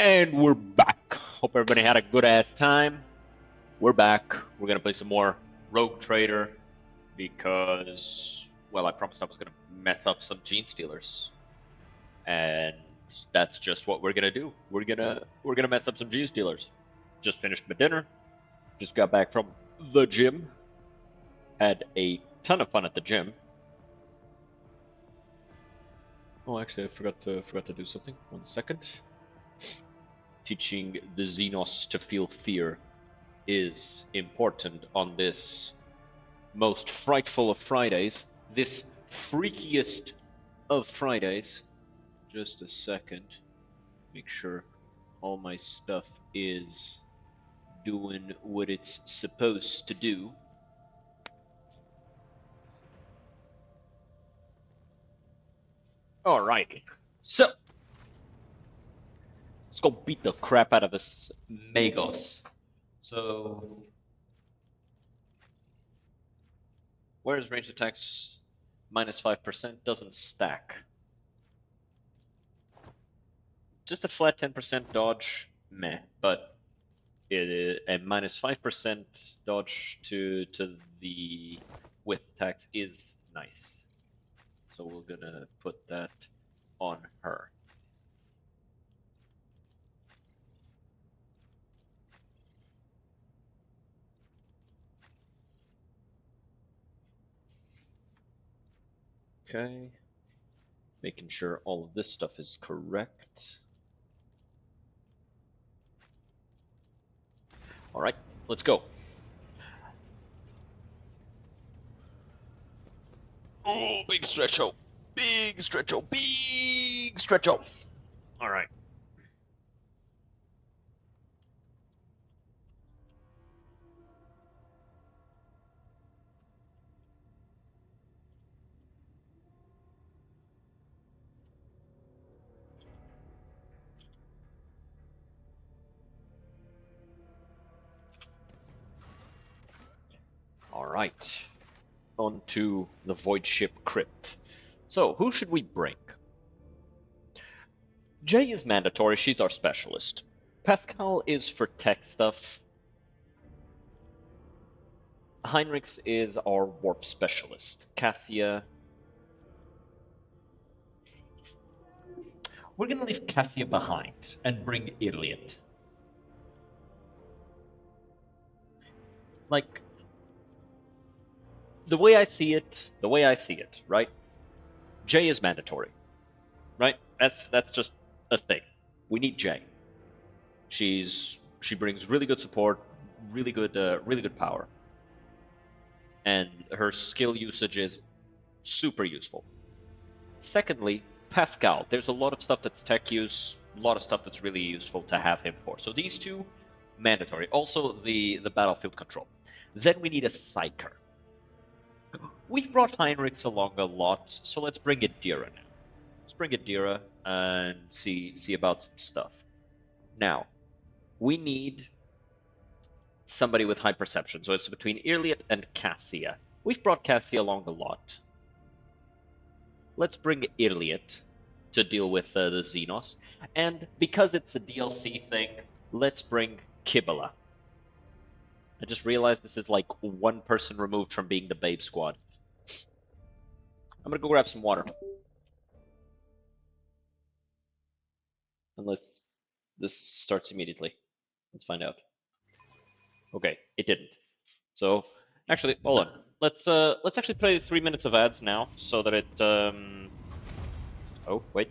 And we're back. Hope everybody had a good ass time. We're back. We're gonna play some more Rogue Trader because, well, I promised I was gonna mess up some Gene Stealers, and that's just what we're gonna do. We're gonna mess up some Gene Stealers. Just finished my dinner. Just got back from the gym. Had a ton of fun at the gym. Oh, actually, I forgot to do something. 1 second. Teaching the Xenos to feel fear is important on this most frightful of Fridays, this freakiest of Fridays. Just a second. Make sure all my stuff is doing what it's supposed to do. Alrighty. So, let's go beat the crap out of this Magos. So, whereas ranged attacks minus 5% doesn't stack. Just a flat 10% dodge, meh, but a minus 5% dodge to the with attacks is nice. So we're gonna put that on her. Okay. Making sure all of this stuff is correct. All right, let's go. Oh, big stretcho. Big stretcho. Big stretcho. All right. All right. On to the Void Ship Crypt. So, who should we bring? Jay is mandatory, she's our specialist. Pascal is for tech stuff. Heinrichs is our warp specialist. Cassia. We're gonna leave Cassia behind and bring Iliad. Like, the way I see it, right? Jay is mandatory, right? That's just a thing. We need Jay. She brings really good support, really good power, and her skill usage is super useful. Secondly, Pascal. There's a lot of stuff that's tech use, a lot of stuff that's really useful to have him for. So these two, mandatory. Also the battlefield control. Then we need a psyker. We've brought Heinrichs along a lot, so let's bring Adira now. Let's bring Adira and see about some stuff. Now, we need somebody with high perception, so it's between Iliad and Cassia. We've brought Cassia along a lot. Let's bring Iliad to deal with the Xenos, and because it's a DLC thing, let's bring Kibala. I just realized this is like one person removed from being the Babe Squad. I'm gonna go grab some water. Unless this starts immediately. Let's find out. Okay, it didn't. So, actually, hold on. Let's actually play 3 minutes of ads now, so that it Oh, wait.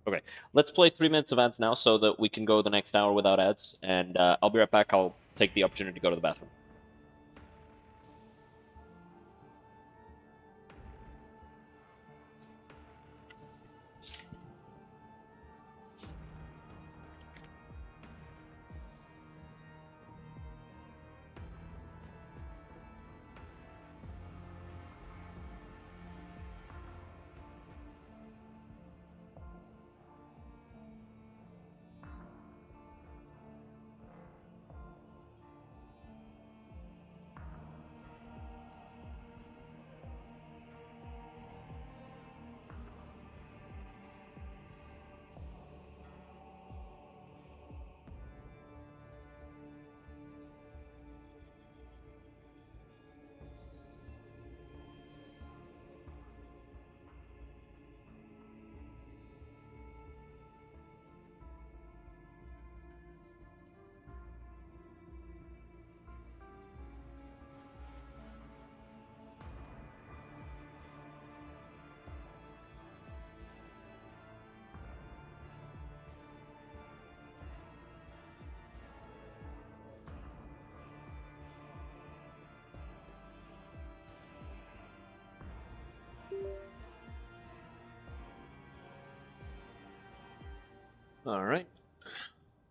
Okay, let's play 3 minutes of ads now, so that we can go the next hour without ads, and I'll be right back. I'll take the opportunity to go to the bathroom. Alright.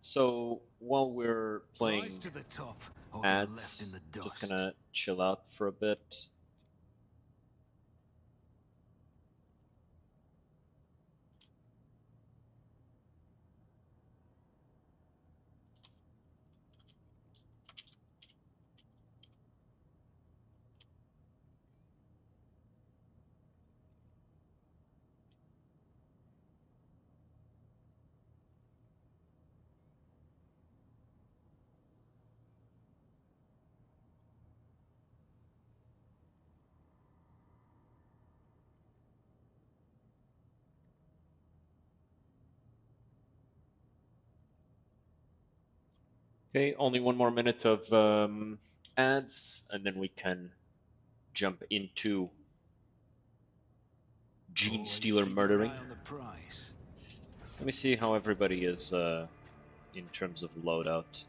So, while we're playing Rise to the top, or you're left in ads, the just dust. gonna chill out for a bit. Okay, only one more minute of ads, and then we can jump into Gene Always Stealer keep your murdering. eye on the prize. Let me see how everybody is in terms of loadout.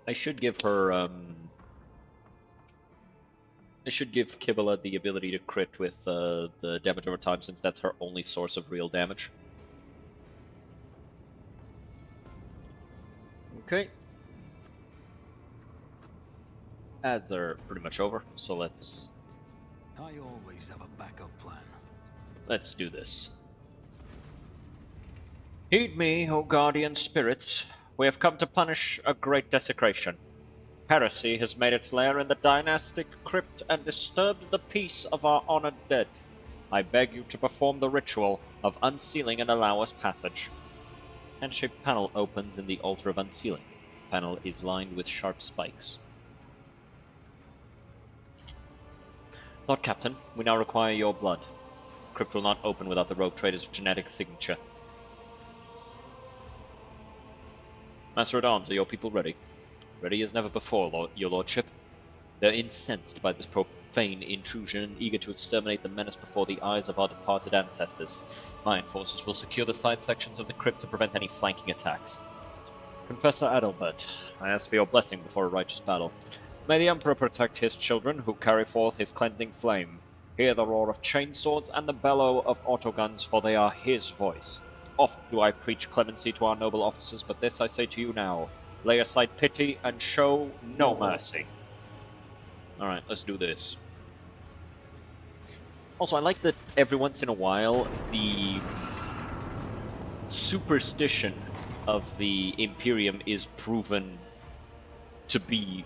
I should give her I should give Kibala the ability to crit with the damage over time, since that's her only source of real damage. Okay. Ads are pretty much over, so let's I always have a backup plan. do this. Heed me, O guardian spirits. We have come to punish a great desecration. Heresy has made its lair in the dynastic crypt and disturbed the peace of our honored dead. I beg you to perform the ritual of unsealing and allow us passage. Hand-shaped panel opens in the altar of unsealing. Panel is lined with sharp spikes. Lord Captain, we now require your blood. Crypt will not open without the rogue trader's genetic signature. Master-at-Arms, are your people ready? Ready as never before, your lordship. They're incensed by this profane intrusion and eager to exterminate the menace before the eyes of our departed ancestors. My forces will secure the side sections of the crypt to prevent any flanking attacks. Confessor Adalbert, I ask for your blessing before a righteous battle. May the Emperor protect his children who carry forth his cleansing flame. Hear the roar of chainswords and the bellow of autoguns, for they are his voice. Oft do I preach clemency to our noble officers, but this I say to you now. Lay aside pity and show no mercy. Alright, let's do this. Also, I like that every once in a while, the superstition of the Imperium is proven to be,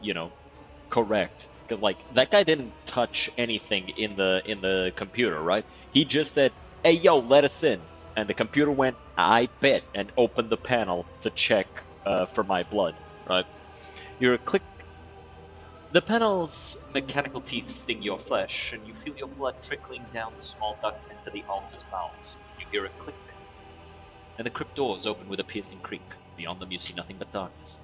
correct. Because, like, that guy didn't touch anything in the computer, right? He just said, hey, yo, let us in. And the computer went, I bet, and opened the panel to check for my blood, right? You're a click. The panel's mechanical teeth sting your flesh, and you feel your blood trickling down the small ducts into the altar's bowels. You hear a click, and the crypt doors open with a piercing creak. Beyond them you see nothing but darkness.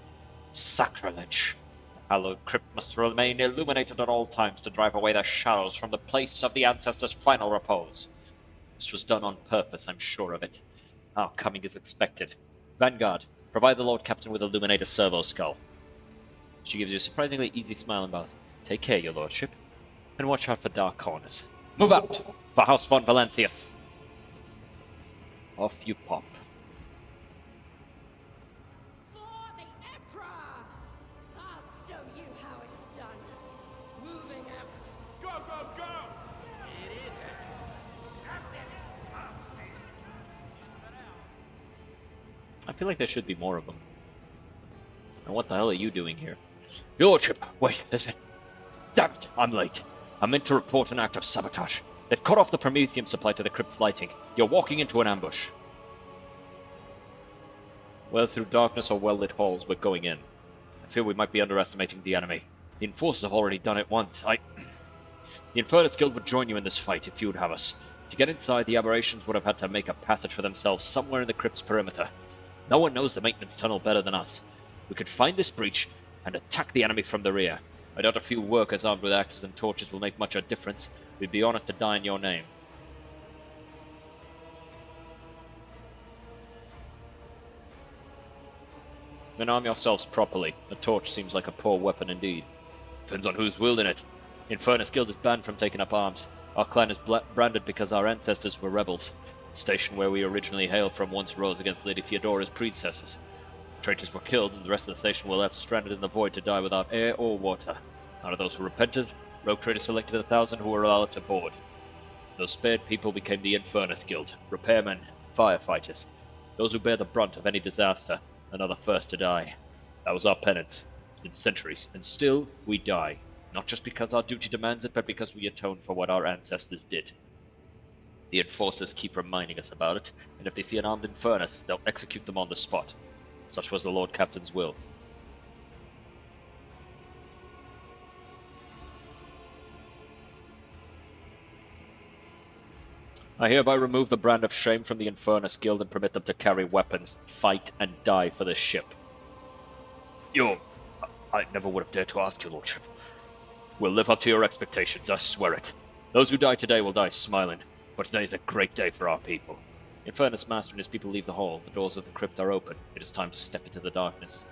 Sacrilege! The hallowed crypt must remain illuminated at all times to drive away the shadows from the place of the ancestors' final repose. This was done on purpose, I'm sure of it. Our coming is expected. Vanguard, provide the Lord Captain with Illuminator Servo Skull. She gives you a surprisingly easy smile and bows. Take care, your lordship, and watch out for dark corners. Move out, for House von Valancius. Off you pop. For the Emperor! I'll show you how it's done. Moving out. Go, go, go! It is. That's it. I feel like there should be more of them. And what the hell are you doing here? Your lordship, wait, there's... Damn it, I'm late. I meant to report an act of sabotage. They've cut off the promethium supply to the crypt's lighting. You're walking into an ambush. Whether through darkness or well-lit halls, we're going in. I fear we might be underestimating the enemy. The Enforcers have already done it once. The Infernus Guild would join you in this fight if you would have us. To get inside, the aberrations would have had to make a passage for themselves somewhere in the crypt's perimeter. No one knows the maintenance tunnel better than us. We could find this breach and attack the enemy from the rear. I doubt a few workers armed with axes and torches will make much of a difference. We'd be honored to die in your name. Then arm yourselves properly. A torch seems like a poor weapon indeed. Depends on who's wielding it. Infernus Guild is banned from taking up arms. Our clan is branded because our ancestors were rebels. The station where we originally hailed from once rose against Lady Theodora's predecessors. Traitors were killed, and the rest of the station were left stranded in the void to die without air or water. Out of those who repented, rogue traders selected 1,000 who were allowed to board. Those spared people became the Infernus Guild, repairmen, firefighters. Those who bear the brunt of any disaster and are the first to die. That was our penance. It's been centuries, and still we die. Not just because our duty demands it, but because we atone for what our ancestors did. The enforcers keep reminding us about it, and if they see an armed Infernus, they'll execute them on the spot. Such was the Lord Captain's will. I hereby remove the brand of shame from the Infernus Guild and permit them to carry weapons, fight, and die for this ship. I never would have dared to ask you, Lordship. We'll live up to your expectations, I swear it. Those who die today will die smiling, but today is a great day for our people. Infernus Master and his people leave the hall. The doors of the crypt are open. It is time to step into the darkness.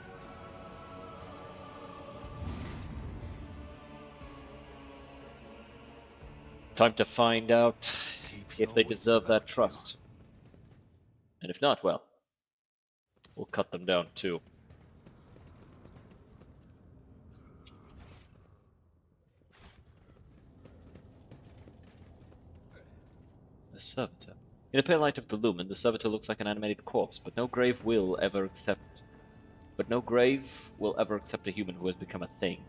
Time to find out if they deserve that trust. And if not, well, we'll cut them down too. A servitor. In the pale light of the lumen, the servitor looks like an animated corpse, but no grave will ever accept a human who has become a thing.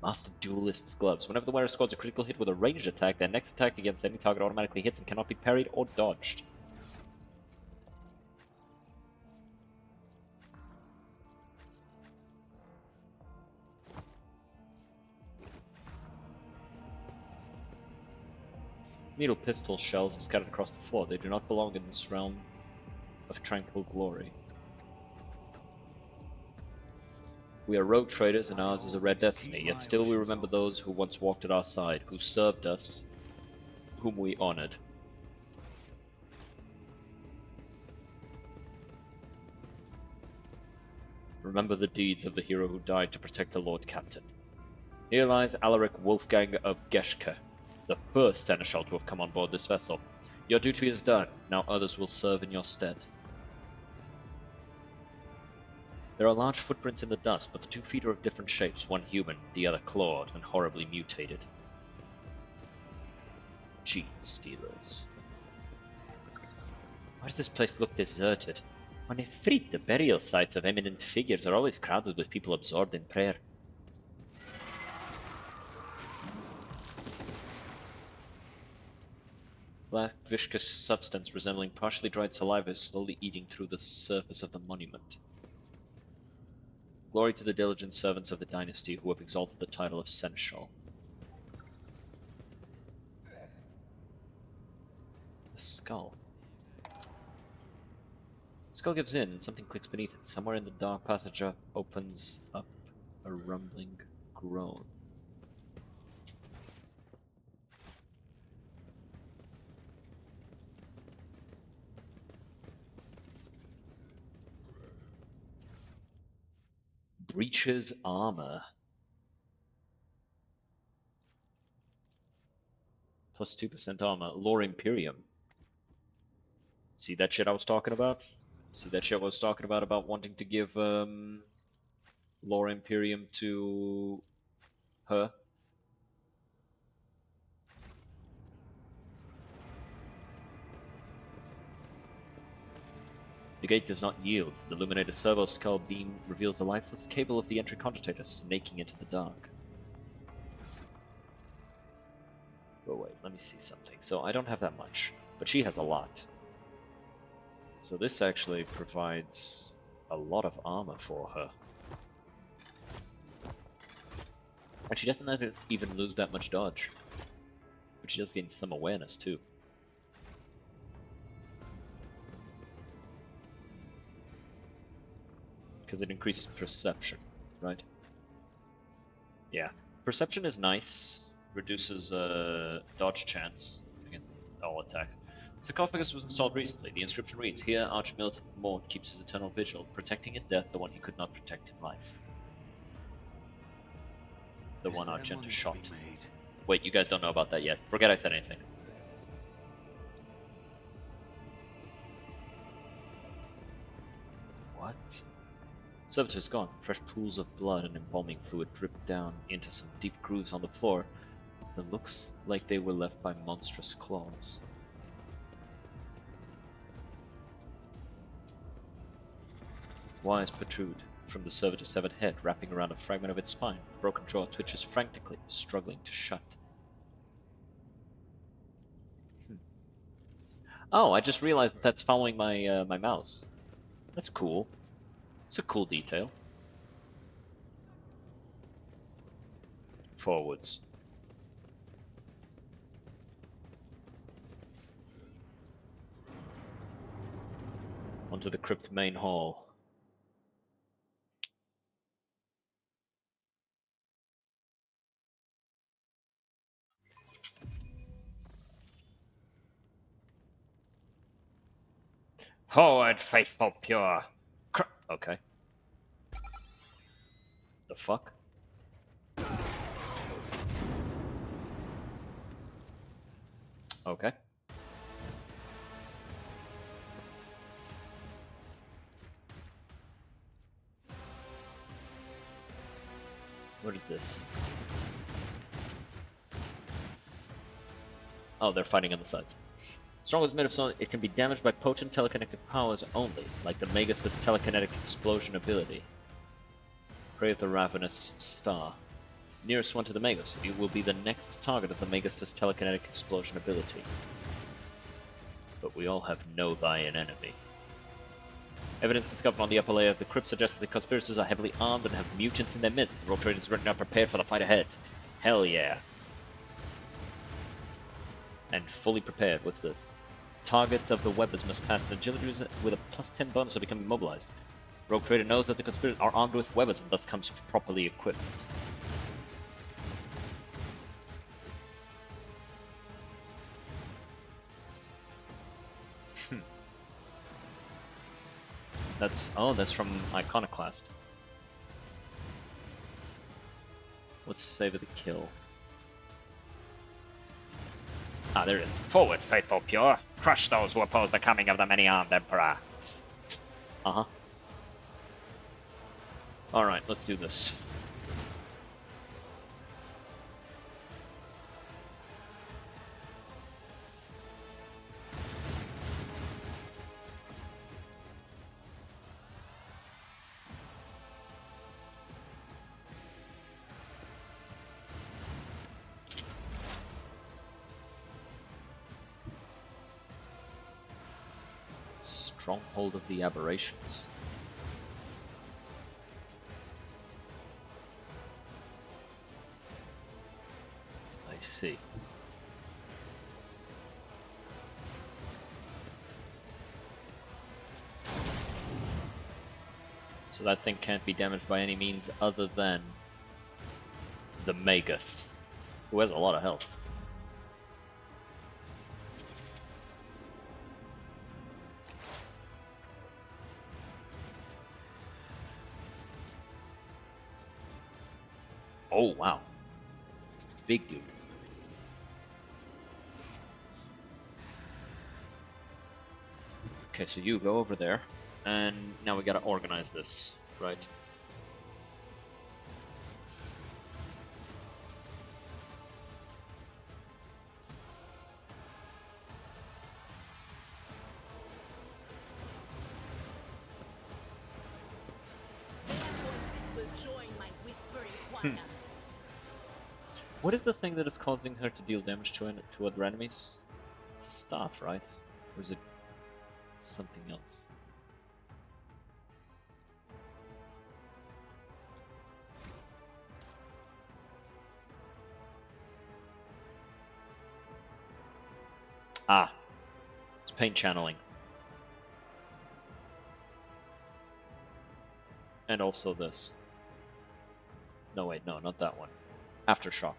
Master Duelist's gloves. Whenever the wearer scores a critical hit with a ranged attack, their next attack against any target automatically hits and cannot be parried or dodged. Needle pistol shells are scattered across the floor. They do not belong in this realm of tranquil glory. We are rogue traders and ours is a red destiny, yet still we remember those who once walked at our side, who served us, whom we honored. Remember the deeds of the hero who died to protect the Lord Captain. Here lies Alaric Wolfgang of Geschke, the first seneschal to have come on board this vessel. Your duty is done, now others will serve in your stead. There are large footprints in the dust, but the 2 feet are of different shapes, one human, the other clawed and horribly mutated. Gene stealers. Why does this place look deserted? On Ifrit, the burial sites of eminent figures are always crowded with people absorbed in prayer. Black viscous substance resembling partially dried saliva is slowly eating through the surface of the monument. Glory to the diligent servants of the dynasty who have exalted the title of Seneschal. A skull. The skull gives in, and something clicks beneath it. Somewhere in the dark passage opens up a rumbling groan. Breaches armor. Plus 2% armor. Lore Imperium. See that shit I was talking about? See that shit I was talking about wanting to give Lore Imperium to her? The gate does not yield. The illuminated servo skull beam reveals the lifeless cable of the entry conjurator snaking into the dark. Oh wait, let me see something. So I don't have that much, but she has a lot. So this actually provides a lot of armor for her. And she doesn't even lose that much dodge. But she does gain some awareness too. Because it increases perception, right? Yeah. Perception is nice. Reduces dodge chance against all attacks. Sarcophagus was installed recently. The inscription reads, "Here Archmilitant Mort keeps his eternal vigil, protecting in death the one he could not protect in life." The one Argenta shot. Wait, you guys don't know about that yet. Forget I said anything. What? Servitor's gone. Fresh pools of blood and embalming fluid drip down into some deep grooves on the floor that looks like they were left by monstrous claws. Wires protrude from the servitor's severed head, wrapping around a fragment of its spine. The broken jaw twitches frantically, struggling to shut. Oh, I just realized that that's following my my mouse. That's cool. It's a cool detail. Forwards. Onto the crypt main hall. Forward, faithful pure. Okay. The fuck? Okay. What is this? Oh, they're fighting on the sides. Strong as made of stone, it can be damaged by potent telekinetic powers only, like the Magus' telekinetic explosion ability. Prey of the Ravenous Star. Nearest one to the Magus, you will be the next target of the Magus' telekinetic explosion ability. But we all have no thine enemy. Evidence discovered on the upper layer of the crypt suggests that the conspirators are heavily armed and have mutants in their midst. The rogue traders written are prepared for the fight ahead. Hell yeah. And fully prepared. What's this? Targets of the webbers must pass the agility with a +10 bonus or become immobilized. Rogue Trader knows that the conspirators are armed with webbers and thus comes properly equipped. That's from Iconoclast. Let's save the kill. Ah, there it is. Forward, faithful pure. Crush those who oppose the coming of the many-armed Emperor. Uh-huh. Alright, let's do this. Stronghold of the Aberrations. I see. So that thing can't be damaged by any means other than the Magus, who has a lot of health. Oh, wow. Big dude. Okay, so you go over there, and now we gotta organize this, right? What is the thing that is causing her to deal damage to other enemies? It's a staff, right? Or is it something else? Ah, it's pain channeling. And also this. No, wait, no, not that one. Aftershock.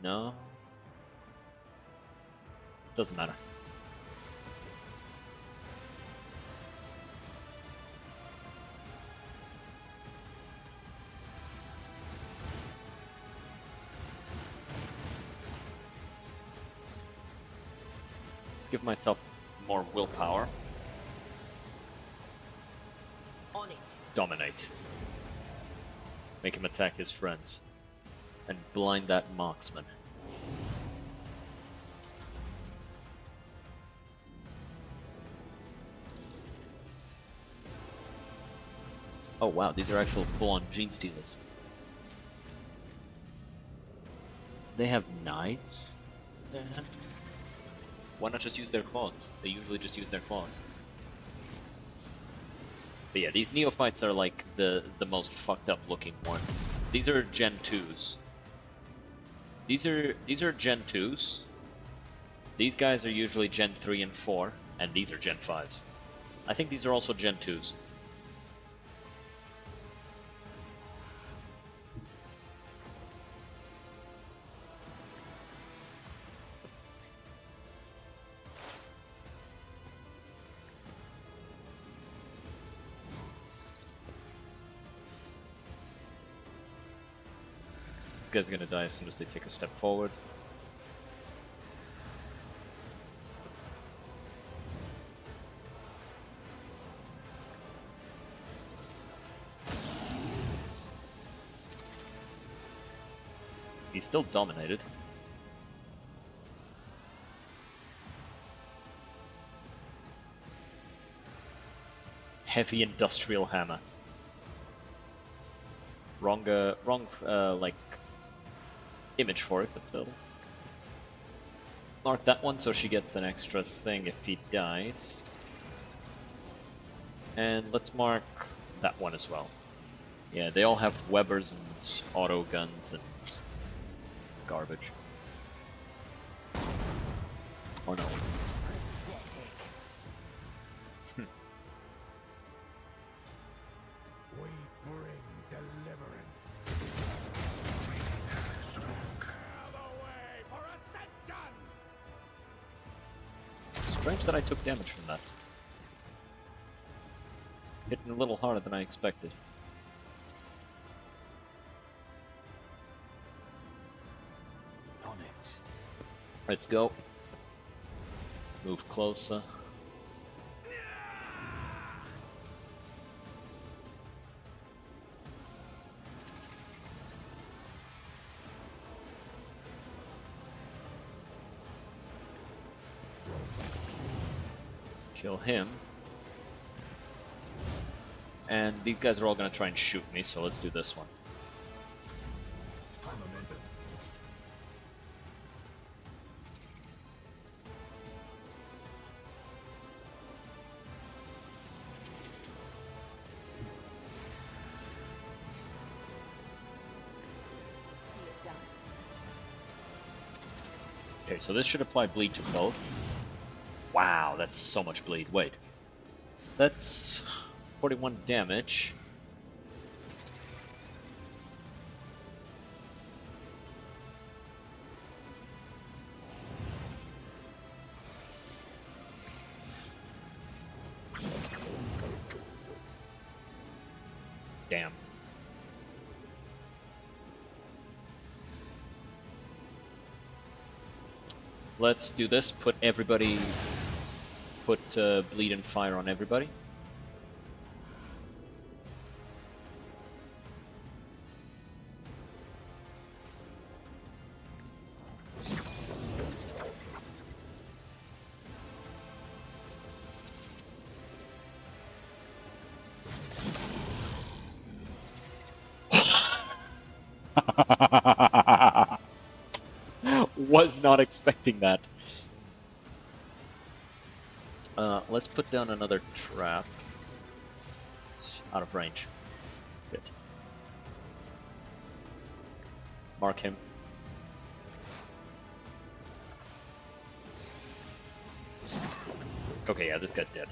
No. Doesn't matter. Let's give myself more willpower. On it. Dominate. Make him attack his friends. And blind that marksman. Oh wow, these are actual full-on gene stealers. They have knives in their hands? Why not just use their claws? They usually just use their claws. But yeah, these neophytes are like the most fucked up looking ones. These are Gen 2s. These are Gen 2s. These guys are usually Gen 3 and 4, and these are Gen 5s. I think these are also Gen 2s. These guys are gonna die as soon as they take a step forward. He's still dominated. Heavy industrial hammer. Wrong, like, image for it, but still. Mark that one so she gets an extra thing if he dies. And let's mark that one as well. Yeah, they all have Webbers and auto guns and garbage. Or no. We bring deliverance. Out the way for ascension! Strange that I took damage from that. Hitting a little harder than I expected. On it. Let's go. Move closer. Kill him. And these guys are all gonna try and shoot me, so let's do this one. Okay, so this should apply bleed to both. Wow, that's so much bleed. Wait. That's 41 damage. Damn. Let's do this. Put bleed and fire on everybody. Was not expecting that. Let's put down another trap. It's out of range. Good. Mark him. Okay, yeah, this guy's dead.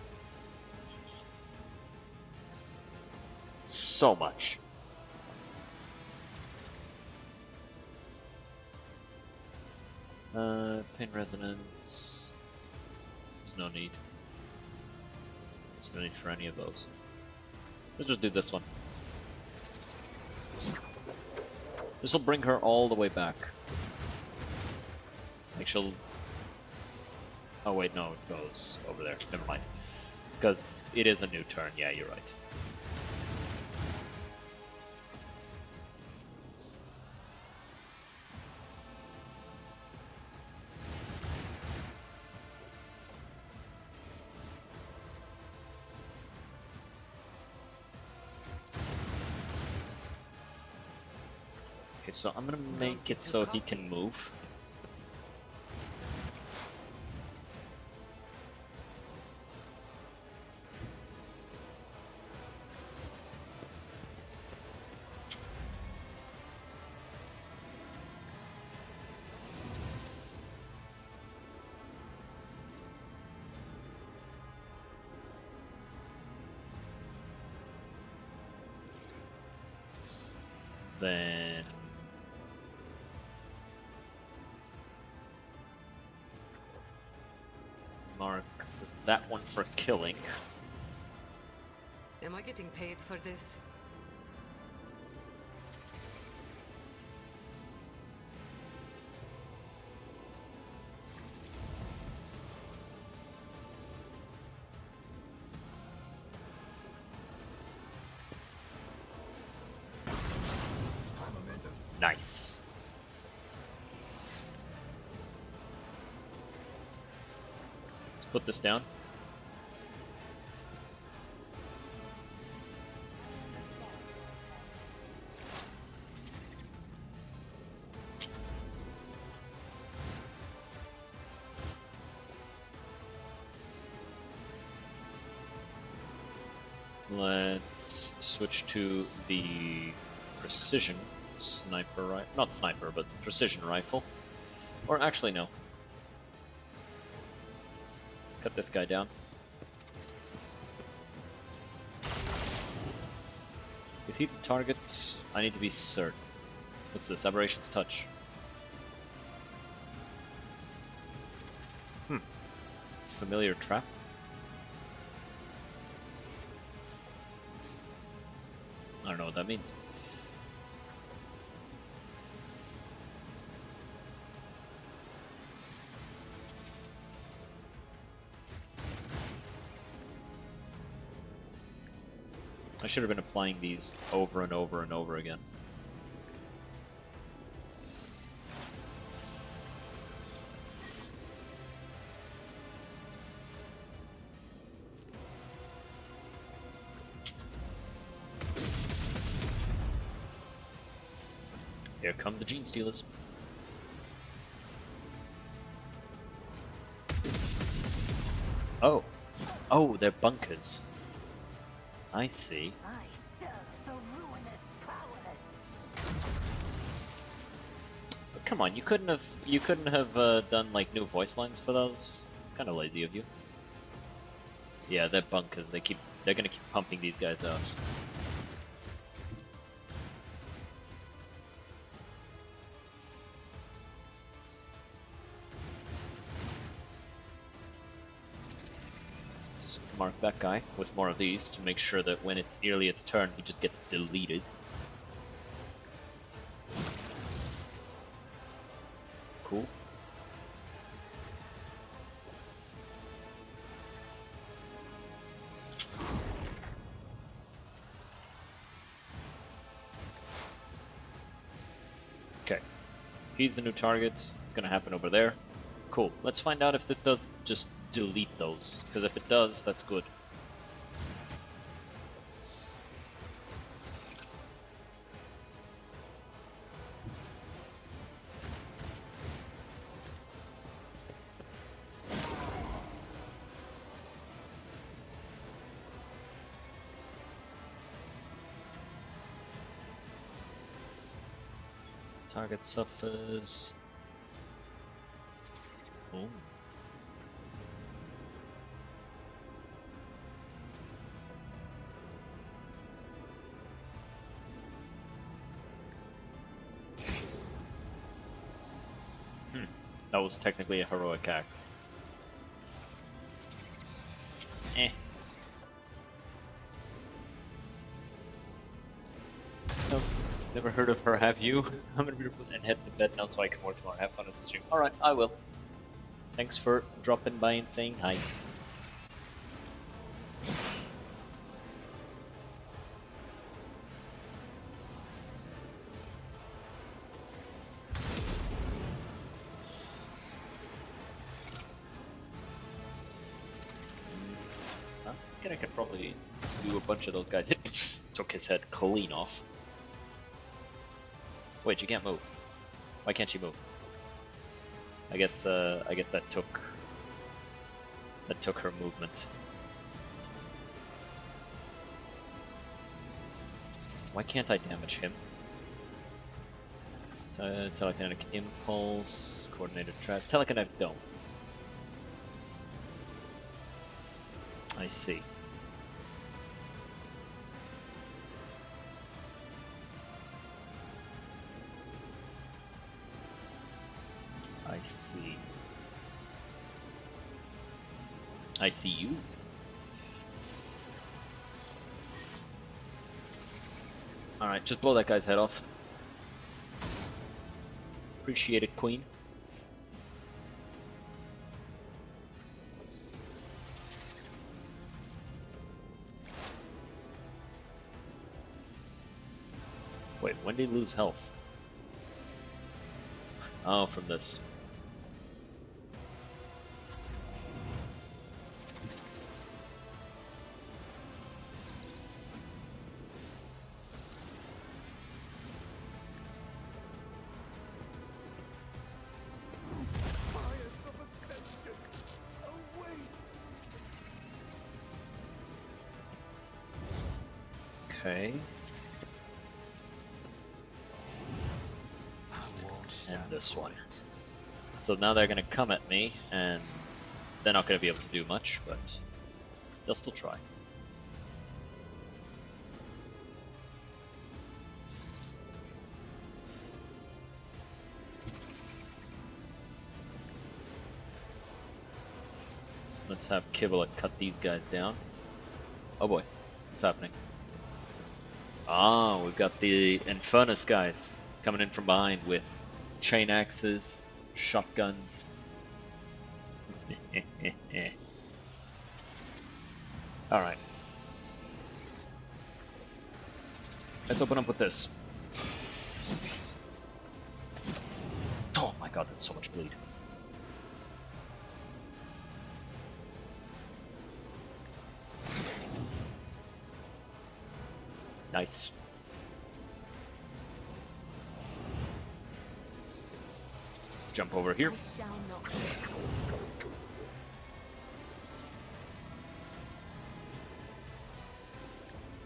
So much. Pain resonance. There's no need. There's no need for any of those. Let's just do this one. This will bring her all the way back. Like she'll... Oh wait, no, it goes over there. Never mind. Because it is a new turn. Yeah, you're right. Okay, so I'm gonna make it so he can move. Then mark that one for killing. Am I getting paid for this? Nice. Let's put this down. Let's switch to the precision sniper rifle. Not sniper, but precision rifle. Or actually, no. Cut this guy down. Is he the target? I need to be certain. What's this? Aberration's touch. Familiar trap. I don't know what that means. I should have been applying these over and over and over again. Here come the Gene Stealers. Oh. Oh, they're bunkers. I see. I serve the ruinous powers. But come on, you couldn't have done like new voice lines for those? Kind of lazy of you. Yeah, they're bunkers. They're gonna keep pumping these guys out. Mark that guy with more of these to make sure that when it's nearly its turn, he just gets deleted. Cool. Okay. He's the new target. It's gonna happen over there. Cool. Let's find out if this does just delete those, because if it does, that's good. Target suffers. Oh. That was technically a heroic act. Eh. No, never heard of her, have you? I'm gonna be and head to bed now so I can work tomorrow. Have fun at the stream. Alright, I will. Thanks for dropping by and saying hi. I could probably do a bunch of those guys. It took his head clean off. Wait, you can't move. Why can't you move? I guess that took her movement. Why can't I damage him? Telekinetic impulse, coordinated trap. Telekinetic dome. I see. I see. I see you. Alright, just blow that guy's head off. Appreciate it, Queen. Wait, when did he lose health? Oh, from this. Okay. And this one. So now they're gonna come at me, and they're not gonna be able to do much, but they'll still try. Let's have Kibble cut these guys down. Oh boy, what's happening? Ah, we've got the Infernus guys coming in from behind with chain axes, shotguns. Alright. Let's open up with this. Oh my god, that's so much bleed. Nice. Jump over here.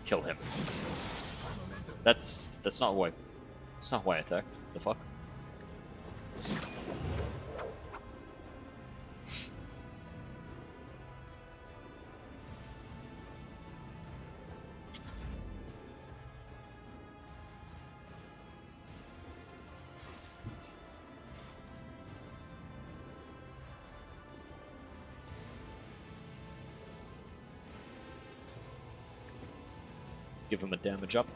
Kill him. That's not why. That's not why I attacked. The fuck? Give him a damage up.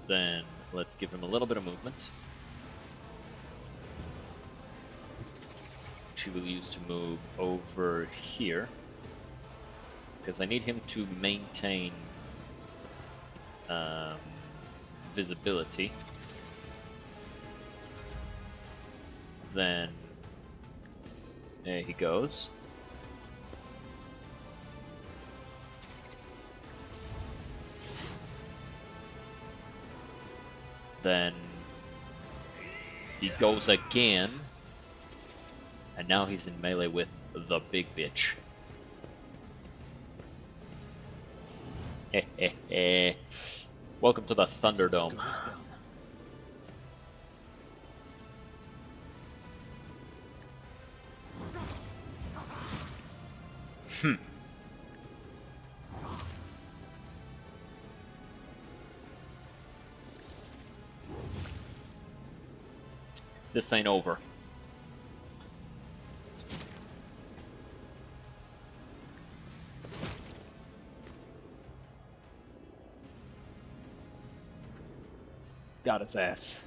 Then let's give him a little bit of movement. Which he will use to move over here. Because I need him to maintain visibility. Then there he goes. Then he goes again, and now he's in melee with the big bitch. Welcome to the Thunderdome. this ain't over. Got his ass.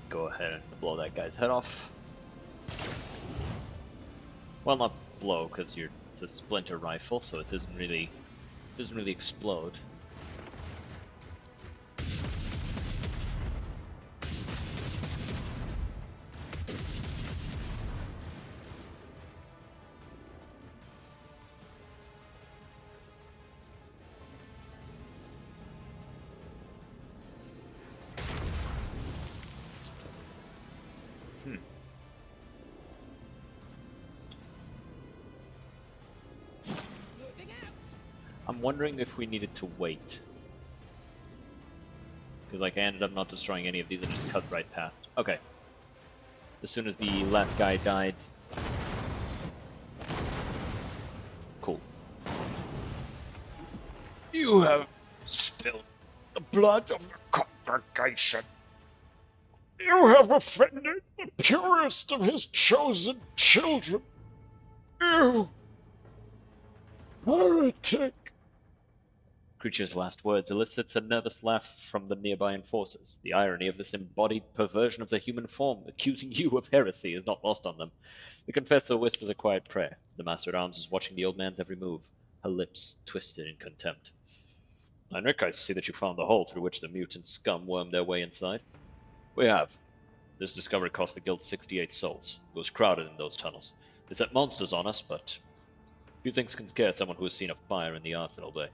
Go ahead and blow that guy's head off. Well, not blow, because it's a splinter rifle, so it doesn't really explode. I'm wondering if we needed to wait. Because like I ended up not destroying any of these and just cut right past. Okay. As soon as the last guy died. Cool. You have spilled the blood of the congregation. You have offended the purest of his chosen children. You heretic. Creature's last words elicits a nervous laugh from the nearby enforcers. The irony of this embodied perversion of the human form, accusing you of heresy, is not lost on them. The confessor whispers a quiet prayer. The Master-at-Arms is watching the old man's every move, her lips twisted in contempt. Heinrich, I see that you found the hole through which the mutant scum wormed their way inside. We have. This discovery cost the guild 68 souls. It was crowded in those tunnels. They set monsters on us, but few things can scare someone who has seen a fire in the arsenal bay.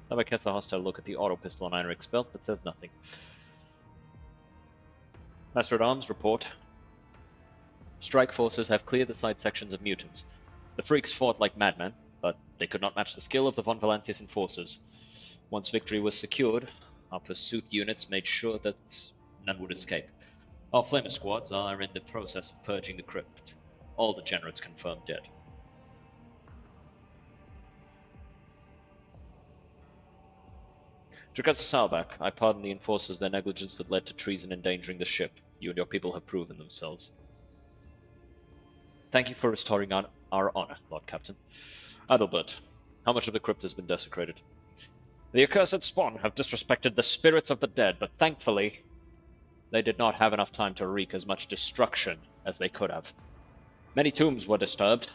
Lava casts a hostile look at the auto pistol on Heinrich's belt, but says nothing. Master-at-Arms report. Strike forces have cleared the side sections of mutants. The freaks fought like madmen, but they could not match the skill of the von Valancius enforcers. Once victory was secured, our pursuit units made sure that none would escape. Our flamer squads are in the process of purging the crypt. All degenerates confirmed dead. Drakatsu Salbak, I pardon the enforcers their negligence that led to treason endangering the ship. You and your people have proven themselves. Thank you for restoring our honor, Lord Captain. Adalbert, how much of the crypt has been desecrated? The accursed spawn have disrespected the spirits of the dead, but thankfully, they did not have enough time to wreak as much destruction as they could have. Many tombs were disturbed,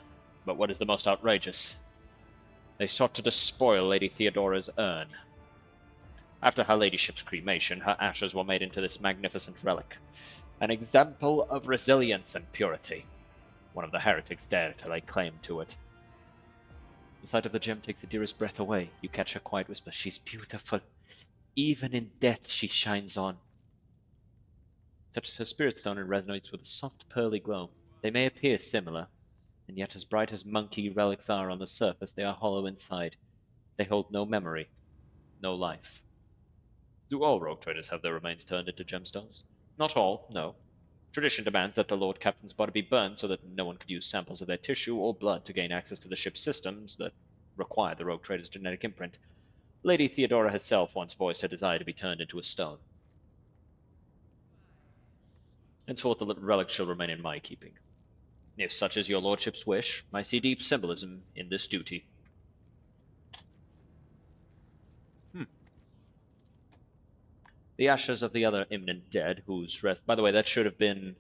but what is the most outrageous? They sought to despoil Lady Theodora's urn. After her ladyship's cremation, her ashes were made into this magnificent relic, an example of resilience and purity. One of the heretics dared to lay claim to it. The sight of the gem takes the dearest breath away. You catch her quiet whisper, "She's beautiful. Even in death she shines on." Touches her spirit stone and resonates with a soft pearly glow. They may appear similar, and yet as bright as monkey relics are on the surface, they are hollow inside. They hold no memory, no life. Do all rogue traders have their remains turned into gemstones? Not all, no. Tradition demands that the Lord Captain's body be burned so that no one could use samples of their tissue or blood to gain access to the ship's systems that require the rogue trader's genetic imprint. Lady Theodora herself once voiced her desire to be turned into a stone. Henceforth the relic shall remain in my keeping. If such is your lordship's wish, I see deep symbolism in this duty. The ashes of the other imminent dead, whose rest... By the way, that should have been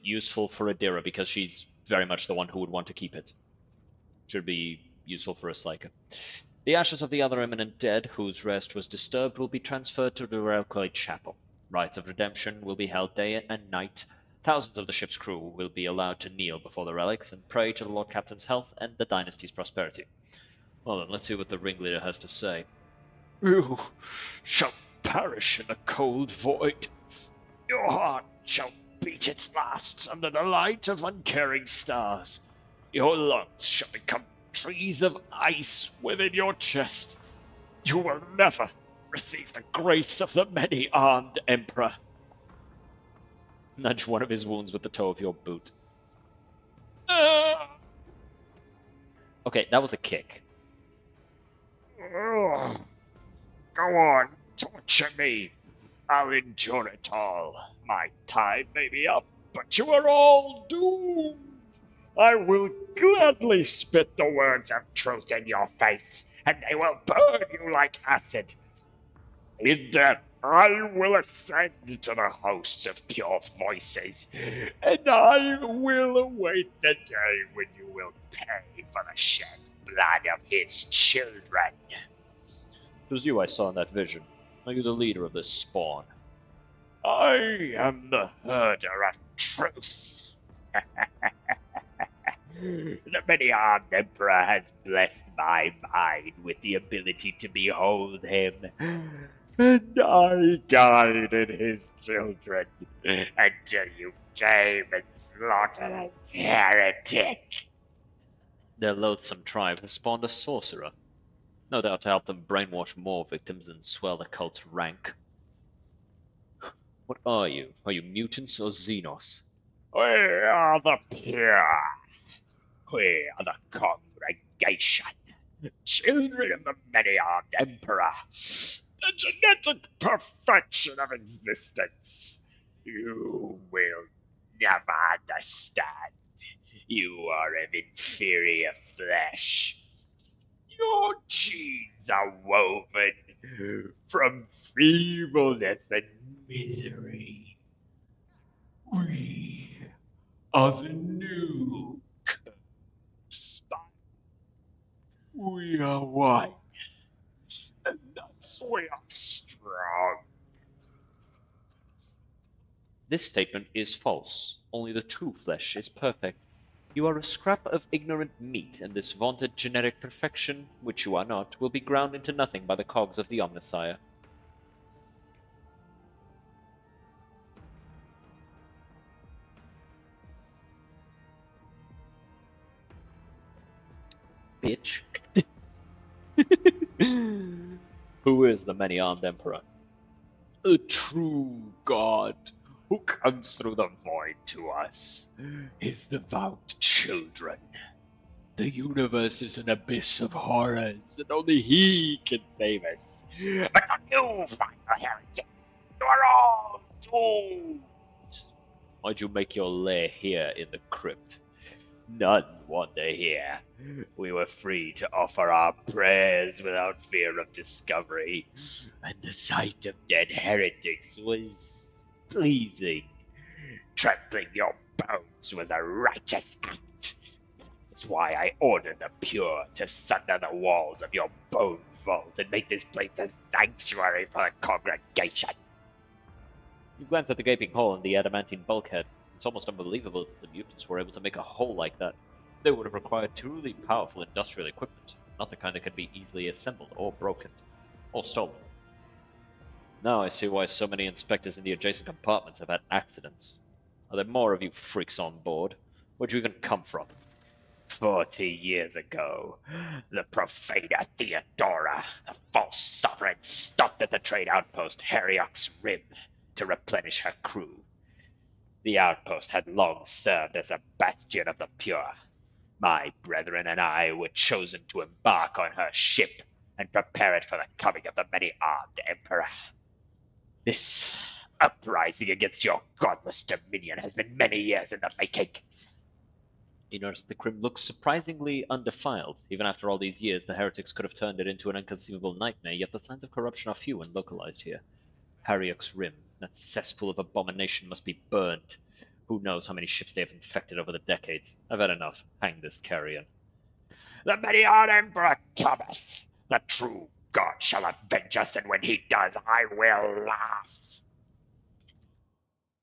useful for Adira, because she's very much the one who would want to keep it. Should be useful for a Psyker. The ashes of the other imminent dead, whose rest was disturbed, will be transferred to the Reliquary Chapel. Rites of redemption will be held day and night. Thousands of the ship's crew will be allowed to kneel before the relics and pray to the Lord Captain's health and the dynasty's prosperity. Well then, let's see what the ringleader has to say. You shall perish in the cold void. Your heart shall beat its last under the light of uncaring stars. Your lungs shall become trees of ice within your chest. You will never receive the grace of the many-armed Emperor. Nudge one of his wounds with the toe of your boot. Okay, that was a kick. Ugh. Go on, torture me. I'll endure it all. My time may be up, but you are all doomed. I will gladly spit the words of truth in your face, and they will burn you like acid. In death, I will ascend to the hosts of pure voices, and I will await the day when you will pay for the shed blood of his children. It was you I saw in that vision. Are you the leader of this spawn? I am the herder of truth. The many-armed Emperor has blessed my mind with the ability to behold him, and I guided his children until you came and slaughtered this heretic. Their loathsome tribe has spawned a sorcerer. No doubt to help them brainwash more victims and swell the cult's rank. What are you? Are you mutants or Xenos? We are the pure. We are the congregation. Children of the many-armed Emperor. The genetic perfection of existence. You will never understand. You are of inferior flesh. Your genes are woven from feebleness and misery. We are the new spot. We are one, and thus we are strong. This statement is false. Only the true flesh is perfect. You are a scrap of ignorant meat, and this vaunted genetic perfection, which you are not, will be ground into nothing by the cogs of the Omnissiah. Bitch. Who is the many-armed Emperor? A true God who comes through the void to us. His devout children. The universe is an abyss of horrors, and only he can save us. But not you, final heretic. You are all doomed. Why'd you make your lair here in the crypt? None wander here. We were free to offer our prayers without fear of discovery, and the sight of dead heretics was pleasing. Trampling your bones was a righteous act. That's why I ordered the pure to sunder the walls of your bone vault and make this place a sanctuary for the congregation. You glance at the gaping hole in the adamantine bulkhead. It's almost unbelievable that the mutants were able to make a hole like that. They would have required truly powerful industrial equipment, not the kind that could be easily assembled or broken, or stolen. Now I see why so many inspectors in the adjacent compartments have had accidents. Are there more of you freaks on board? Where'd you even come from? 40 years ago, the profaner Theodora, the false sovereign, stopped at the trade outpost Heriox Rim to replenish her crew. The outpost had long served as a bastion of the pure. My brethren and I were chosen to embark on her ship and prepare it for the coming of the many-armed Emperor. This uprising against your godless dominion has been many years in the making. You notice the crypt looks surprisingly undefiled. Even after all these years, the heretics could have turned it into an inconceivable nightmare, yet the signs of corruption are few and localized here. Harryok's Rim, that cesspool of abomination, must be burned. Who knows how many ships they have infected over the decades. I've had enough. Hang this carrion. The many-armed Emperor cometh. The true God shall avenge us, and when he does, I will laugh.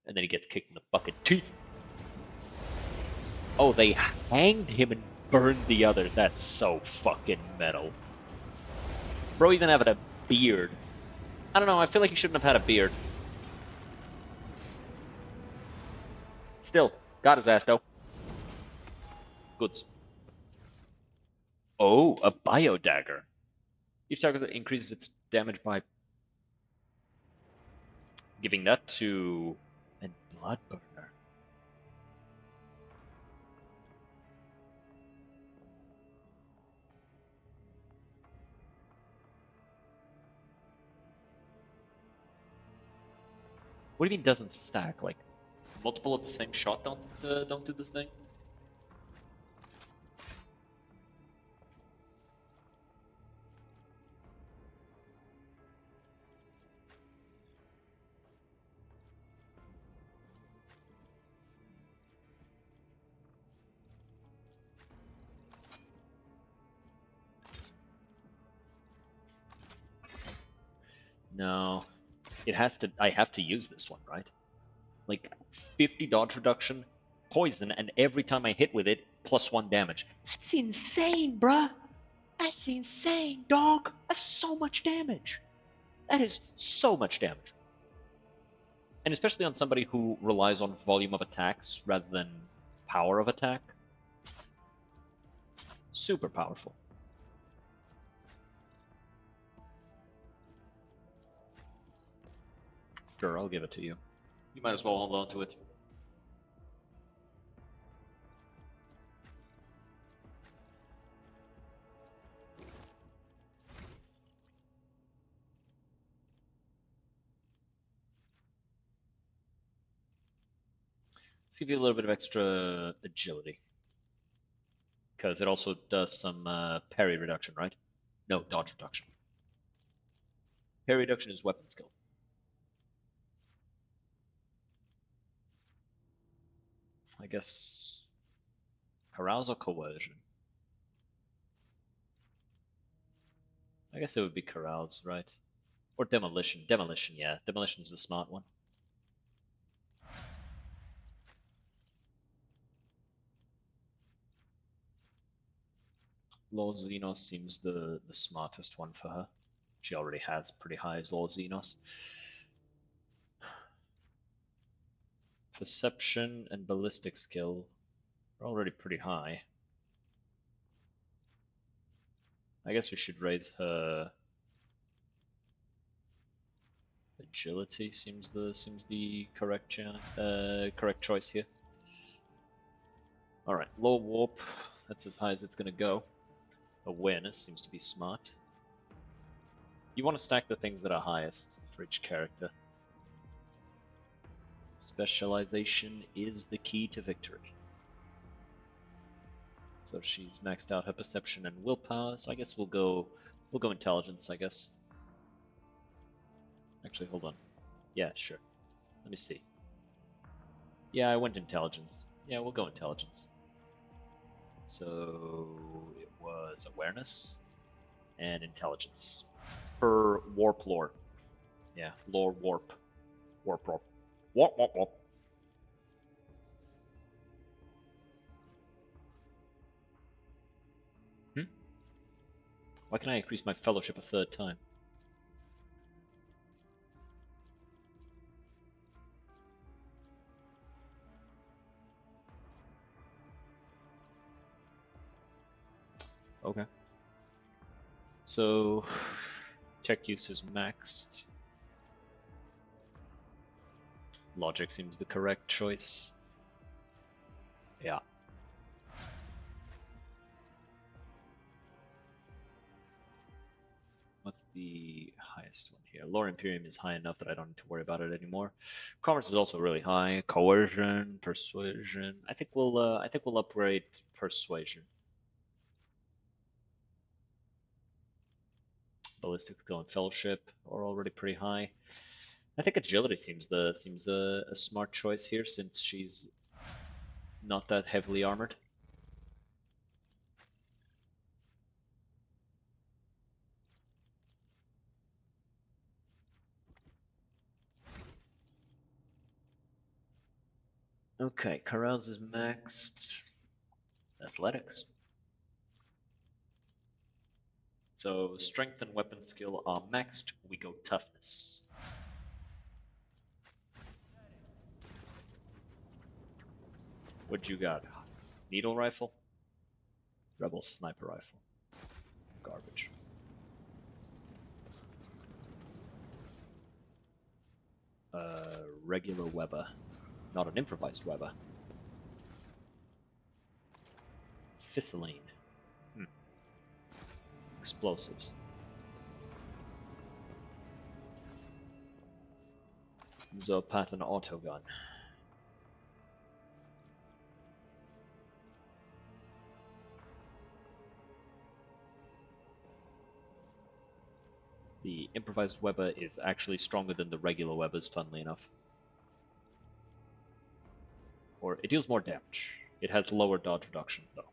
And then he gets kicked in the fucking teeth. Oh, they hanged him and burned the others. That's so fucking metal. Bro even having a beard. I don't know, I feel like he shouldn't have had a beard. Still, got his ass though. Goods. Oh, a bio dagger. Each target that increases its damage by giving that to and blood burner. What do you mean doesn't stack? Like, multiple of the same shot don't do the thing? No. It has to. I have to use this one, right? Like 50 dodge reduction, poison, and every time I hit with it, +1 damage. That's insane, bruh! That's insane, dog! That's so much damage! That is so much damage. And especially on somebody who relies on volume of attacks rather than power of attack. Super powerful. Sure, I'll give it to you. You might as well hold on to it. Let's give you a little bit of extra agility. Because it also does some parry reduction, right? No, dodge reduction. Parry reduction is weapon skill. I guess carouse or coercion. I guess it would be carouse, right? Or demolition. Demolition, yeah. Demolition's the smart one. Lord Xenos seems the smartest one for her. She already has pretty high as Lord Xenos. Perception and ballistic skill are already pretty high. I guess we should raise her agility. Seems the correct correct choice here. All right, low warp. That's as high as it's gonna go. Awareness seems to be smart. You want to stack the things that are highest for each character. Specialization is the key to victory. So she's maxed out her perception and willpower, so I guess we'll go intelligence, I guess. Actually, hold on. Yeah, sure. Let me see. Yeah, I went intelligence. Yeah, we'll go intelligence. So it was awareness and intelligence. Per warp lore. Yeah, lore warp. Warp warp. Warp warp warp. Why can I increase my fellowship a third time? Okay. So, tech use is maxed. Logic seems the correct choice. Yeah. What's the highest one here? Lore Imperium is high enough that I don't need to worry about it anymore. Commerce is also really high. Coercion, persuasion. I think we'll upgrade persuasion. Ballistic skill and fellowship are already pretty high. I think agility seems a smart choice here since she's not that heavily armored. Okay, carouse is maxed. Athletics. So strength and weapon skill are maxed. We go toughness. What you got? Needle rifle? Rebel sniper rifle. Garbage. Regular Weber. Not an improvised Weber. Fisseline. Explosives. Zopat autogun. The improvised Weber is actually stronger than the regular Webers, funnily enough. Or it deals more damage. It has lower dodge reduction, though.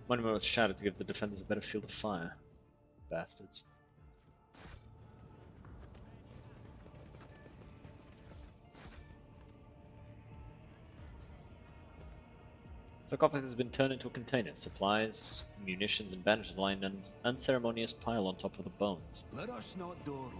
Monument was shattered to give the defenders a better field of fire. Bastards. Sarcophagus has been turned into a container. Supplies, munitions, and bandages lie in an unceremonious pile on top of the bones. Let us not dawdle.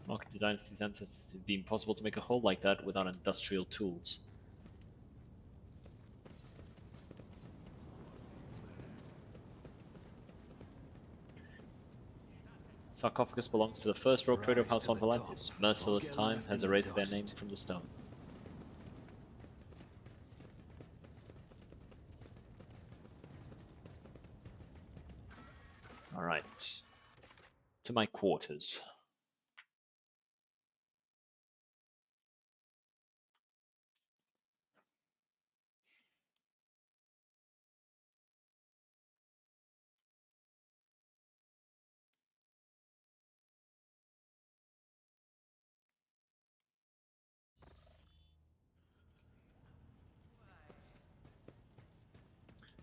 Marking the dynasty's ancestors, it would be impossible to make a hole like that without industrial tools. Sarcophagus belongs to the first rogue trader of House von Valantis. Merciless time has erased their name from the stone. Alright. To my quarters.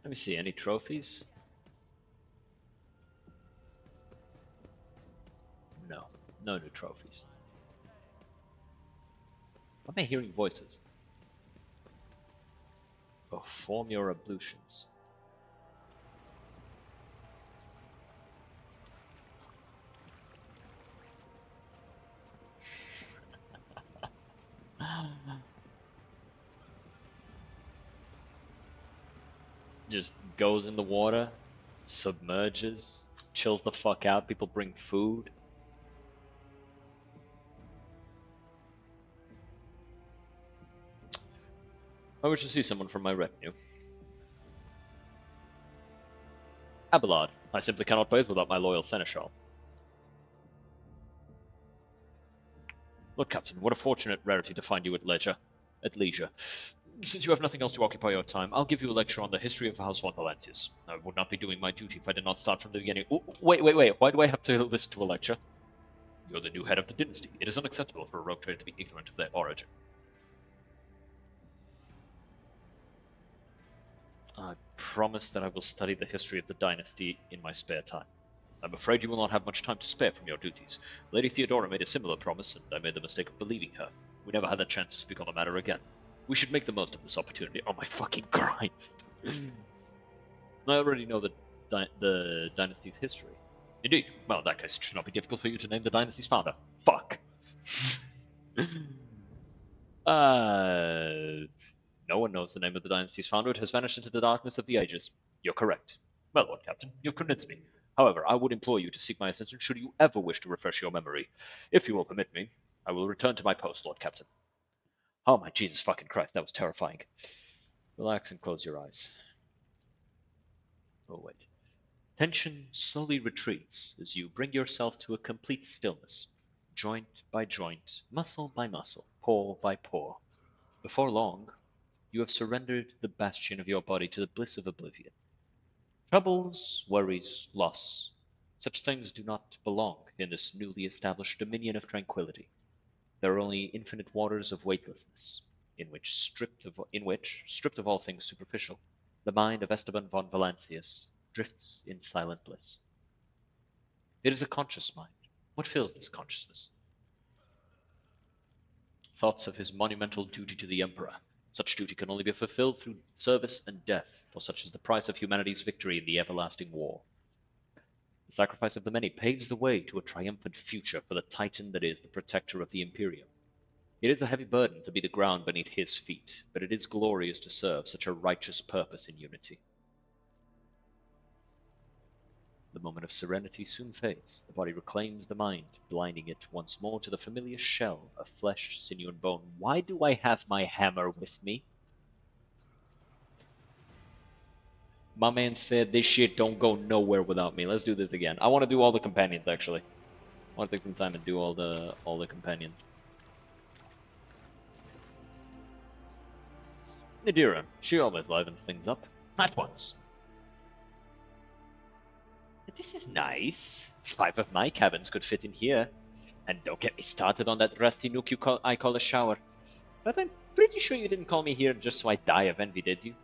Let me see, any trophies? No, no new trophies. Why am I hearing voices? Perform your ablutions. Just goes in the water, submerges, chills the fuck out, people bring food. I wish to see someone from my retinue. Abelard, I simply cannot bathe without my loyal seneschal. Lord Captain, what a fortunate rarity to find you at leisure. Since you have nothing else to occupy your time, I'll give you a lecture on the history of House von Valantis. I would not be doing my duty if I did not start from the beginning. Ooh, wait, why do I have to listen to a lecture? You're the new head of the dynasty. It is unacceptable for a rogue trader to be ignorant of their origin. I promise that I will study the history of the dynasty in my spare time. I'm afraid you will not have much time to spare from your duties. Lady Theodora made a similar promise, and I made the mistake of believing her. We never had the chance to speak on the matter again. We should make the most of this opportunity. Oh my fucking Christ! I already know the dynasty's history. Indeed. Well, in that case, it should not be difficult for you to name the dynasty's founder. Fuck! No one knows the name of the dynasty's founder. It has vanished into the darkness of the ages. You're correct. Well, Lord Captain, you've convinced me. However, I would implore you to seek my assistance should you ever wish to refresh your memory. If you will permit me, I will return to my post, Lord Captain. Oh my Jesus fucking Christ, that was terrifying. Relax and close your eyes. Oh wait. Tension slowly retreats as you bring yourself to a complete stillness, joint by joint, muscle by muscle, pore by pore. Before long, you have surrendered the bastion of your body to the bliss of oblivion. Troubles, worries, loss, such things do not belong in this newly established dominion of tranquility. There are only infinite waters of weightlessness, in which, stripped of all things superficial, the mind of Esteban von Valancius drifts in silent bliss. It is a conscious mind. What fills this consciousness? Thoughts of his monumental duty to the Emperor. Such duty can only be fulfilled through service and death, for such is the price of humanity's victory in the everlasting war. The sacrifice of the many paves the way to a triumphant future for the Titan that is the protector of the Imperium. It is a heavy burden to be the ground beneath his feet, but it is glorious to serve such a righteous purpose in unity. The moment of serenity soon fades. The body reclaims the mind, blinding it once more to the familiar shell of flesh, sinew, and bone. Why do I have my hammer with me? My man said this shit don't go nowhere without me. Let's do this again. I want to do all the companions, actually. I want to take some time and do all the companions. Nadira, she always livens things up. At once. This is nice. 5 of my cabins could fit in here. And don't get me started on that rusty nook I call a shower. But I'm pretty sure you didn't call me here just so I die of envy, did you?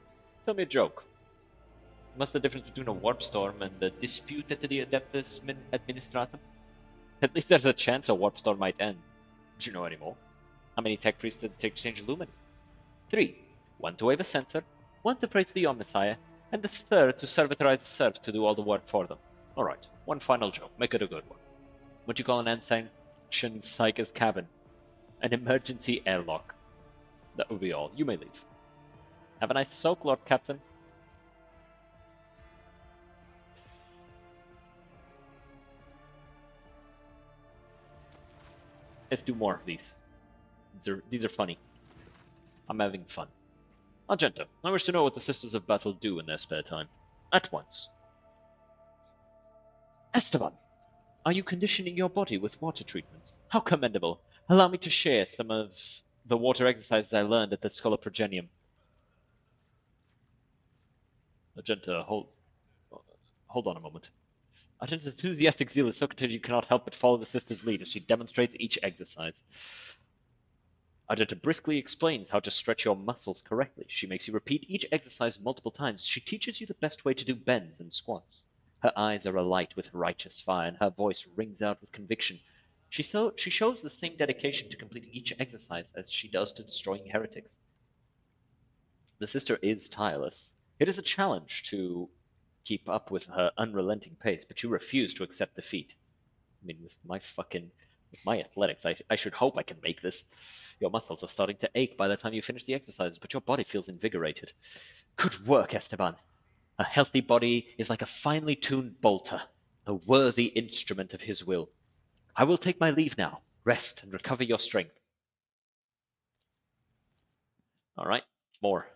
Tell me a joke. What's the difference between a warp storm and a dispute at the Adeptus Administratum? At least there's a chance a warp storm might end. Do you know any more? How many tech priests did it take to change Lumen? 3. 1 to wave a censer, 1 to pray to the Omnissiah, and the 3rd to servitorize the serfs to do all the work for them. Alright, one final joke. Make it a good one. What do you call an unsanctioned Psychus cabin? An emergency airlock. That will be all. You may leave. Have a nice soak, Lord Captain. Let's do more of these. These are funny. I'm having fun. Argenta, I wish to know what the Sisters of Battle do in their spare time. At once. Esteban, are you conditioning your body with water treatments? How commendable. Allow me to share some of the water exercises I learned at the Schola Progenium. Argenta, hold on a moment. Argenta's enthusiastic zeal is so contagious you cannot help but follow the sister's lead as she demonstrates each exercise. Argenta briskly explains how to stretch your muscles correctly. She makes you repeat each exercise multiple times. She teaches you the best way to do bends and squats. Her eyes are alight with righteous fire, and her voice rings out with conviction. She shows the same dedication to completing each exercise as she does to destroying heretics. The sister is tireless. It is a challenge to keep up with her unrelenting pace, but you refuse to accept defeat. I mean, with my athletics, I should hope I can make this. Your muscles are starting to ache by the time you finish the exercises, but your body feels invigorated. Good work, Esteban. A healthy body is like a finely tuned bolter, a worthy instrument of his will. I will take my leave now. Rest and recover your strength. All right, more.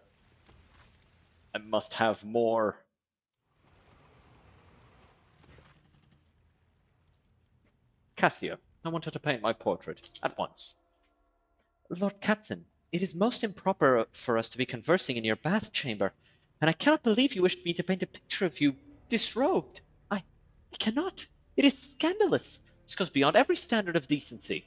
I must have more. Cassia, I want her to paint my portrait at once. Lord Captain, it is most improper for us to be conversing in your bath chamber, and I cannot believe you wished me to paint a picture of you disrobed. I cannot. It is scandalous. This goes beyond every standard of decency.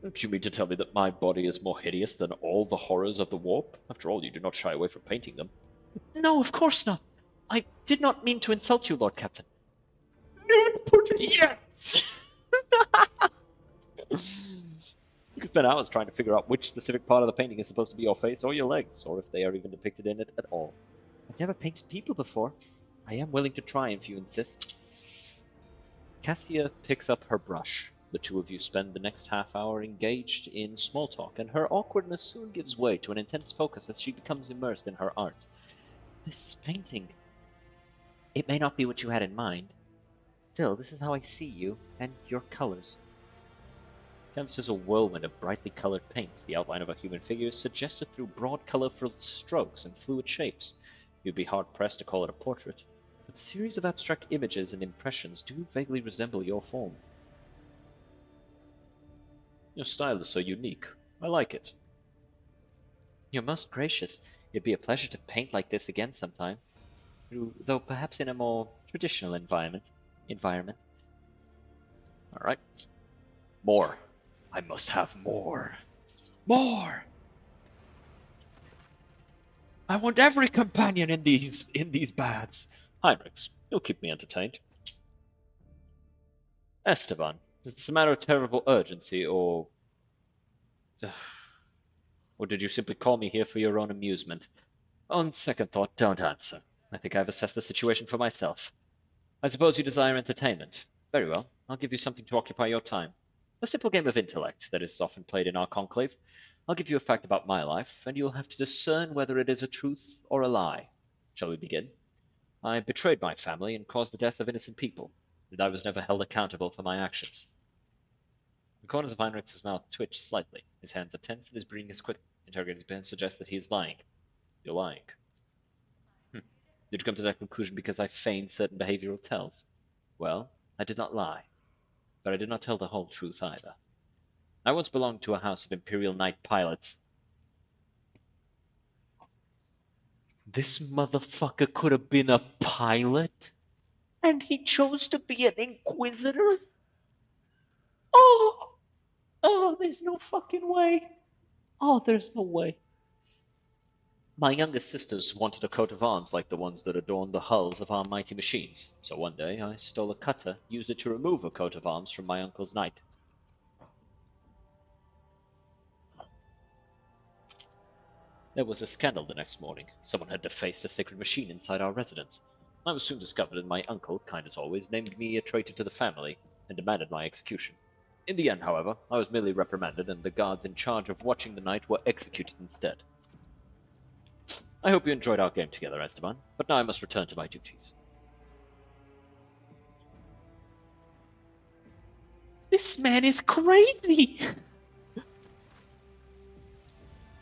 Do you mean to tell me that my body is more hideous than all the horrors of the warp? After all, you do not shy away from painting them. No, of course not. I did not mean to insult you, Lord Captain. Nude portrait, yes! You can spend hours trying to figure out which specific part of the painting is supposed to be your face or your legs, or if they are even depicted in it at all. I've never painted people before. I am willing to try if you insist. Cassia picks up her brush. The two of you spend the next half hour engaged in small talk, and her awkwardness soon gives way to an intense focus as she becomes immersed in her art. This painting. It may not be what you had in mind. Still, this is how I see you, and your colors. Canvas is a whirlwind of brightly colored paints. The outline of a human figure is suggested through broad, colorful strokes and fluid shapes. You'd be hard-pressed to call it a portrait, but the series of abstract images and impressions do vaguely resemble your form. Your style is so unique. I like it. You're most gracious. It'd be a pleasure to paint like this again sometime. Though perhaps in a more traditional environment. Alright. More. I must have more. More! I want every companion in these baths. Heinrichs, you'll keep me entertained. Esteban, is this a matter of terrible urgency, or... Or did you simply call me here for your own amusement? On second thought, don't answer. I think I've assessed the situation for myself. I suppose you desire entertainment. Very well, I'll give you something to occupy your time. A simple game of intellect that is often played in our conclave. I'll give you a fact about my life, and you'll have to discern whether it is a truth or a lie. Shall we begin? I betrayed my family and caused the death of innocent people, and I was never held accountable for my actions. The corners of Heinrich's mouth twitch slightly. His hands are tense and his breathing is quick. Interrogating Ben suggests that he is lying. You're lying. Did you come to that conclusion because I feigned certain behavioral tells? Well, I did not lie, but I did not tell the whole truth either. I once belonged to a house of Imperial Knight pilots. This motherfucker could have been a pilot, and he chose to be an Inquisitor? Oh, there's no fucking way. Oh, there's no way. My youngest sisters wanted a coat of arms like the ones that adorn the hulls of our mighty machines, so one day I stole a cutter, used it to remove a coat of arms from my uncle's knight. There was a scandal the next morning. Someone had defaced a sacred machine inside our residence. I was soon discovered, and my uncle, kind as always, named me a traitor to the family and demanded my execution. In the end, however, I was merely reprimanded, and the guards in charge of watching the night were executed instead. I hope you enjoyed our game together, Esteban, but now I must return to my duties. This man is crazy!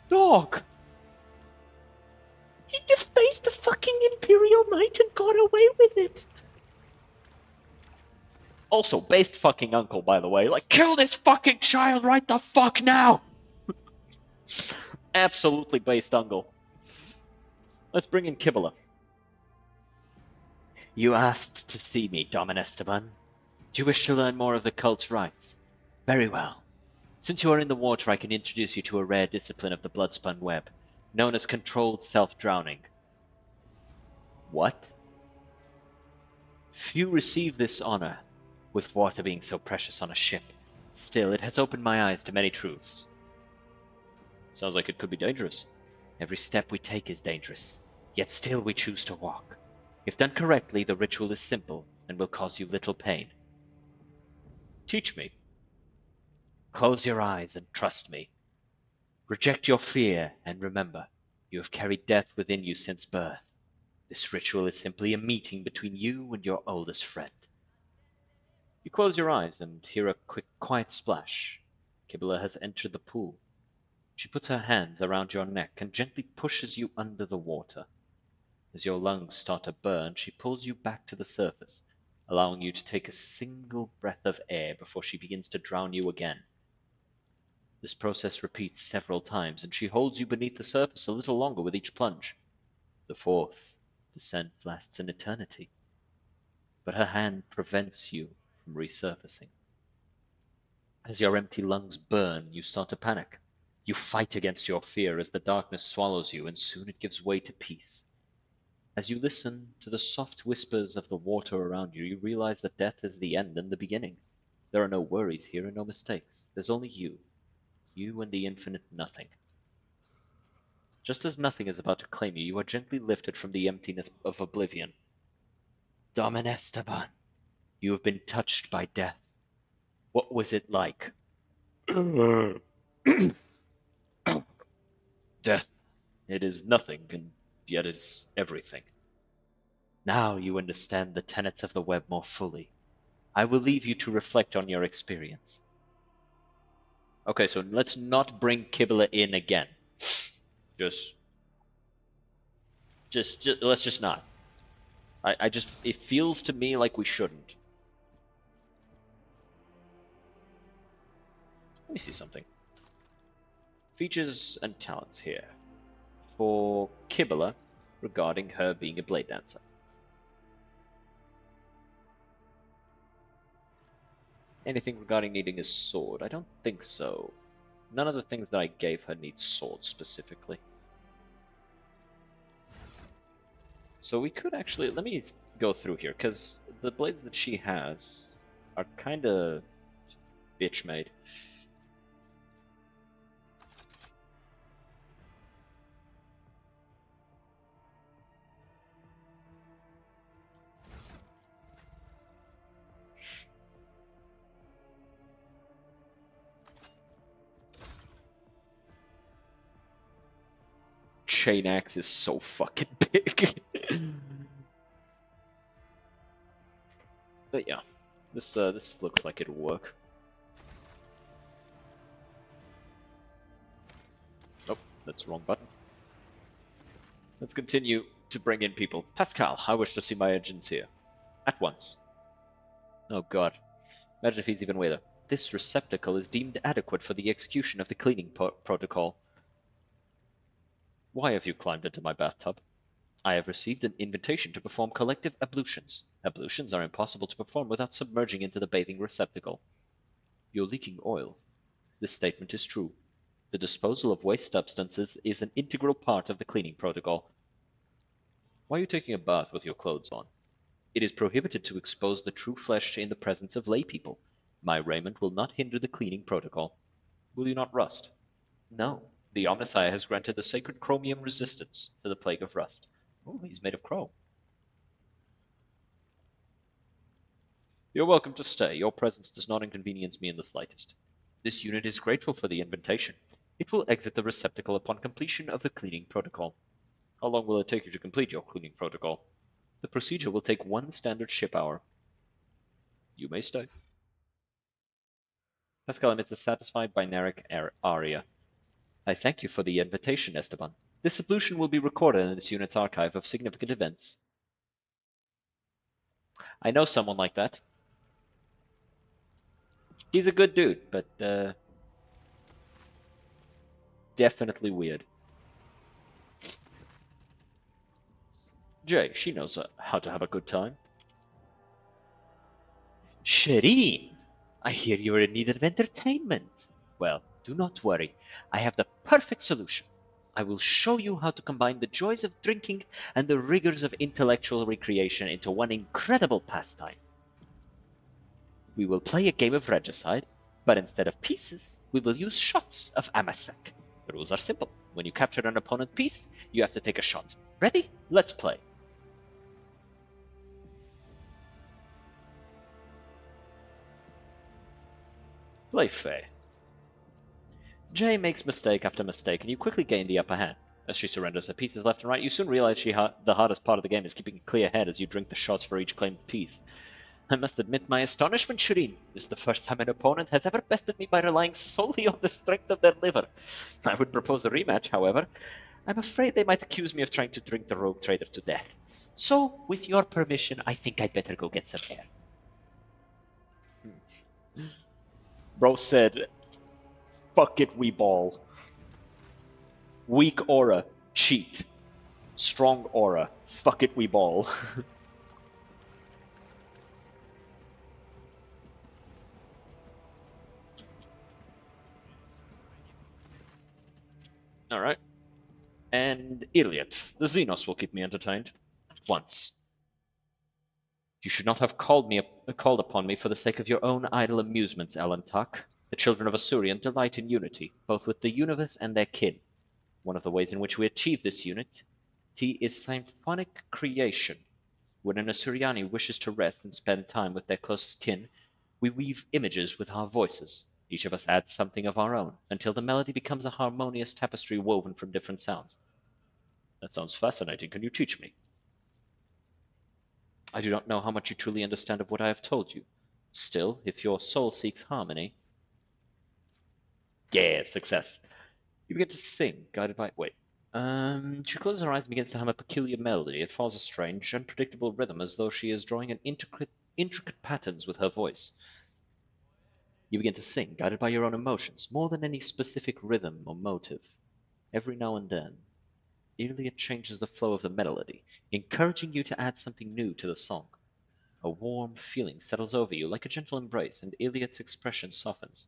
Dog! He defaced the fucking Imperial Knight and got away with it! Also, based fucking uncle, by the way. Like, kill this fucking child right the fuck now! Absolutely based uncle. Let's bring in Kibble. You asked to see me, Domin Esteban. Do you wish to learn more of the cult's rites? Very well. Since you are in the water, I can introduce you to a rare discipline of the bloodspun web, known as controlled self-drowning. What? Few receive this honor, with water being so precious on a ship. Still, it has opened my eyes to many truths. Sounds like it could be dangerous. Every step we take is dangerous, yet still we choose to walk. If done correctly, the ritual is simple and will cause you little pain. Teach me. Close your eyes and trust me. Reject your fear and remember, you have carried death within you since birth. This ritual is simply a meeting between you and your oldest friend. You close your eyes and hear a quick, quiet splash. Kibble has entered the pool. She puts her hands around your neck and gently pushes you under the water. As your lungs start to burn, she pulls you back to the surface, allowing you to take a single breath of air before she begins to drown you again. This process repeats several times, and she holds you beneath the surface a little longer with each plunge. The fourth descent lasts an eternity, but her hand prevents you from resurfacing. As your empty lungs burn, you start to panic. You fight against your fear as the darkness swallows you, and soon it gives way to peace. As you listen to the soft whispers of the water around you, you realize that death is the end and the beginning. There are no worries here and no mistakes. There's only you. You and the infinite nothing. Just as nothing is about to claim you, you are gently lifted from the emptiness of oblivion. Domin Esteban, you have been touched by death. What was it like? Death. It is nothing, and yet is everything. Now you understand the tenets of the web more fully. I will leave you to reflect on your experience. Okay, so let's not bring Kibble in again. Just let's just not. It feels to me like we shouldn't. Let me see something. Features and talents here. For Kibble, regarding her being a blade dancer. Anything regarding needing a sword? I don't think so. None of the things that I gave her need swords specifically. So we could actually, let me go through here, because the blades that she has are kind of bitch made. chain axe is so fucking big. But yeah, this looks like it'll work. Oh, that's the wrong button. Let's continue to bring in people. Pascal, I wish to see my agents here. At once. Oh god. Imagine if he's even with her. This receptacle is deemed adequate for the execution of the cleaning protocol. Why have you climbed into my bathtub? I have received an invitation to perform collective ablutions. Ablutions are impossible to perform without submerging into the bathing receptacle. You're leaking oil. This statement is true. The disposal of waste substances is an integral part of the cleaning protocol. Why are you taking a bath with your clothes on? It is prohibited to expose the true flesh in the presence of lay people. My raiment will not hinder the cleaning protocol. Will you not rust? No. The Omnissiah has granted the sacred chromium resistance to the plague of rust. Oh, he's made of chrome. You're welcome to stay. Your presence does not inconvenience me in the slightest. This unit is grateful for the invitation. It will exit the receptacle upon completion of the cleaning protocol. How long will it take you to complete your cleaning protocol? The procedure will take 1 standard ship hour. You may stay. Pascal emits a satisfied binaric aria. I thank you for the invitation, Esteban. This ablution will be recorded in this unit's archive of significant events. I know someone like that. He's a good dude, but definitely weird. Jay, she knows how to have a good time. Shireen, I hear you are in need of entertainment. Well, do not worry. I have the perfect solution. I will show you how to combine the joys of drinking and the rigors of intellectual recreation into one incredible pastime. We will play a game of regicide, but instead of pieces, we will use shots of Amasek. The rules are simple. When you capture an opponent piece, you have to take a shot. Ready? Let's play. Play fair. Jay makes mistake after mistake, and you quickly gain the upper hand. As she surrenders her pieces left and right, you soon realize the hardest part of the game is keeping a clear head as you drink the shots for each claimed piece. I must admit my astonishment, Shireen. This is the first time an opponent has ever bested me by relying solely on the strength of their liver. I would propose a rematch, however. I'm afraid they might accuse me of trying to drink the rogue trader to death. So, with your permission, I think I'd better go get some air. Bro said, fuck it, we ball. Weak aura, cheat. Strong aura, fuck it, we ball. Alright. And Iliad. The Xenos will keep me entertained. Once. You should not have called upon me for the sake of your own idle amusements, Elentak. The children of Asurian delight in unity, both with the universe and their kin. One of the ways in which we achieve this unity is symphonic creation. When an Asuriani wishes to rest and spend time with their closest kin, we weave images with our voices. Each of us adds something of our own, until the melody becomes a harmonious tapestry woven from different sounds. That sounds fascinating. Can you teach me? I do not know how much you truly understand of what I have told you. Still, if your soul seeks harmony... Yeah, success. You begin to sing, guided by... Wait. She closes her eyes and begins to hum a peculiar melody. It follows a strange, unpredictable rhythm, as though she is drawing an intricate patterns with her voice. You begin to sing, guided by your own emotions, more than any specific rhythm or motive. Every now and then, Iliad changes the flow of the melody, encouraging you to add something new to the song. A warm feeling settles over you like a gentle embrace, and Iliad's expression softens.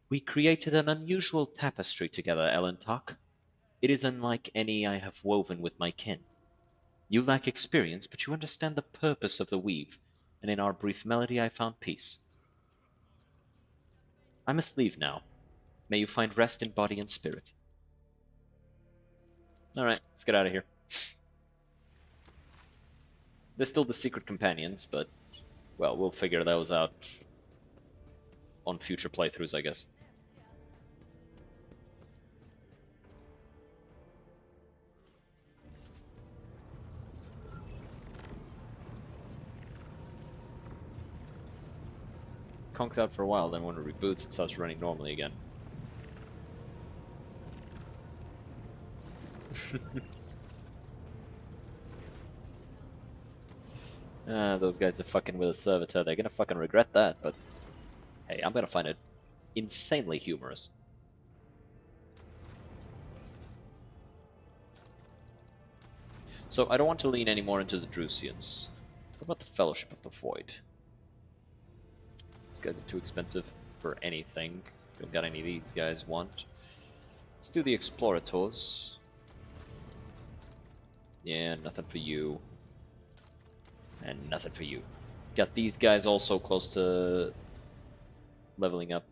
We created an unusual tapestry together, Elentak. It is unlike any I have woven with my kin. You lack experience, but you understand the purpose of the weave, and in our brief melody I found peace. I must leave now. May you find rest in body and spirit. Alright, let's get out of here. There's still the secret companions, but, well, we'll figure those out on future playthroughs, I guess. conks out for a while, then when it reboots, it starts running normally again. Those guys are fucking with a servitor. They're gonna fucking regret that, but hey, I'm gonna find it insanely humorous. So I don't want to lean any more into the Drusians. What about the Fellowship of the Void? These guys are too expensive for anything. Don't got any of these guys want. Let's do the Explorators. Yeah, nothing for you. And nothing for you. Got these guys also close to leveling up.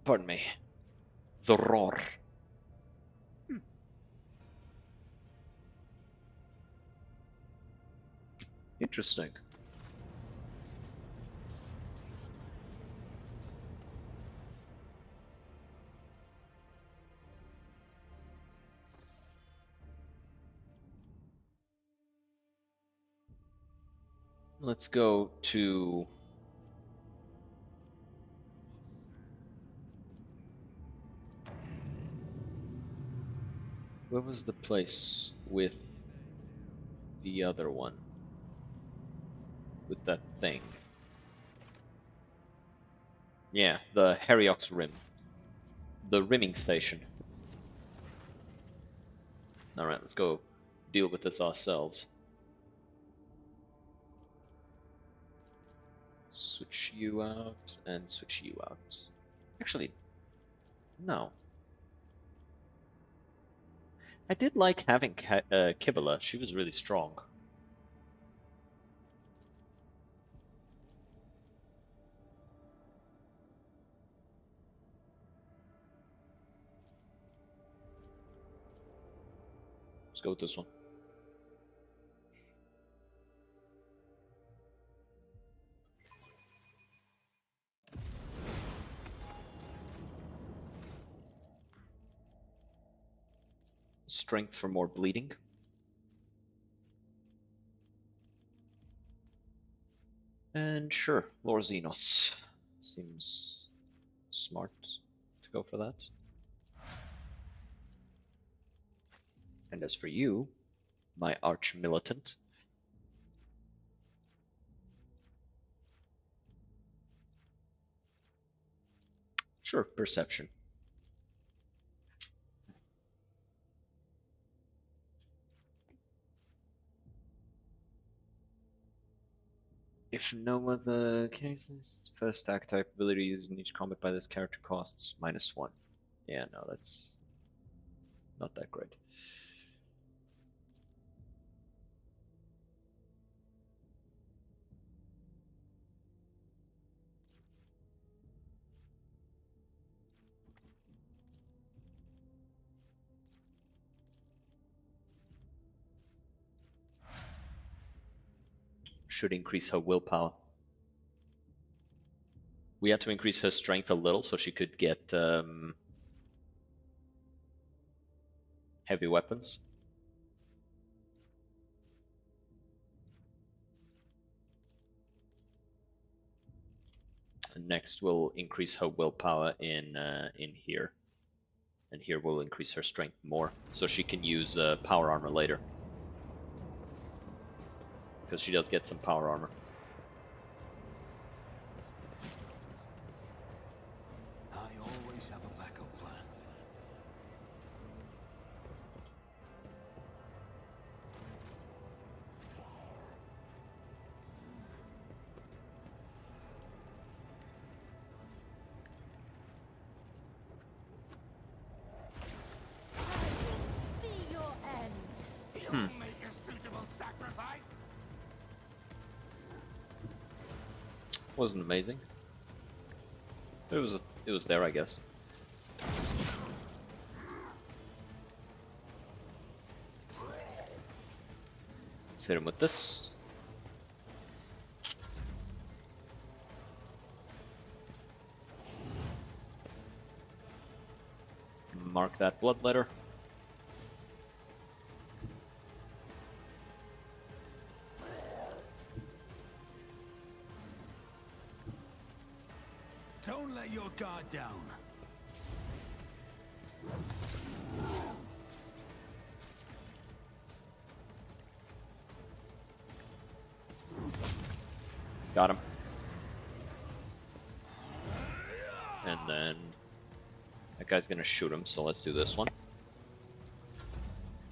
Pardon me. The Roar. Interesting. Let's go to... Where was the place with the other one? With that thing. Yeah, the Heriox Rim. The rimming station. Alright, let's go deal with this ourselves. Switch you out, and switch you out. Actually, no. I did like having Kibala. She was really strong. Let's go with this one. Strength for more bleeding. And sure, Lord Xenos. Seems smart to go for that. And as for you, my arch militant, sure, perception. If no other cases, first attack type ability used in each combat by this character costs -1. Yeah, no, that's not that great. Should increase her willpower. We had to increase her strength a little so she could get heavy weapons. And next we'll increase her willpower in here. And here we'll increase her strength more, so she can use power armor later. Because she does get some power armor. I always have a backup plan. Be your end. You'll make a suitable sacrifice. Wasn't amazing. It was there, I guess. Let's hit him with this. Mark that bloodletter. Don't let your guard down. Got him. And then that guy's gonna shoot him, so let's do this one.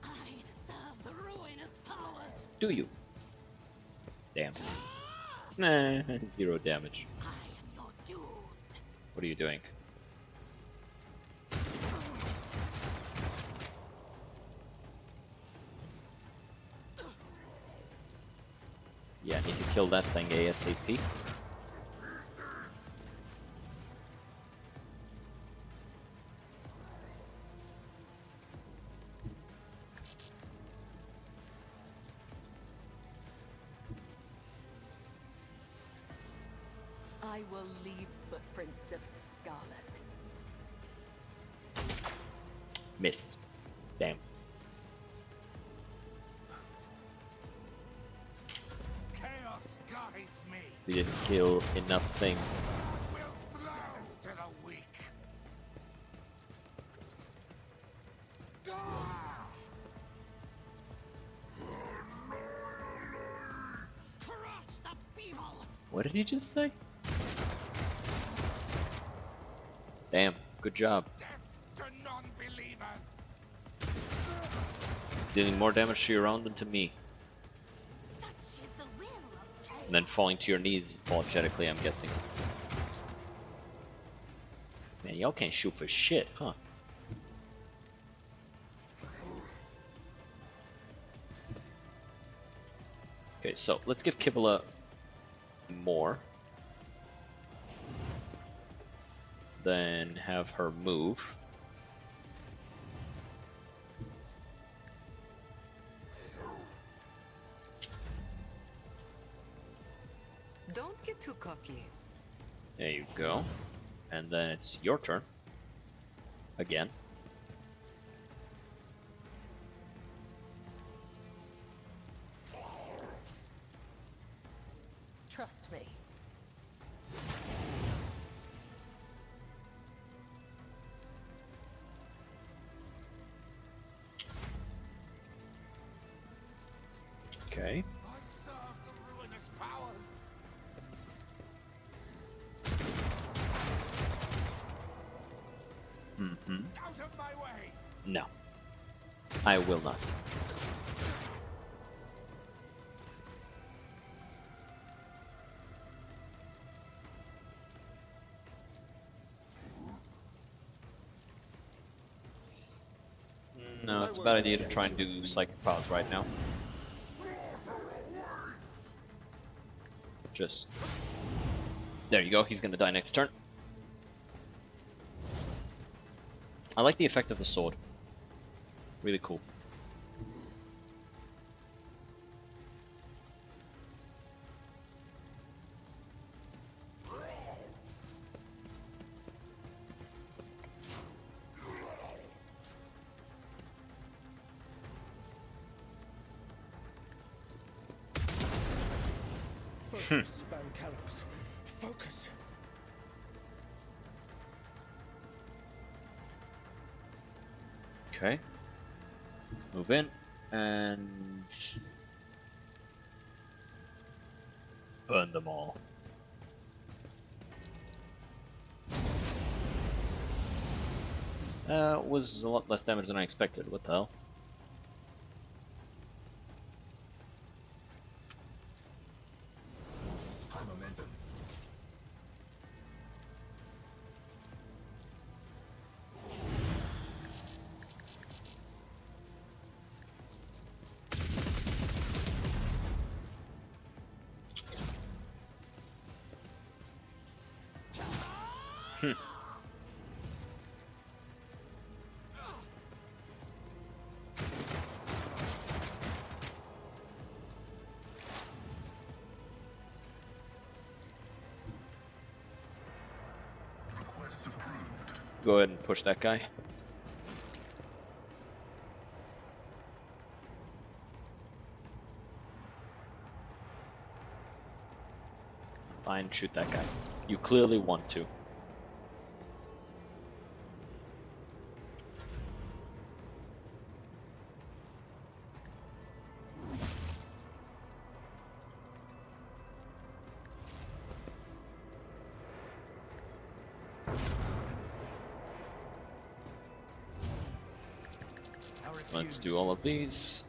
I serve the ruinous powers. Do you? Damn. Nah, 0 damage. I am your doom. What are you doing? Yeah, I need to kill that thing ASAP. I will leave footprints of scarlet. Miss. Damn. Chaos guides me. We didn't kill enough things. Will blow to the weak. Crush the feeble. What did he just say? Damn, good job. Death to non-believers. Dealing more damage to your own than to me. Such is the will of chaos. And then falling to your knees apologetically, I'm guessing. Man, y'all can't shoot for shit, huh? Okay, so let's give Kibula more. Then have her move. Don't get too cocky. There you go. And then it's your turn. Again. Trust me. Okay. I serve the ruinous powers. Mm-hmm. Out of my way. No. I will not. No, it's a bad idea to try and do psychic powers right now. Just... There you go, he's gonna die next turn. I like the effect of the sword. Really cool. Focus, Bankalos. Focus. Okay. Move in and burn them all. Was a lot less damage than I expected. What the hell? High momentum. Go ahead and push that guy. Fine, shoot that guy. You clearly want to. Let's do all of these.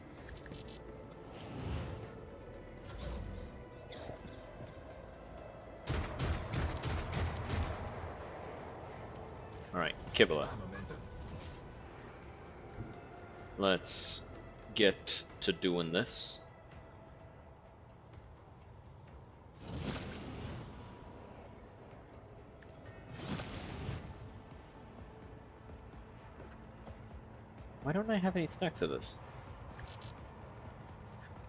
Alright, Kibula. Let's get to doing this. Why don't I have any stacks of this?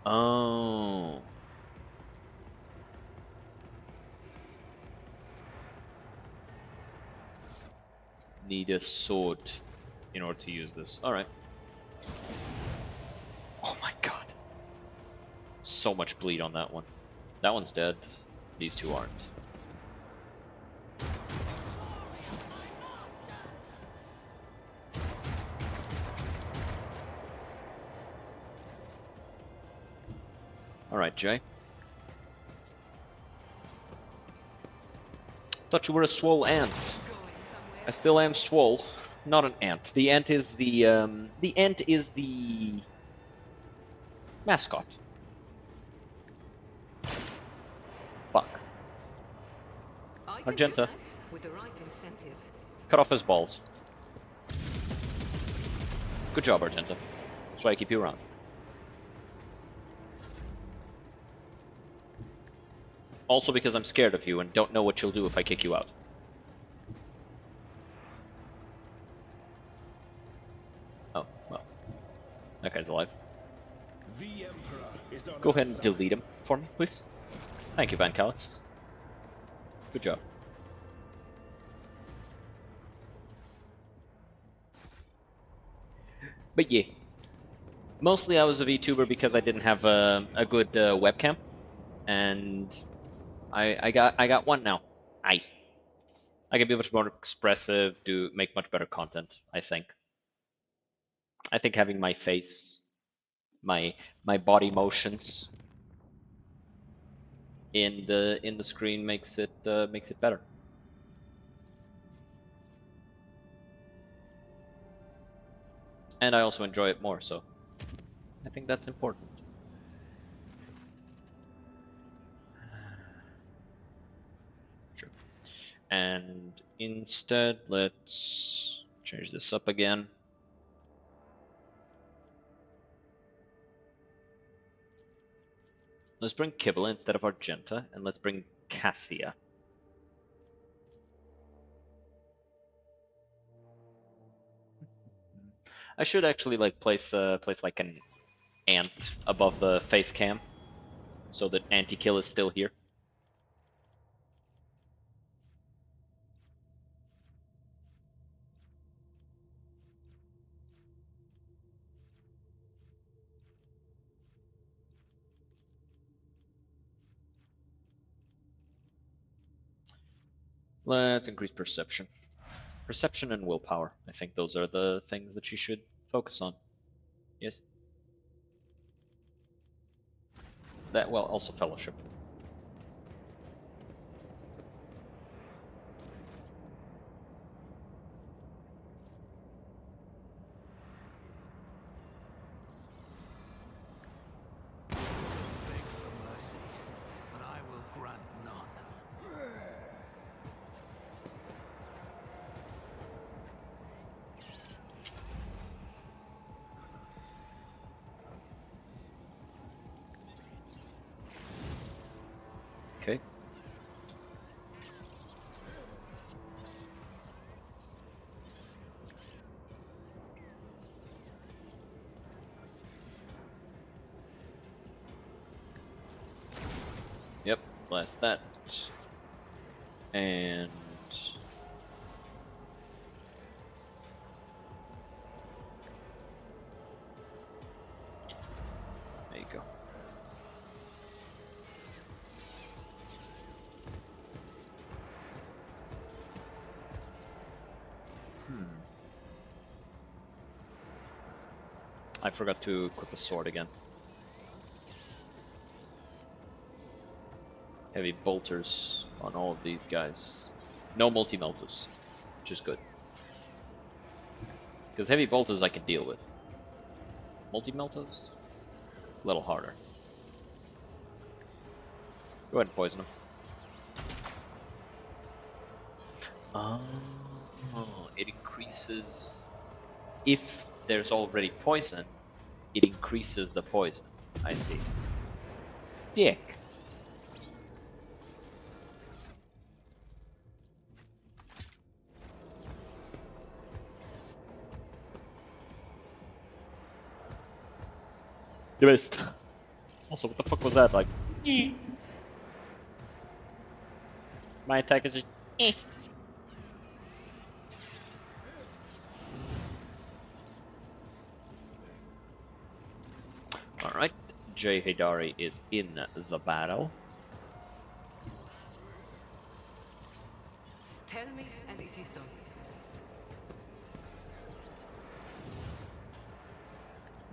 Oh. Need a sword in order to use this. Alright. Oh my god. So much bleed on that one. That one's dead. These two aren't. Alright, Jay. Thought you were a swole ant. I still am swole, not an ant. The ant is the mascot. Fuck. I can do Argenta. that with the right incentive. Cut off his balls. Good job, Argenta. That's why I keep you around. Also because I'm scared of you and don't know what you'll do if I kick you out. Oh, well. That guy's alive. The Emperor is on Go our ahead and side. delete him for me, please. Thank you, Van Kalitz. Good job. But yeah. Mostly I was a VTuber because I didn't have a good webcam. And I got one now. I can be much more expressive, make much better content, I think. I think having my face, my body motions in the screen makes it better. And I also enjoy it more, so I think that's important. Sure. And instead, let's change this up again. Let's bring Kibble instead of Argenta, and let's bring Cassia. I should actually like place like an ant above the face cam, so that anti-kill is still here. Let's increase perception. Perception and willpower. I think those are the things that you should focus on. Yes? That, well, also fellowship. Beg for mercy, but I will grant none. Okay. Yep, blast that. And there you go. I forgot to equip a sword again. Heavy bolters on all of these guys. No multi-meltas, which is good. Because heavy bolters I can deal with. Multi-meltas? A little harder. Go ahead and poison him. Oh, it increases... If there's already poison, it increases the poison. I see. Dick. You missed. Also, what the fuck was that? Like, my attack is just. Alright, Jay Hidari is in the battle. Tell me, and it is done.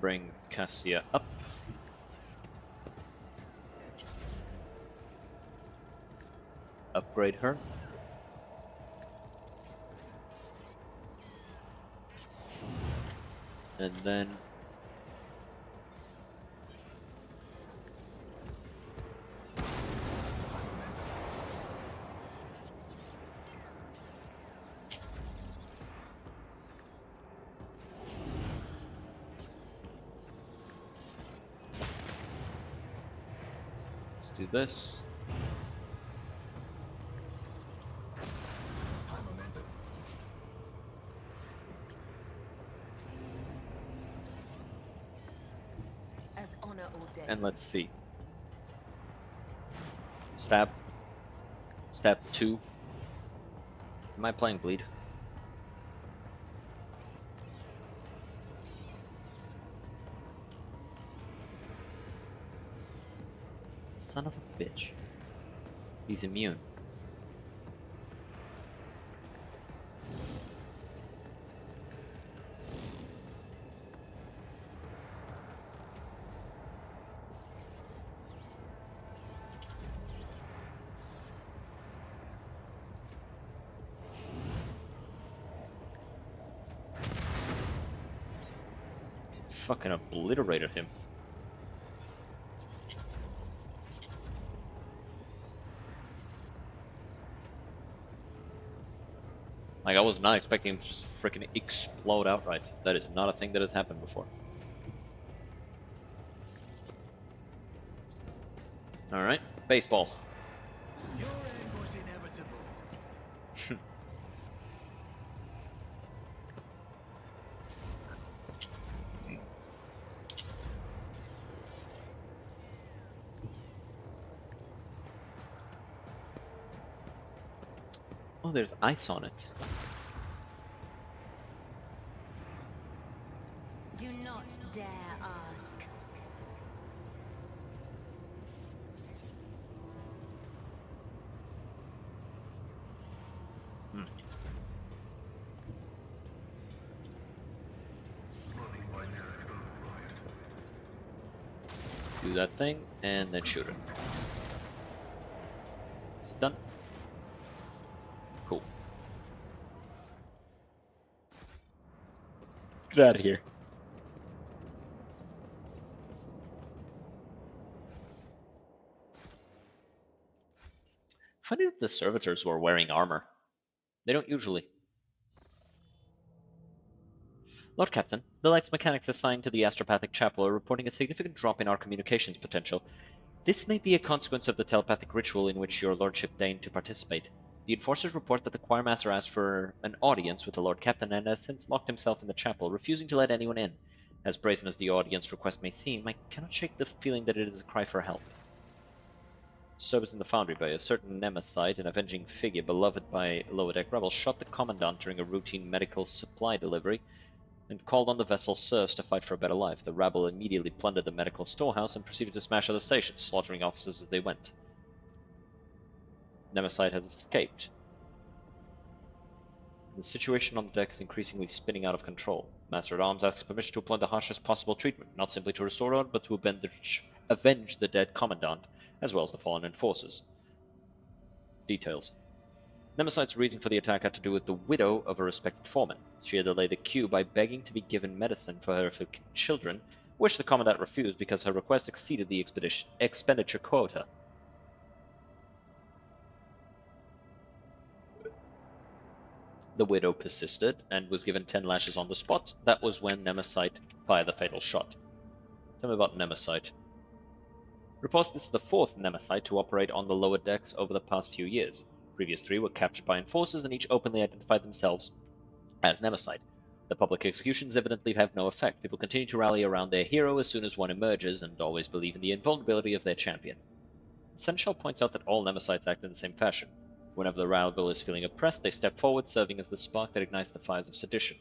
Bring Cassia up. Upgrade her. And then let's do this. As honor ordained. And let's see. Stab. Stab 2. Am I playing bleed? Son of a bitch. He's immune. Fucking obliterated him. Like, I was not expecting him to just freaking explode outright. That is not a thing that has happened before. Alright, baseball. Your end was inevitable. Oh, there's ice on it. Do not dare ask. Do that thing, and then shoot it. Is it done? Cool. Let's get out of here. Funny that the servitors were wearing armor. They don't usually. Lord Captain, the lights mechanics assigned to the astropathic chapel are reporting a significant drop in our communications potential. This may be a consequence of the telepathic ritual in which your lordship deigned to participate. The enforcers report that the choirmaster asked for an audience with the Lord Captain and has since locked himself in the chapel, refusing to let anyone in. As brazen as the audience request may seem, I cannot shake the feeling that it is a cry for help. Service in the foundry bay, a certain Nemesite, an avenging figure beloved by lower-deck rebels, shot the commandant during a routine medical supply delivery and called on the vessel's serfs to fight for a better life. The rabble immediately plundered the medical storehouse and proceeded to smash other stations, slaughtering officers as they went. Nemesite has escaped. The situation on the deck is increasingly spinning out of control. Master-at-Arms asks permission to apply the harshest possible treatment, not simply to restore order, but to avenge the dead commandant, as well as the fallen enforcers. Details. Nemesite's reason for the attack had to do with the widow of a respected foreman. She had delayed the queue by begging to be given medicine for her afflicted children, which the Commandant refused because her request exceeded the expenditure quota. The widow persisted and was given 10 lashes on the spot. That was when Nemesite fired the fatal shot. Tell me about Nemesite. Reports this is the 4th Nemesite to operate on the lower decks over the past few years. Previous 3 were captured by enforcers and each openly identified themselves as Nemesite. The public executions evidently have no effect. People continue to rally around their hero as soon as one emerges and always believe in the invulnerability of their champion. Seneschal points out that all Nemesites act in the same fashion. Whenever the rabble is feeling oppressed, they step forward, serving as the spark that ignites the fires of sedition.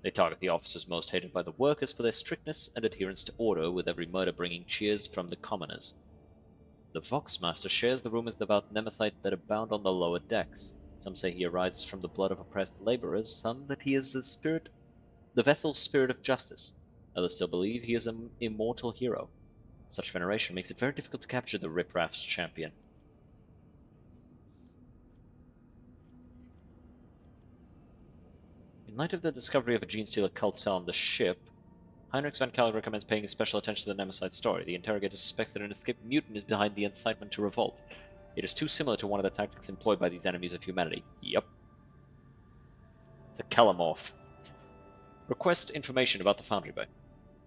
They target the officers most hated by the workers for their strictness and adherence to order, with every murder bringing cheers from the commoners. The Voxmaster shares the rumors about Nemesite that abound on the lower decks. Some say he arises from the blood of oppressed laborers, some that he is the vessel's spirit of justice. Others still believe he is an immortal hero. Such veneration makes it very difficult to capture the Ripraff's champion. In light of the discovery of a gene-stealer cult cell on the ship, Heinrich Van Cal recommends paying special attention to the Nemesite story. The interrogator suspects that an escaped mutant is behind the incitement to revolt. It is too similar to one of the tactics employed by these enemies of humanity. Yep. It's a Calamorph. Request information about the Foundry Bay.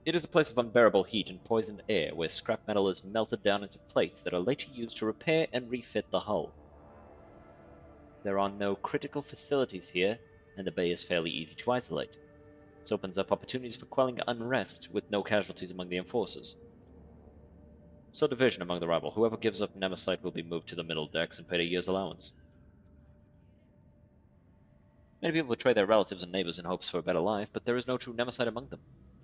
It is a place of unbearable heat and poisoned air, where scrap metal is melted down into plates that are later used to repair and refit the hull. There are no critical facilities here, and the bay is fairly easy to isolate. This opens up opportunities for quelling unrest, with no casualties among the enforcers. So division among the rabble. Whoever gives up Nemesite will be moved to the middle decks and paid a year's allowance. Many people betray their relatives and neighbors in hopes for a better life, but there is no true Nemesite among them.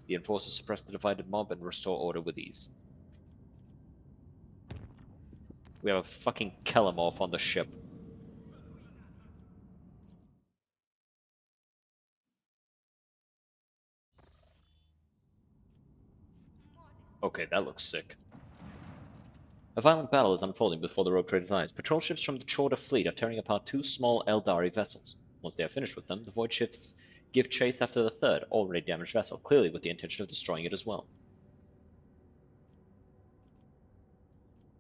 The enforcers suppress the divided mob and restore order with ease. We have a fucking Calamorph on the ship. Okay, that looks sick. A violent battle is unfolding before the rogue trader's eyes. Patrol ships from the Chorda fleet are tearing apart 2 small Eldari vessels. Once they are finished with them, the void ships give chase after the third, already damaged vessel, clearly with the intention of destroying it as well.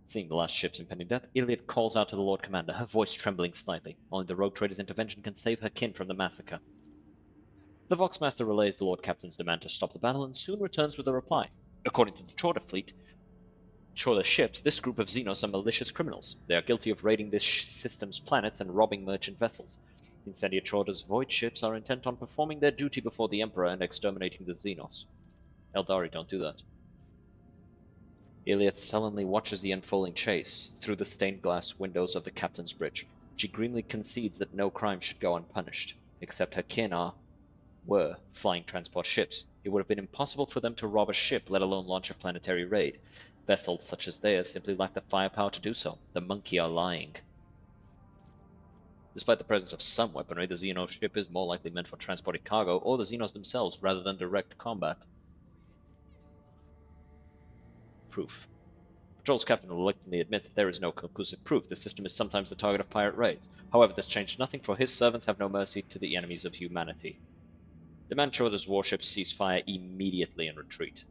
Seeing the last ship's impending death, Iliad calls out to the Lord Commander, her voice trembling slightly. Only the rogue trader's intervention can save her kin from the massacre. The Voxmaster relays the Lord Captain's demand to stop the battle and soon returns with a reply. According to the Chorda fleet, Chorda ships, this group of Xenos are malicious criminals. They are guilty of raiding this system's planets and robbing merchant vessels. Incendia Chorda's void ships are intent on performing their duty before the Emperor and exterminating the Xenos. Eldari don't do that. Iliad sullenly watches the unfolding chase through the stained glass windows of the captain's bridge. She grimly concedes that no crime should go unpunished, except her kin were flying transport ships. It would have been impossible for them to rob a ship, let alone launch a planetary raid. Vessels such as theirs simply lack the firepower to do so. The monkey are lying. Despite the presence of some weaponry, the Xenos ship is more likely meant for transporting cargo or the Xenos themselves rather than direct combat. Proof. Patrol's captain reluctantly admits that there is no conclusive proof. The system is sometimes the target of pirate raids. However, this changed nothing, for his servants have no mercy to the enemies of humanity. Demand Chorda's warships cease fire immediately and retreat.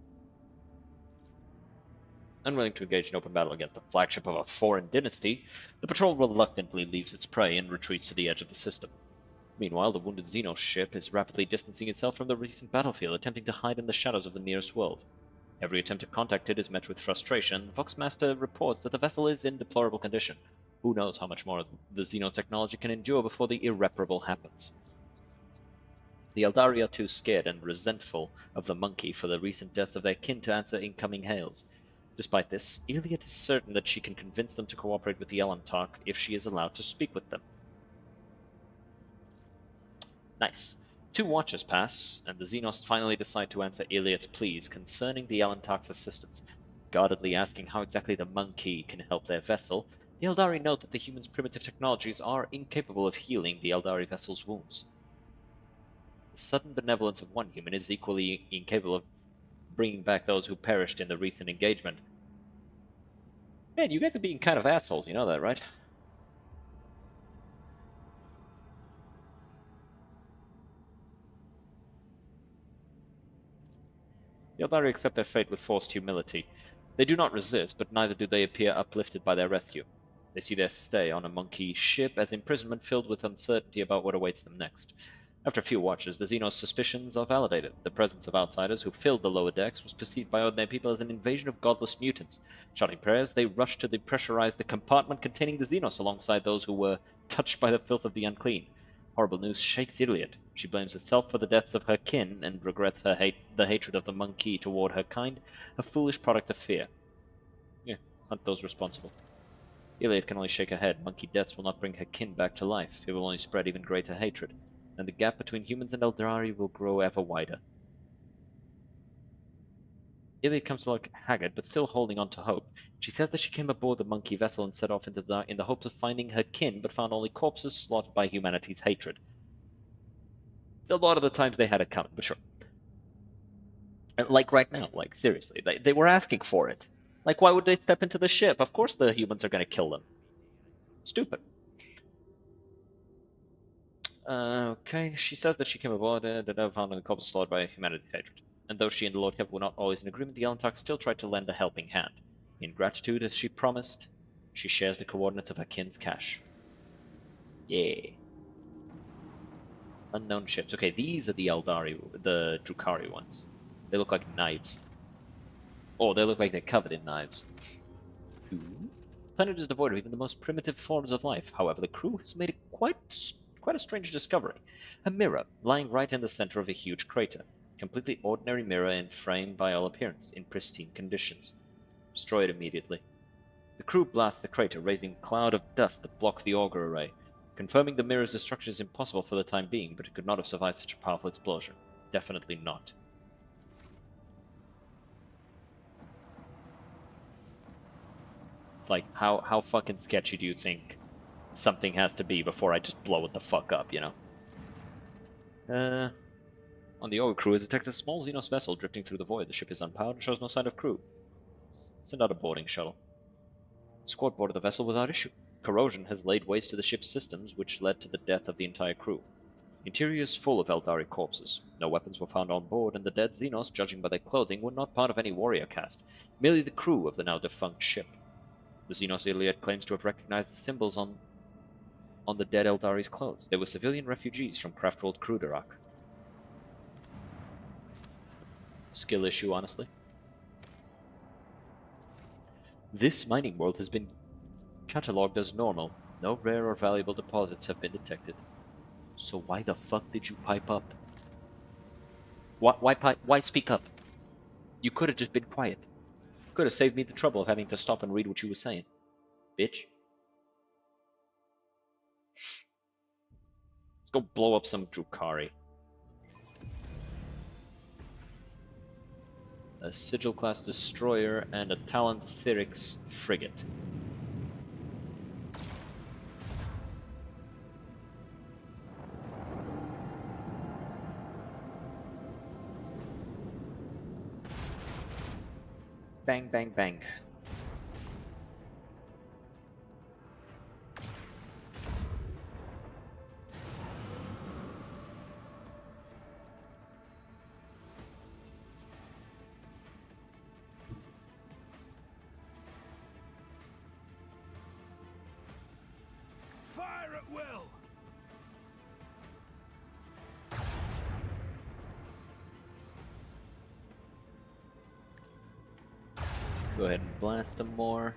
Unwilling to engage in open battle against the flagship of a foreign dynasty, the patrol reluctantly leaves its prey and retreats to the edge of the system. Meanwhile, the wounded Xenos ship is rapidly distancing itself from the recent battlefield, attempting to hide in the shadows of the nearest world. Every attempt to contact it is met with frustration. The Voxmaster reports that the vessel is in deplorable condition. Who knows how much more the xenotechnology can endure before the irreparable happens. The Eldari are too scared and resentful of the monkey for the recent deaths of their kin to answer incoming hails. Despite this, Iliad is certain that she can convince them to cooperate with the Elantark if she is allowed to speak with them. Nice. 2 watches pass, and the Xenos finally decide to answer Iliad's pleas concerning the Elantark's assistance. Guardedly asking how exactly the monkey can help their vessel, the Eldari note that the humans' primitive technologies are incapable of healing the Eldari vessel's wounds. The sudden benevolence of one human is equally incapable of bringing back those who perished in the recent engagement. Man, you guys are being kind of assholes, you know that, right? The Eldari accept their fate with forced humility. They do not resist, but neither do they appear uplifted by their rescue. They see their stay on a monkey ship as imprisonment filled with uncertainty about what awaits them next. After a few watches, the Xenos' suspicions are validated. The presence of outsiders who filled the lower decks was perceived by ordinary people as an invasion of godless mutants. Shouting prayers, they rushed to depressurize the compartment containing the Xenos alongside those who were touched by the filth of the unclean. Horrible news shakes Iliad. She blames herself for the deaths of her kin and regrets the hatred of the monkey toward her kind, a foolish product of fear. Yeah, hunt those responsible. Iliad can only shake her head. Monkey deaths will not bring her kin back to life. It will only spread even greater hatred, and the gap between humans and Eldari will grow ever wider. Iliad comes to look haggard, but still holding on to hope. She says that she came aboard the monkey vessel and set off into the in the hopes of finding her kin, but found only corpses slaughtered by humanity's hatred. A lot of the times they had it coming, but sure. Like right now, like seriously, they were asking for it. Like, why would they step into the ship? Of course the humans are going to kill them. Stupid. Okay, she says that she came aboard and found the corpses slaughtered by humanity's hatred. And though she and the Lord Keeper were not always in agreement, the Elantark still tried to lend a helping hand. In gratitude, as she promised, she shares the coordinates of her kin's cache. Yeah. Unknown ships. Okay, these are the Drukhari ones. They look like knives. Or they look like they're covered in knives. The planet is devoid of even the most primitive forms of life. However, the crew has made quite a strange discovery. A mirror lying right in the center of a huge crater. Completely ordinary mirror and framed by all appearance, in pristine conditions. Destroy it immediately. The crew blasts the crater, raising a cloud of dust that blocks the auger array. Confirming the mirror's destruction is impossible for the time being, but it could not have survived such a powerful explosion. Definitely not. It's like, how fucking sketchy do you think something has to be before I just blow it the fuck up, you know? On the auger crew has detected a small Xenos vessel drifting through the void. The ship is unpowered and shows no sign of crew. Send out a boarding shuttle. The squad boarded the vessel without issue. Corrosion has laid waste to the ship's systems, which led to the death of the entire crew. The interior is full of Eldari corpses. No weapons were found on board, and the dead Xenos, judging by their clothing, were not part of any warrior caste, merely the crew of the now defunct ship. The Xenos Iliad claims to have recognized the symbols on the dead Eldari's clothes. They were civilian refugees from Craftworld Grimdark. Skill issue, honestly. This mining world has been catalogued as normal. No rare or valuable deposits have been detected. So why the fuck did you pipe up? Why speak up? You could have just been quiet. Could have saved me the trouble of having to stop and read what you were saying. Bitch. Let's go blow up some Drukhari. A Sigil-class destroyer and a Talon Syrinx frigate. Bang, bang, bang. Fire at will! Go ahead and blast them more.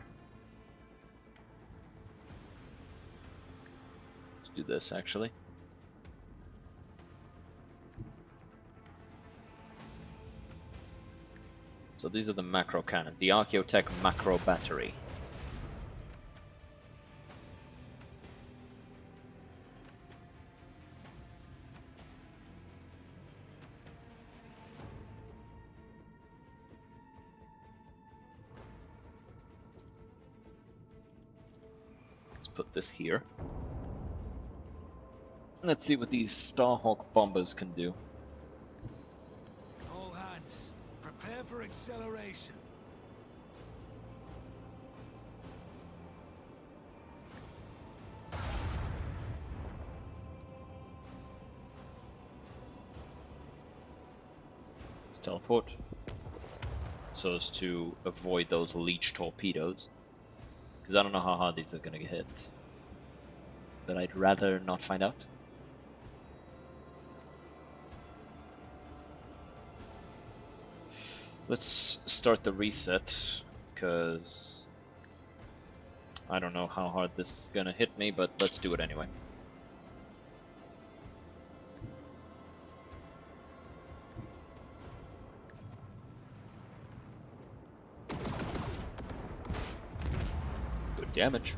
Let's do this, actually. So these are the macro cannon, the Archaeotech macro battery. Put this here. Let's see what these Starhawk bombers can do. All hands, prepare for acceleration. Let's teleport. so as to avoid those leech torpedoes. Because I don't know how hard these are gonna get hit. But I'd rather not find out. Let's start the reset, because I don't know how hard this is gonna hit me, but let's do it anyway. Good damage.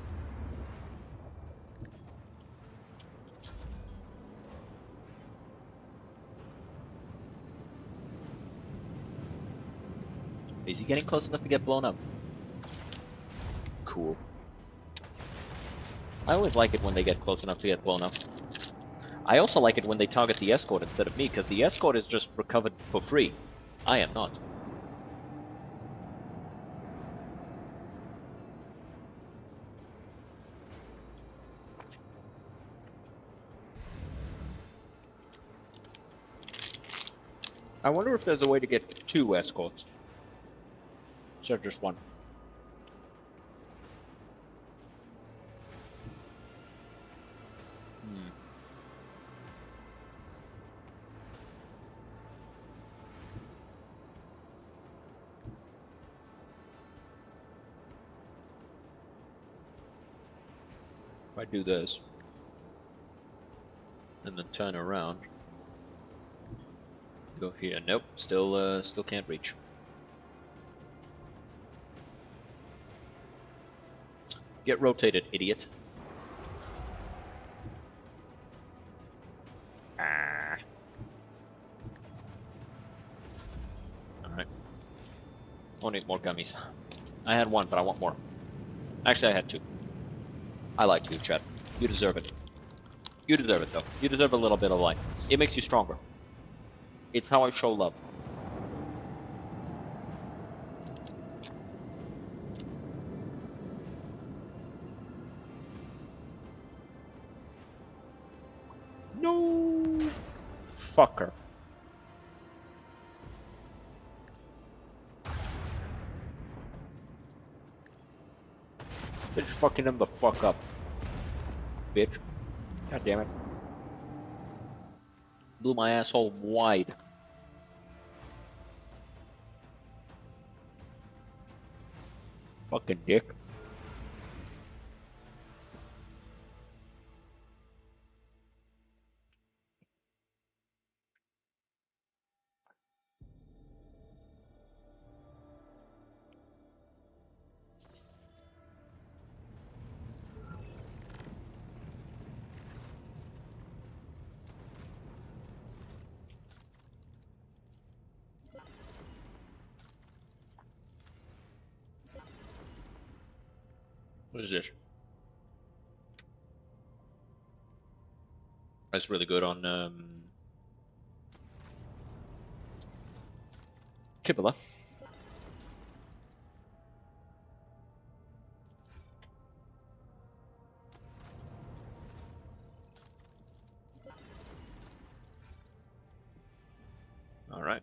Is he getting close enough to get blown up? Cool. I always like it when they get close enough to get blown up. I also like it when they target the escort instead of me, because the escort is just recovered for free. I am not. I wonder if there's a way to get 2 escorts. Instead of just 1. If I do this, and then turn around, go here. Nope, still can't reach. Get rotated, idiot. Ah. Alright. I need more gummies. I had 1, but I want more. Actually, I had 2. I like you, Chet. You deserve it. You deserve it, though. You deserve a little bit of life. It makes you stronger. It's how I show love. No! Fucker. Bitch fucking him the fuck up. Bitch. God damn it. Blew my asshole wide. Fucking dick. What is it? That's really good on Kibble. All right.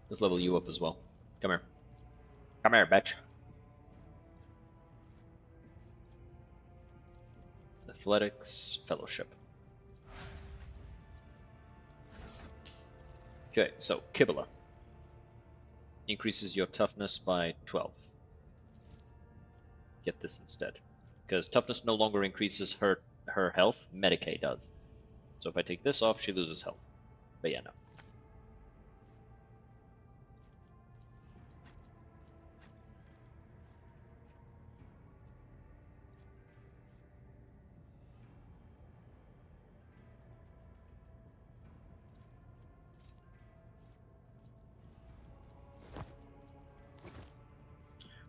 Let's level you up as well. Come here. Come here, bitch. Athletics, Fellowship. Okay, so Kibble increases your toughness by 12. Get this instead. Because toughness no longer increases her health, Medicaid does. So if I take this off, she loses health. But yeah, no.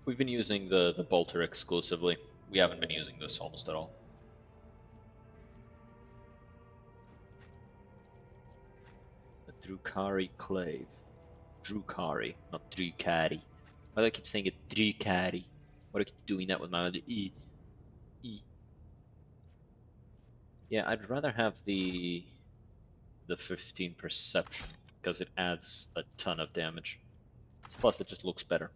We've been using the bolter exclusively. We haven't been using this almost at all. The Drukari Clave. Drukari, not Drukari. Why do I keep saying it Drukari? Why do I keep doing that with my other E? E. Yeah, I'd rather have the the 15 perception, because it adds a ton of damage. Plus, it just looks better.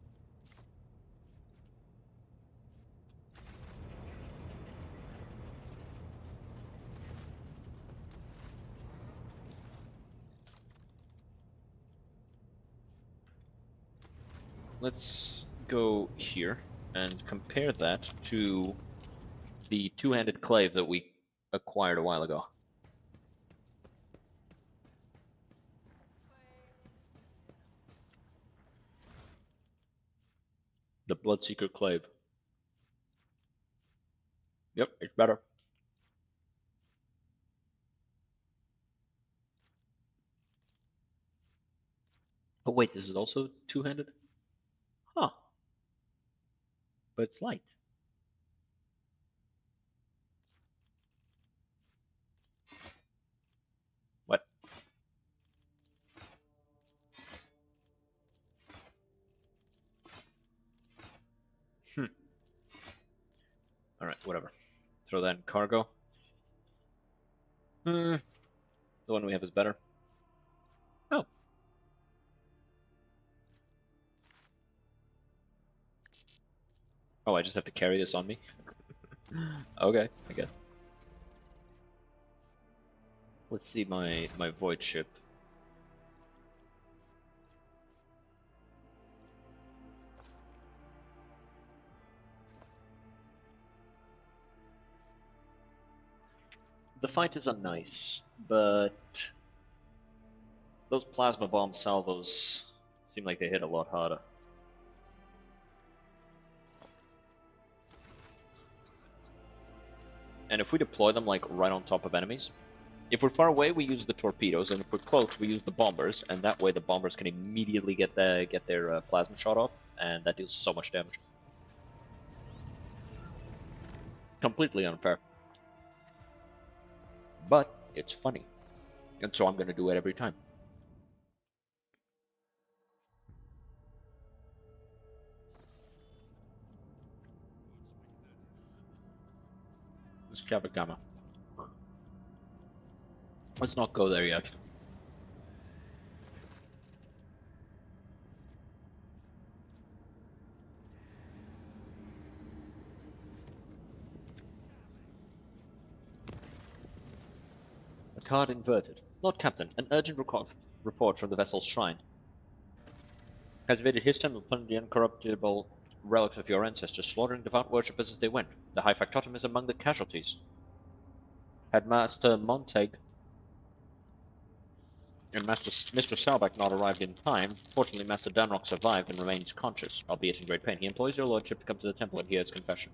Let's go here and compare that to the two-handed clave that we acquired a while ago. The Bloodseeker clave. Yep, it's better. Oh wait, this is also two-handed? Huh. But it's light. What? Alright, whatever. Throw that in cargo. The one we have is better. Oh. Oh, I just have to carry this on me? Okay, I guess. Let's see my void ship. The fight is unnice, but those plasma bomb salvos seem like they hit a lot harder. And if we deploy them like right on top of enemies, if we're far away, we use the torpedoes, and if we're close, we use the bombers, and that way the bombers can immediately get their plasma shot off, and that deals so much damage. Completely unfair. But it's funny, and so I'm gonna do it every time. This Gamma. Let's not go there yet. A card inverted. Lord Captain, an urgent report from the vessel's shrine. Has evaded his temple upon the incorruptible relics of your ancestors, slaughtering devout worshippers as they went. The High Factotum is among the casualties. Had Master Montag and Mr. Salbach not arrived in time, fortunately Master Danrock survived and remains conscious, albeit in great pain. He implores your lordship to come to the temple and hear his confession.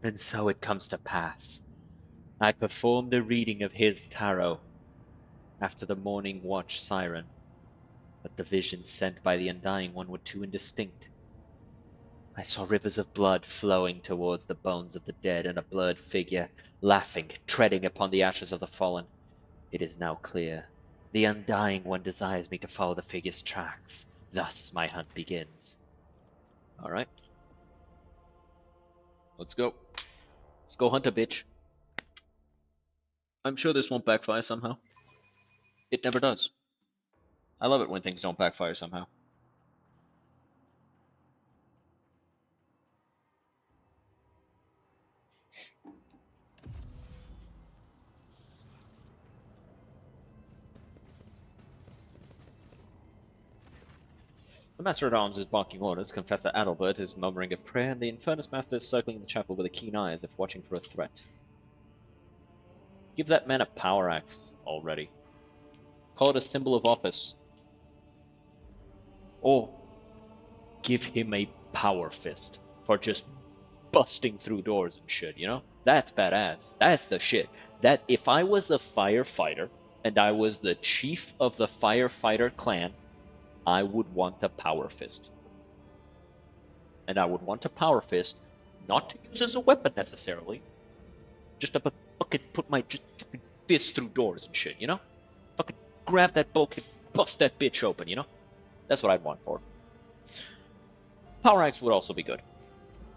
And so it comes to pass. I performed a reading of his tarot after the morning watch siren, but the visions sent by the Undying One were too indistinct. I saw rivers of blood flowing towards the bones of the dead, and a blurred figure, laughing, treading upon the ashes of the fallen. It is now clear. The Undying One desires me to follow the figure's tracks. Thus my hunt begins. Alright. Let's go. Let's go hunt a bitch. I'm sure this won't backfire somehow. It never does. I love it when things don't backfire somehow. The Master-at-Arms is barking orders, Confessor Adalbert is murmuring a prayer, and the Infernus Master is circling the chapel with a keen eye as if watching for a threat. Give that man a power axe already. Call it a symbol of office. Or give him a power fist for just busting through doors and shit, you know? That's badass. That's the shit. That if I was a firefighter and I was the chief of the firefighter clan, I would want a power fist. And I would want a power fist not to use as a weapon necessarily, just to fucking put my fist through doors and shit, you know? Fucking grab that bulkhead, bust that bitch open, you know? That's what I'd want for. Power axe would also be good.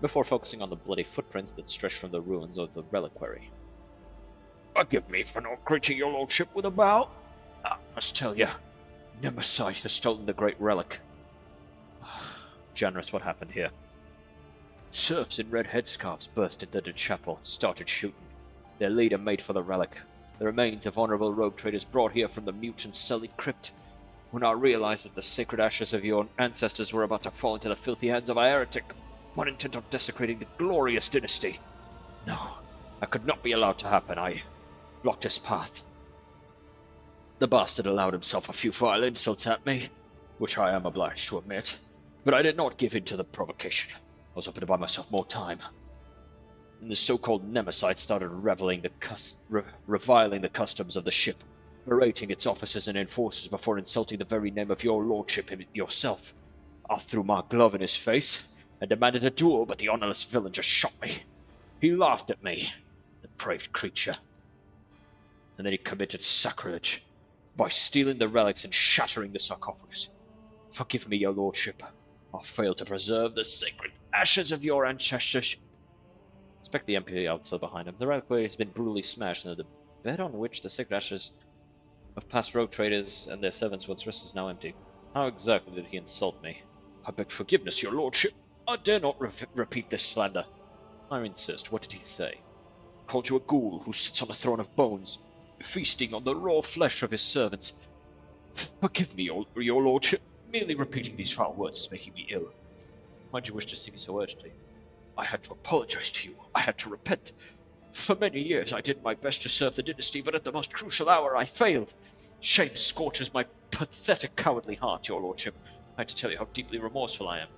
before focusing on the bloody footprints that stretched from the ruins of the reliquary. Forgive me for not greeting your lordship with a bow. I must tell you, Nemesis has stolen the great relic. Generous, what happened here? Serfs in red headscarves burst into the chapel and started shooting. Their leader made for the relic. The remains of honorable rogue traders brought here from the mutant sullied crypt. When I realized that the sacred ashes of your ancestors were about to fall into the filthy hands of a heretic, one intent on desecrating the glorious dynasty. No, that could not be allowed to happen. I blocked his path. The bastard allowed himself a few vile insults at me, which I am obliged to admit, but I did not give in to the provocation. I was hoping to buy myself more time. And the so-called Nemesis started reviling the customs of the ship, berating its officers and enforcers before insulting the very name of your lordship yourself. I threw my glove in his face and demanded a duel, but the honorless villain just shot me. He laughed at me, the depraved creature. And then he committed sacrilege by stealing the relics and shattering the sarcophagus. Forgive me, your lordship. I failed to preserve the sacred ashes of your ancestors. Inspect the MP outside behind him. The reliquary has been brutally smashed, and the bed on which the sacred ashes of past rogue traders and their servants once rested is now empty. How exactly did he insult me? I beg forgiveness, your lordship. I dare not repeat this slander. I insist. What did he say? Called you a ghoul who sits on a throne of bones, feasting on the raw flesh of his servants. Forgive me, your lordship. Merely repeating these foul words is making me ill. Why did you wish to see me so urgently? I had to apologize to you. I had to repent. For many years I did my best to serve the dynasty, but at the most crucial hour I failed. Shame scorches my pathetic, cowardly heart, your lordship. I had to tell you how deeply remorseful I am.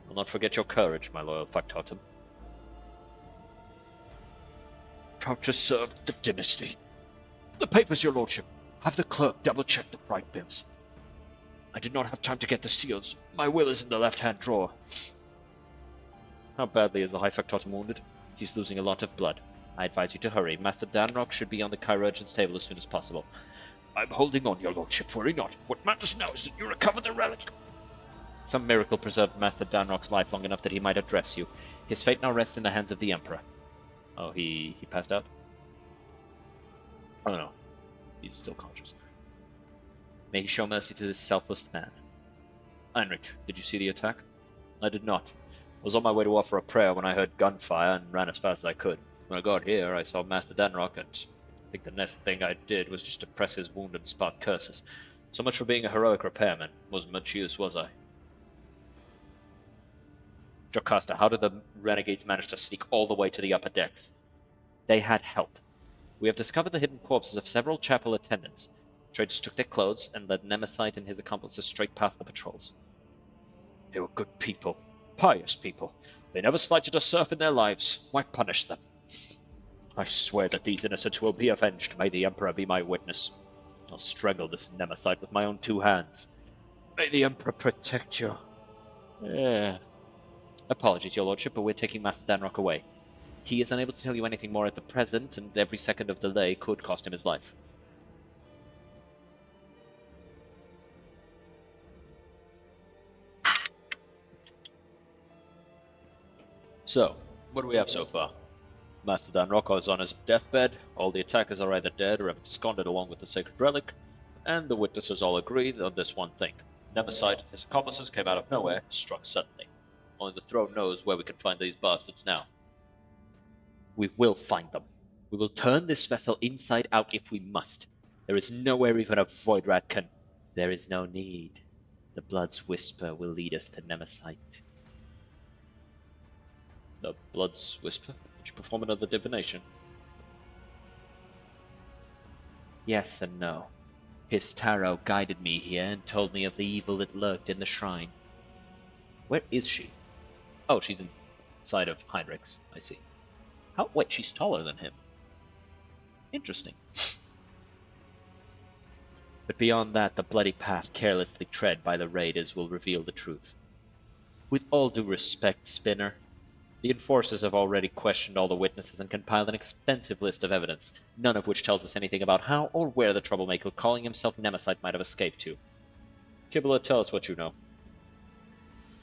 I'll not forget your courage, my loyal factotum. Proud to serve the dynasty. The papers, your lordship. Have the clerk double-check the fright bills. I did not have time to get the seals. My will is in the left-hand drawer. How badly is the High Factotum wounded? He's losing a lot of blood. I advise you to hurry. Master Danrock should be on the chirurgeon's table as soon as possible. I'm holding on, your lordship. Worry not. What matters now is that you recover the relic. Some miracle preserved Master Danrock's life long enough that he might address you. His fate now rests in the hands of the Emperor. Oh, he passed out? Oh no. He's still conscious. May he show mercy to this selfless man. Heinrich, did you see the attack? I did not. I was on my way to offer a prayer when I heard gunfire and ran as fast as I could. When I got here, I saw Master Danrock, and I think the next thing I did was just to press his wound and spout curses. So much for being a heroic repairman. Wasn't much use, was I? Jocasta, how did the renegades manage to sneak all the way to the upper decks? They had help. We have discovered the hidden corpses of several chapel attendants. Traders took their clothes and led Nemesis and his accomplices straight past the patrols. They were good people. Pious people. They never slighted a serf in their lives. Why punish them? I swear that these innocents will be avenged. May the Emperor be my witness. I'll strangle this Nemesis with my own 2 hands. May the Emperor protect you. Apologies, your lordship, but we're taking Master Danrock away. He is unable to tell you anything more at the present, and every second of delay could cost him his life. So, what do we have so far? Master Danrock is on his deathbed, all the attackers are either dead or have absconded along with the sacred relic, and the witnesses all agree on this one thing. Nemesis and his accomplices came out of nowhere, struck suddenly. Only the throne knows where we can find these bastards now. We will find them. We will turn this vessel inside out if we must. There is nowhere even a void rat can... There is no need. The Blood's Whisper will lead us to Nemesis. The Blood's Whisper? Did you perform another divination? Yes and no. His tarot guided me here and told me of the evil that lurked in the shrine. Where is she? Oh, she's inside of Heinrich's. I see. How? Wait, she's taller than him. Interesting. But beyond that, the bloody path carelessly tread by the raiders will reveal the truth. With all due respect, Spinner, the enforcers have already questioned all the witnesses and compiled an extensive list of evidence, none of which tells us anything about how or where the troublemaker calling himself Nemesis might have escaped to. Kibble, tell us what you know.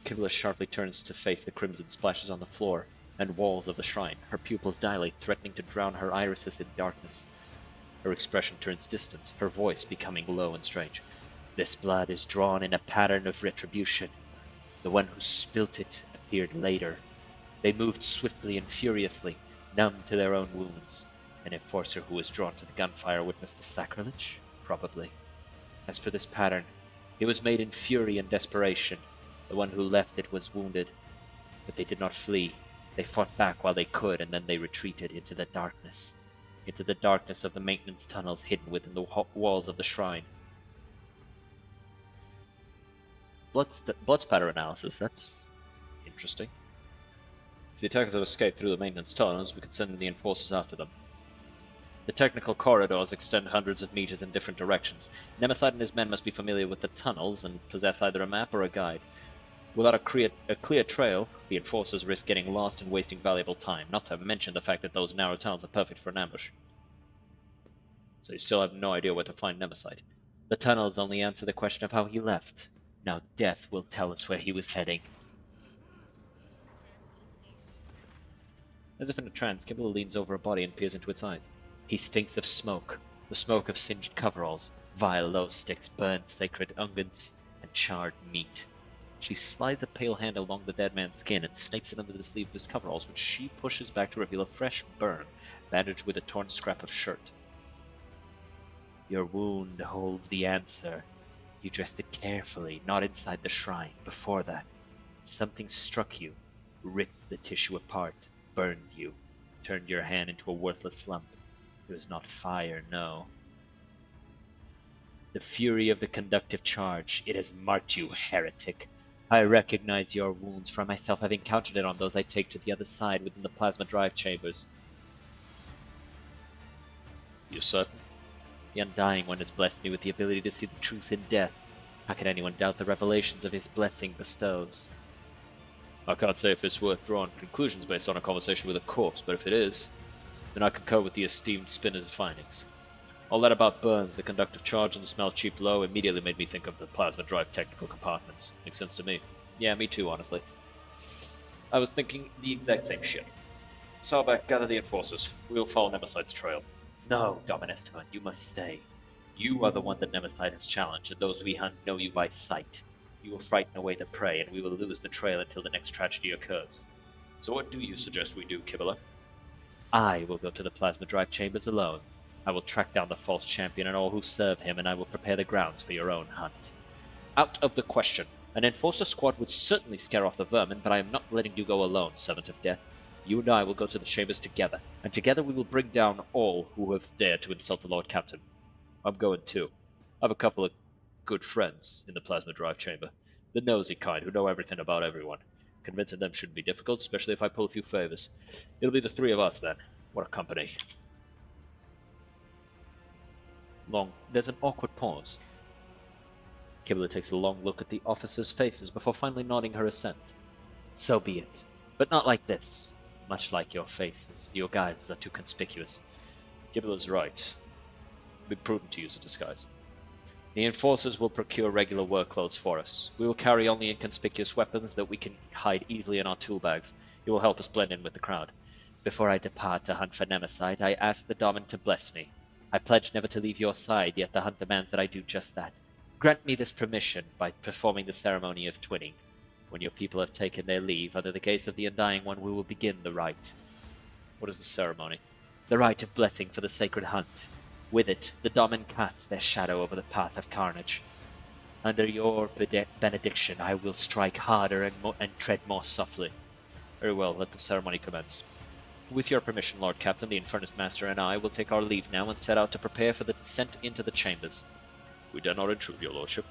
Kibla sharply turns to face the crimson splashes on the floor and walls of the shrine. Her pupils dilate, threatening to drown her irises in darkness. Her expression turns distant, her voice becoming low and strange. This blood is drawn in a pattern of retribution. The one who spilt it appeared later. They moved swiftly and furiously, numb to their own wounds. An enforcer who was drawn to the gunfire witnessed a sacrilege? Probably. As for this pattern, it was made in fury and desperation. The one who left it was wounded. But they did not flee. They fought back while they could, and then they retreated into the darkness. Into the darkness of the maintenance tunnels hidden within the walls of the shrine. Blood spatter analysis, that's interesting. If the attackers have escaped through the maintenance tunnels, we could send the enforcers after them. The technical corridors extend hundreds of meters in different directions. Nemesis and his men must be familiar with the tunnels and possess either a map or a guide. Without a clear trail, the enforcers risk getting lost and wasting valuable time, not to mention the fact that those narrow tunnels are perfect for an ambush. So you still have no idea where to find Nemesis. The tunnels only answer the question of how he left. Now death will tell us where he was heading. As if in a trance, Kibble leans over a body and peers into its eyes. He stinks of smoke, the smoke of singed coveralls, vile low sticks, burnt sacred unguents, and charred meat. She slides a pale hand along the dead man's skin and snakes it under the sleeve of his coveralls, which she pushes back to reveal a fresh burn, bandaged with a torn scrap of shirt. Your wound holds the answer. You dressed it carefully, not inside the shrine. Before that, something struck you, ripped the tissue apart, burned you, turned your hand into a worthless lump. It was not fire, no. The fury of the conductive charge. It has marked you, heretic. I recognize your wounds from myself. I've encountered it on those I take to the other side within the plasma drive chambers. You certain? The Undying One has blessed me with the ability to see the truth in death. How can anyone doubt the revelations of his blessing bestows? I can't say if it's worth drawing conclusions based on a conversation with a corpse, but if it is, then I concur with the esteemed spinner's findings. All that about burns, the conductive charge, and the smell cheap low immediately made me think of the plasma drive technical compartments. Makes sense to me. Yeah, me too, honestly. I was thinking the exact same shit. Salback, gather the enforcers. We'll follow Nemesite's trail. No, Dominestiman, you must stay. You are the one that Nemesis has challenged, and those we hunt know you by sight. You will frighten away the prey, and we will lose the trail until the next tragedy occurs. So what do you suggest we do, Kibble? I will go to the plasma drive chambers alone. I will track down the false champion and all who serve him, and I will prepare the grounds for your own hunt. Out of the question. An enforcer squad would certainly scare off the vermin, but I am not letting you go alone, Servant of Death. You and I will go to the chambers together, and together we will bring down all who have dared to insult the Lord Captain. I'm going too. I have a couple of good friends in the plasma drive chamber. The nosy kind who know everything about everyone. Convincing them shouldn't be difficult, especially if I pull a few favors. It'll be the three of us then. What a company. There's an awkward pause. Kibble takes a long look at the officers' faces before finally nodding her assent. So be it. But not like this. Much like your faces. Your guises are too conspicuous. Kibble is right. Be prudent to use a disguise. The enforcers will procure regular work clothes for us. We will carry only inconspicuous weapons that we can hide easily in our tool bags. It will help us blend in with the crowd. Before I depart to hunt for Nemesis, I ask the Domin to bless me. I pledge never to leave your side, yet the hunt demands that I do just that. Grant me this permission by performing the ceremony of twinning. When your people have taken their leave, under the gaze of the Undying One, we will begin the rite. What is the ceremony? The rite of blessing for the sacred hunt. With it, the Domin casts their shadow over the path of carnage. Under your benediction, I will strike harder and tread more softly. Very well, let the ceremony commence. With your permission, Lord Captain, the Infernus Master and I will take our leave now and set out to prepare for the descent into the chambers. We dare not intrude, your lordship.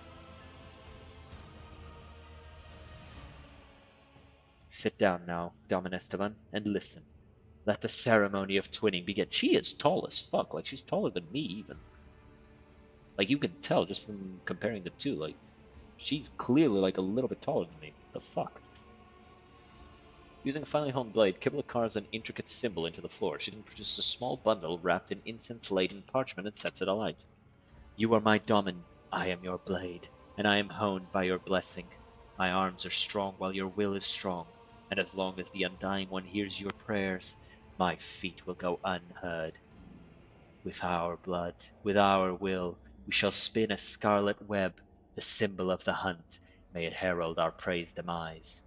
Sit down now, Dominestiman, and listen. Let the ceremony of twinning begin. She is tall as fuck. Like, she's taller than me, even. Like, you can tell just from comparing the two. Like, she's clearly, like, a little bit taller than me. The fuck? Using a finely honed blade, Kibble carves an intricate symbol into the floor. She then produces a small bundle wrapped in incense-laden parchment and sets it alight. You are my Domin, I am your blade, and I am honed by your blessing. My arms are strong while your will is strong, and as long as the Undying One hears your prayers, my feet will go unheard. With our blood, with our will, we shall spin a scarlet web, the symbol of the hunt. May it herald our prey's demise.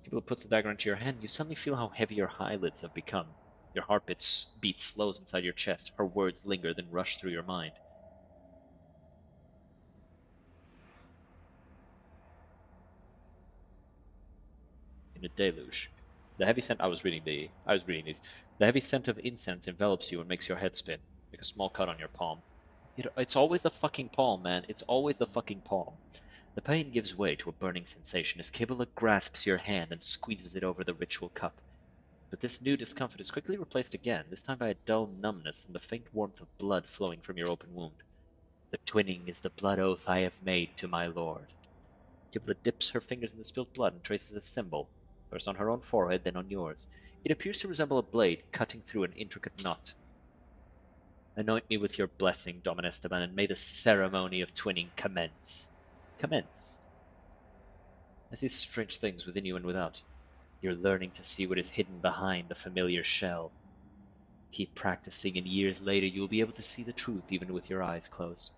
Kibble puts the dagger into your hand. You suddenly feel how heavy your eyelids have become. Your heart beats slows inside your chest. Her words linger, then rush through your mind. In a deluge. The heavy scent I was reading these. The heavy scent of incense envelops you and makes your head spin. Make a small cut on your palm. It's always the fucking palm, man. It's always the fucking palm. The pain gives way to a burning sensation as Kibble grasps your hand and squeezes it over the ritual cup. But this new discomfort is quickly replaced again, this time by a dull numbness and the faint warmth of blood flowing from your open wound. The twinning is the blood oath I have made to my lord. Kibble dips her fingers in the spilled blood and traces a symbol, first on her own forehead, then on yours. It appears to resemble a blade cutting through an intricate knot. Anoint me with your blessing, Domin Esteban, and may the ceremony of twinning commence. Commence. I see strange things within you and without. You're learning to see what is hidden behind the familiar shell. Keep practicing, and years later you'll be able to see the truth even with your eyes closed.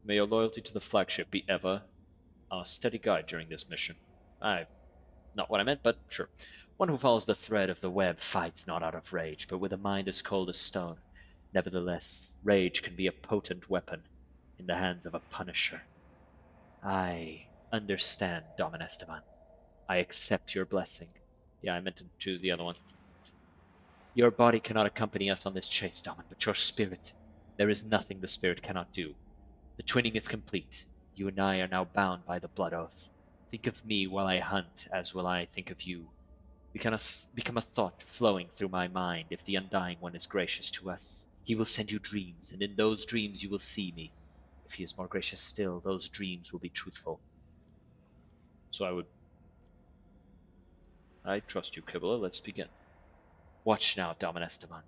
May your loyalty to the flagship be ever our steady guide during this mission. Not what I meant, but sure. One who follows the thread of the web fights not out of rage, but with a mind as cold as stone. Nevertheless, rage can be a potent weapon in the hands of a punisher. I understand, Domin Esteban. I accept your blessing. Yeah, I meant to choose the other one. Your body cannot accompany us on this chase, Domin, but your spirit. There is nothing the spirit cannot do. The twinning is complete. You and I are now bound by the blood oath. Think of me while I hunt, as will I think of you. We can become a thought flowing through my mind if the Undying One is gracious to us. He will send you dreams, and in those dreams you will see me. If he is more gracious still, those dreams will be truthful. So I trust you, Kibble. Let's begin. Watch now, Domin Esteban.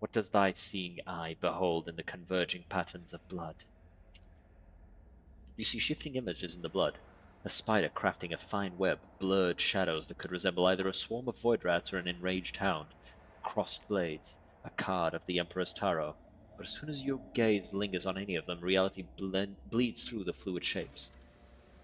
What does thy seeing eye behold in the converging patterns of blood? You see shifting images in the blood. A spider crafting a fine web, blurred shadows that could resemble either a swarm of void rats or an enraged hound, crossed blades, a card of the Emperor's Tarot. But as soon as your gaze lingers on any of them, reality bleeds through the fluid shapes.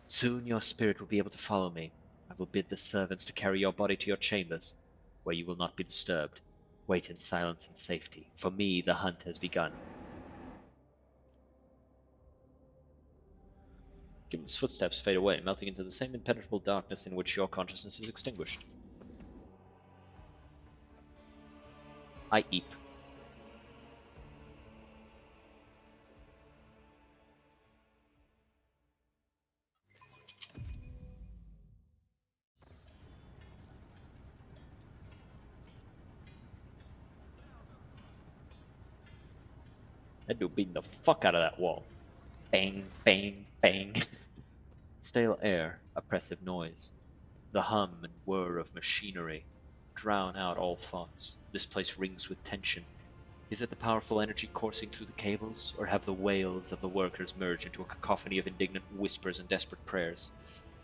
Soon your spirit will be able to follow me. I will bid the servants to carry your body to your chambers, where you will not be disturbed. Wait in silence and safety. For me, the hunt has begun. Gibble's footsteps fade away, melting into the same impenetrable darkness in which your consciousness is extinguished. I eep. That dude beating the fuck out of that wall. Bang, bang, bang. Stale air, oppressive noise. The hum and whir of machinery drown out all thoughts. This place rings with tension. Is it the powerful energy coursing through the cables, or have the wails of the workers merged into a cacophony of indignant whispers and desperate prayers?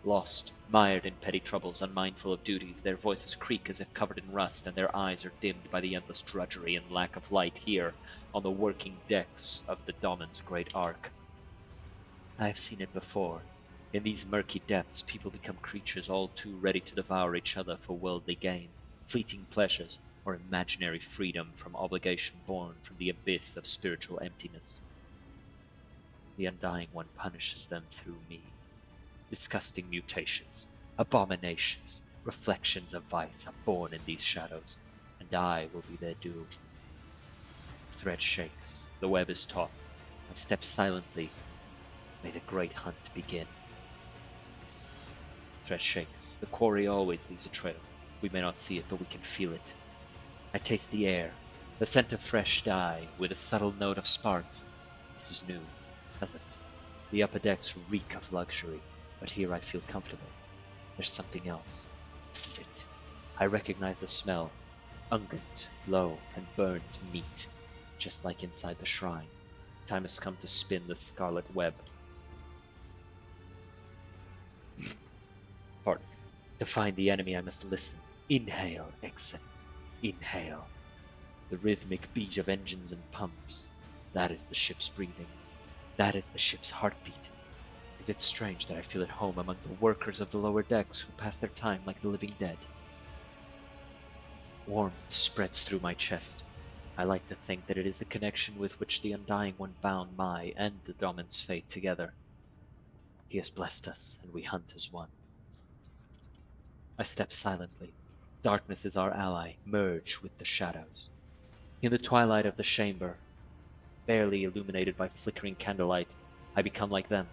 Lost, mired in petty troubles, unmindful of duties, their voices creak as if covered in rust, and their eyes are dimmed by the endless drudgery and lack of light here on the working decks of the Domin's great ark. I have seen it before. In these murky depths, people become creatures all too ready to devour each other for worldly gains, fleeting pleasures, or imaginary freedom from obligation born from the abyss of spiritual emptiness. The Undying One punishes them through me. Disgusting mutations, abominations, reflections of vice are born in these shadows, and I will be their doom. The thread shakes, the web is taut. I step silently. May the great hunt begin. The thread shakes. The quarry always leaves a trail. We may not see it, but we can feel it. I taste the air, the scent of fresh dye, with a subtle note of sparks. This is new, pleasant. The upper decks reek of luxury, but here I feel comfortable. There's something else. This is it. I recognize the smell. Unguent, low, and burned meat, just like inside the shrine. Time has come to spin the scarlet web. Pardon. To find the enemy, I must listen. Inhale, exhale. Inhale. The rhythmic beat of engines and pumps. That is the ship's breathing. That is the ship's heartbeat. Is it strange that I feel at home among the workers of the lower decks who pass their time like the living dead? Warmth spreads through my chest. I like to think that it is the connection with which the Undying One bound my and the Domin's fate together. He has blessed us, and we hunt as one. I step silently. Darkness is our ally, merge with the shadows. In the twilight of the chamber, barely illuminated by flickering candlelight, I become like them,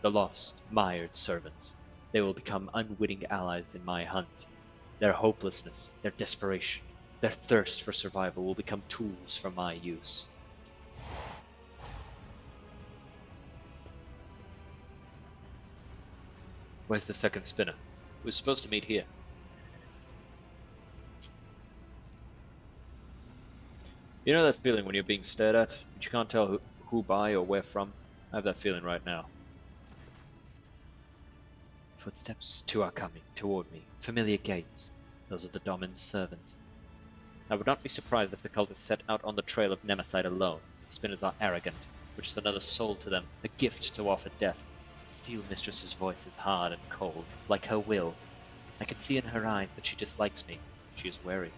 the lost, mired servants. They will become unwitting allies in my hunt. Their hopelessness, their desperation, their thirst for survival will become tools for my use. Where's the second spinner? We were supposed to meet here. You know that feeling when you're being stared at, but you can't tell who by or where from? I have that feeling right now. Footsteps, two are coming, toward me. Familiar gaits. Those are the Domin's servants. I would not be surprised if the cultists set out on the trail of Nemesis alone. The spinners are arrogant, which is another soul to them, a gift to offer death. Steel Mistress's voice is hard and cold, like her will. I can see in her eyes that she dislikes me. She is wary.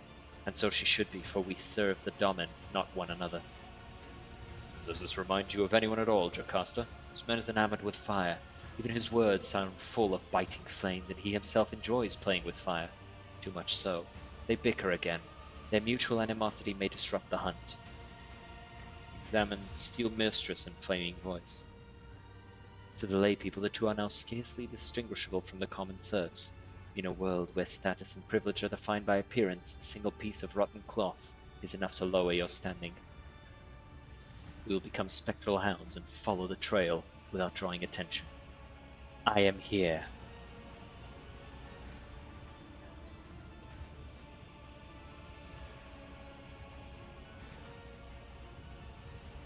And so she should be, for we serve the Domin, not one another. Does this remind you of anyone at all, Jocasta? This man is enamored with fire. Even his words sound full of biting flames, and he himself enjoys playing with fire. Too much so. They bicker again. Their mutual animosity may disrupt the hunt. Examine Steel Mistress and Flaming Voice. To the lay people, the two are now scarcely distinguishable from the common serfs. In a world where status and privilege are defined by appearance, a single piece of rotten cloth is enough to lower your standing. We will become spectral hounds and follow the trail without drawing attention. I am here.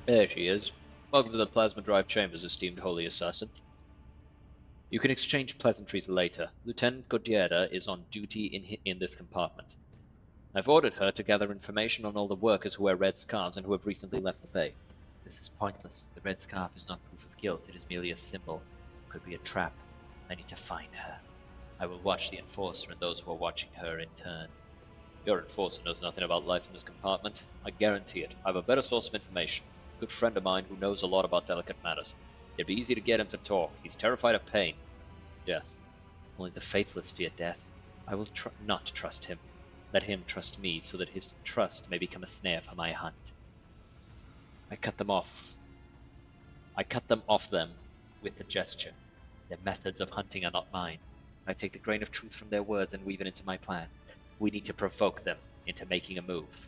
There she is. Welcome to the Plasma Drive Chambers, esteemed Holy Assassin. You can exchange pleasantries later. Lieutenant Godiera is on duty in this compartment. I've ordered her to gather information on all the workers who wear red scarves and who have recently left the bay. This is pointless. The red scarf is not proof of guilt. It is merely a symbol. It could be a trap. I need to find her. I will watch the Enforcer and those who are watching her in turn. Your Enforcer knows nothing about life in this compartment. I guarantee it. I have a better source of information. A good friend of mine who knows a lot about delicate matters. It'd be easy to get him to talk. He's terrified of pain. Death. Only the faithless fear death. I will not trust him. Let him trust me, so that his trust may become a snare for my hunt. I cut them off them with a gesture. Their methods of hunting are not mine. I take the grain of truth from their words and weave it into my plan. We need to provoke them into making a move.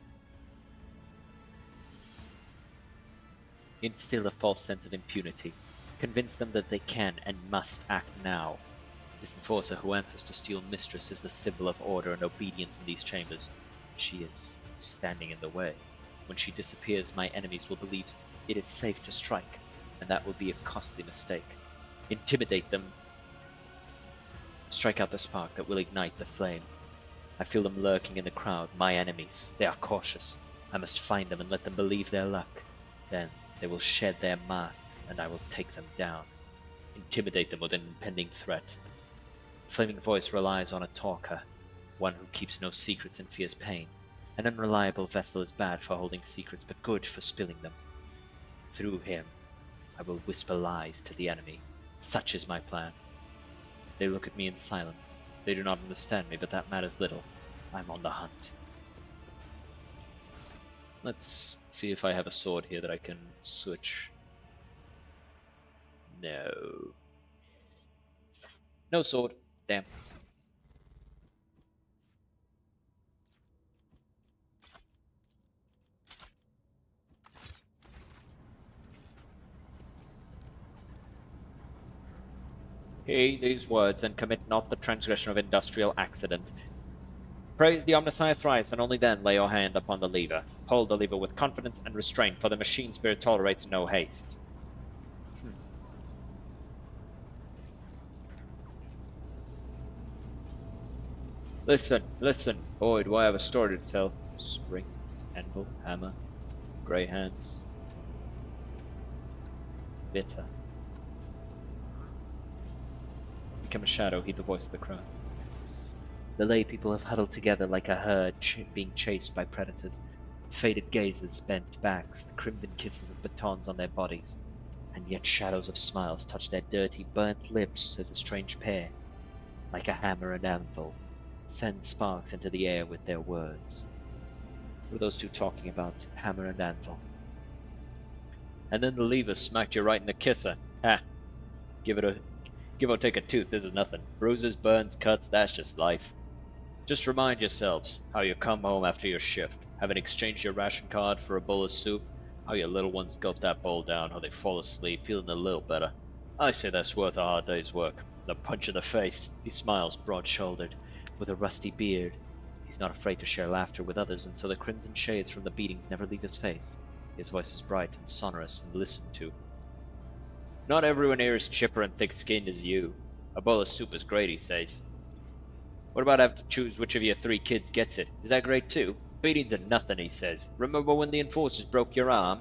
Instill a false sense of impunity. Convince them that they can and must act now. This Enforcer who answers to Steel Mistress is the symbol of order and obedience in these chambers. She is standing in the way. When she disappears, my enemies will believe it is safe to strike, and that will be a costly mistake. Intimidate them. Strike out the spark that will ignite the flame. I feel them lurking in the crowd, my enemies. They are cautious. I must find them and let them believe their luck. Then they will shed their masks, and I will take them down. Intimidate them with an impending threat. Flaming Voice relies on a talker, one who keeps no secrets and fears pain. An unreliable vessel is bad for holding secrets, but good for spilling them. Through him, I will whisper lies to the enemy. Such is my plan. They look at me in silence. They do not understand me, but that matters little. I'm on the hunt. Let's see if I have a sword here that I can switch. No. No sword. Damn. Heed these words and commit not the transgression of industrial accident. Praise the Omnissiah thrice, and only then lay your hand upon the lever. Hold the lever with confidence and restraint, for the machine spirit tolerates no haste. Listen, listen, boy, do I have a story to tell. Spring, anvil, hammer, grey hands. Bitter. Become a shadow, heed the voice of the crowd. The lay people have huddled together like a herd being chased by predators. Faded gazes, bent backs, the crimson kisses of batons on their bodies, and yet shadows of smiles touch their dirty, burnt lips as a strange pair, like a hammer and anvil, send sparks into the air with their words. What are those two talking about? Hammer and anvil. And then the lever smacked you right in the kisser. Ha! Give or take a tooth, this is nothing. Bruises, burns, cuts, that's just life. Just remind yourselves how you come home after your shift, having exchanged your ration card for a bowl of soup, how your little ones gulp that bowl down, how they fall asleep, feeling a little better. I say that's worth a hard day's work. The punch in the face. He smiles, broad-shouldered, with a rusty beard. He's not afraid to share laughter with others, and so the crimson shades from the beatings never leave his face. His voice is bright and sonorous and listened to. Not everyone here is chipper and thick-skinned as you. A bowl of soup is great, he says. What about having to choose which of your 3 kids gets it? Is that great too? Beatings are nothing, he says. Remember when the enforcers broke your arm?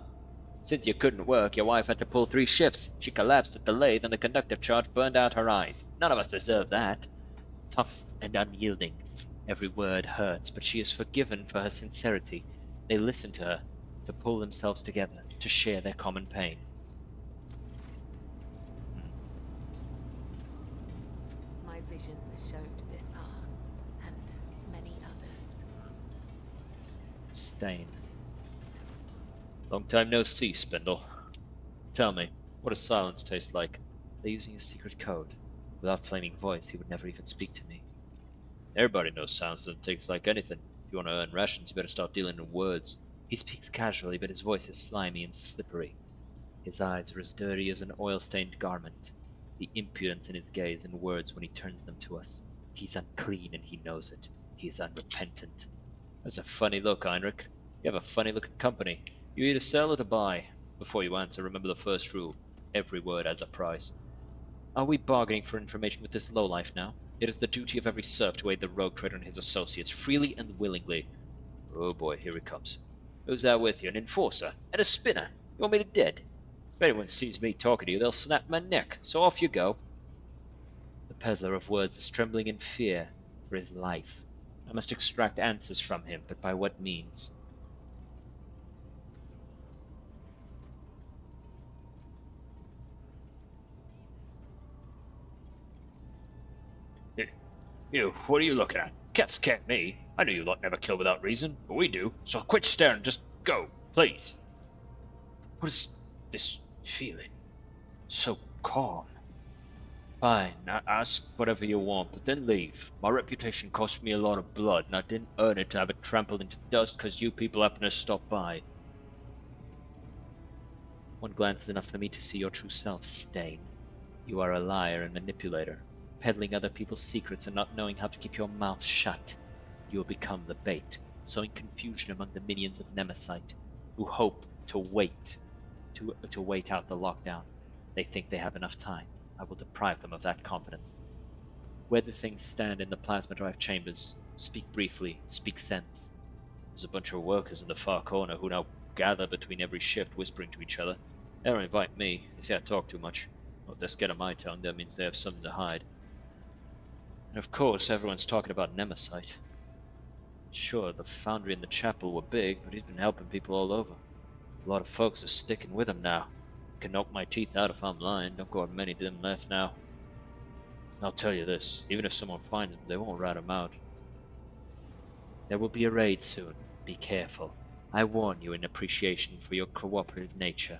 Since you couldn't work, your wife had to pull 3 shifts. She collapsed at the lathe and the conductive charge burned out her eyes. None of us deserve that. Tough and unyielding. Every word hurts, but she is forgiven for her sincerity. They listen to her, to pull themselves together, to share their common pain. My visions showed this path, and many others. Stain. Long time no see, Spindle. Tell me, what does silence taste like? They're using a secret code. Without flaming voice, he would never even speak to me. Everybody knows silence doesn't taste like anything. If you want to earn rations, you better start dealing in words. He speaks casually, but his voice is slimy and slippery. His eyes are as dirty as an oil-stained garment. The impudence in his gaze and words when he turns them to us. He's unclean and he knows it. He is unrepentant. That's a funny look, Heinrich. You have a funny-looking company. You either sell or to buy. Before you answer, remember the first rule. Every word has a price. Are we bargaining for information with this lowlife now? It is the duty of every serf to aid the rogue trader and his associates, freely and willingly. Oh boy, here he comes. Who's that with you? An enforcer? And a spinner? You want me to dead? If anyone sees me talking to you, they'll snap my neck, so off you go. The peddler of words is trembling in fear for his life. I must extract answers from him, but by what means? You, what are you looking at? Can't scare me. I know you lot never kill without reason, but we do. So quit staring and just go, please. What is this feeling? So calm. Fine, ask whatever you want, but then leave. My reputation cost me a lot of blood, and I didn't earn it to have it trampled into dust because you people happen to stop by. One glance is enough for me to see your true self, Stain. You are a liar and manipulator, peddling other people's secrets and not knowing how to keep your mouth shut. You will become the bait, sowing confusion among the minions of Nemesite, who hope to wait out the lockdown. They think they have enough time. I will deprive them of that confidence. Where the things stand in the plasma drive chambers, speak briefly, speak sense. There's a bunch of workers in the far corner who now gather between every shift, whispering to each other. They don't invite me. They say I talk too much. Well, if they're scared of my tongue, that means they have something to hide. And of course, everyone's talking about Nemesite. Sure, the foundry and the chapel were big, but he's been helping people all over. A lot of folks are sticking with him now. Can knock my teeth out if I'm lying. Don't got many of them left now. I'll tell you this, even if someone finds him, they won't rat him out. There will be a raid soon. Be careful. I warn you in appreciation for your cooperative nature.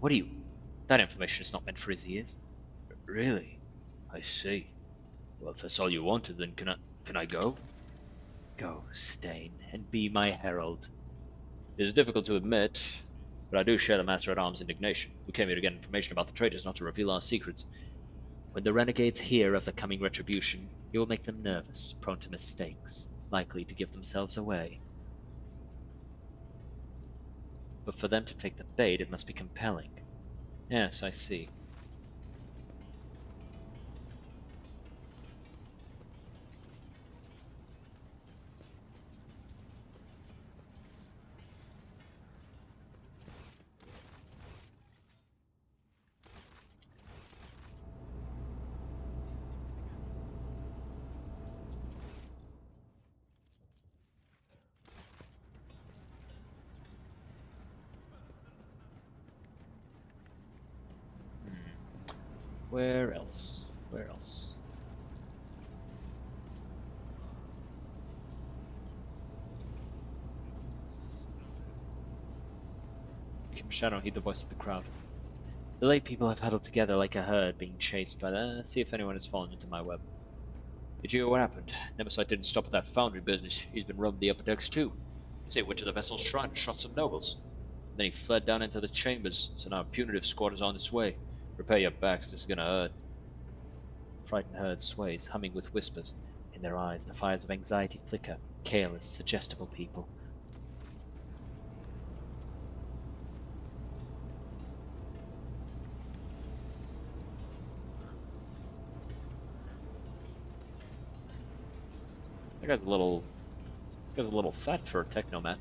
What are you... That information is not meant for his ears. Really? I see. Well, if that's all you wanted, then can I go? Go, Stain, and be my herald. It is difficult to admit, but I do share the Master-at-Arms' indignation. We came here to get information about the traitors, not to reveal our secrets. When the renegades hear of the coming retribution, it will make them nervous, prone to mistakes, likely to give themselves away. But for them to take the bait, it must be compelling. Yes, I see. Where else? Where else? Kim Shadow heed the voice of the crowd. The lay people have huddled together like a herd being chased by the... see if anyone has fallen into my web. Did you hear what happened? Nemesis didn't stop at that foundry business. He's been roaming the upper decks too. They say he went to the vessel's shrine and shot some nobles. Then he fled down into the chambers, so now a punitive squad is on its way. Prepare your backs, this is gonna hurt. Frightened herd sways, humming with whispers. In their eyes, the fires of anxiety flicker. Careless, suggestible people. That guy's a little fat for a technomat.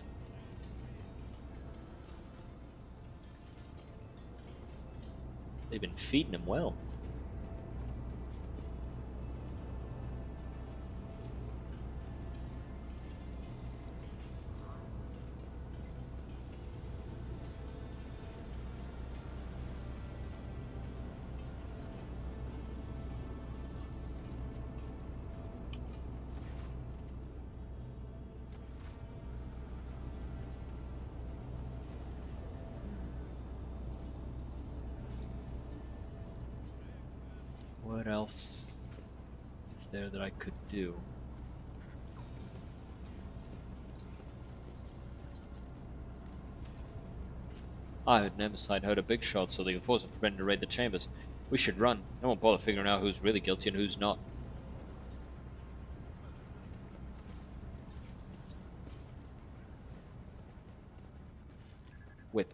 They've been feeding him well. What else is there that I could do? I heard Nemesis heard a big shot, so the enforcer prevented to raid the chambers. We should run. I won't bother figuring out who's really guilty and who's not. Whip.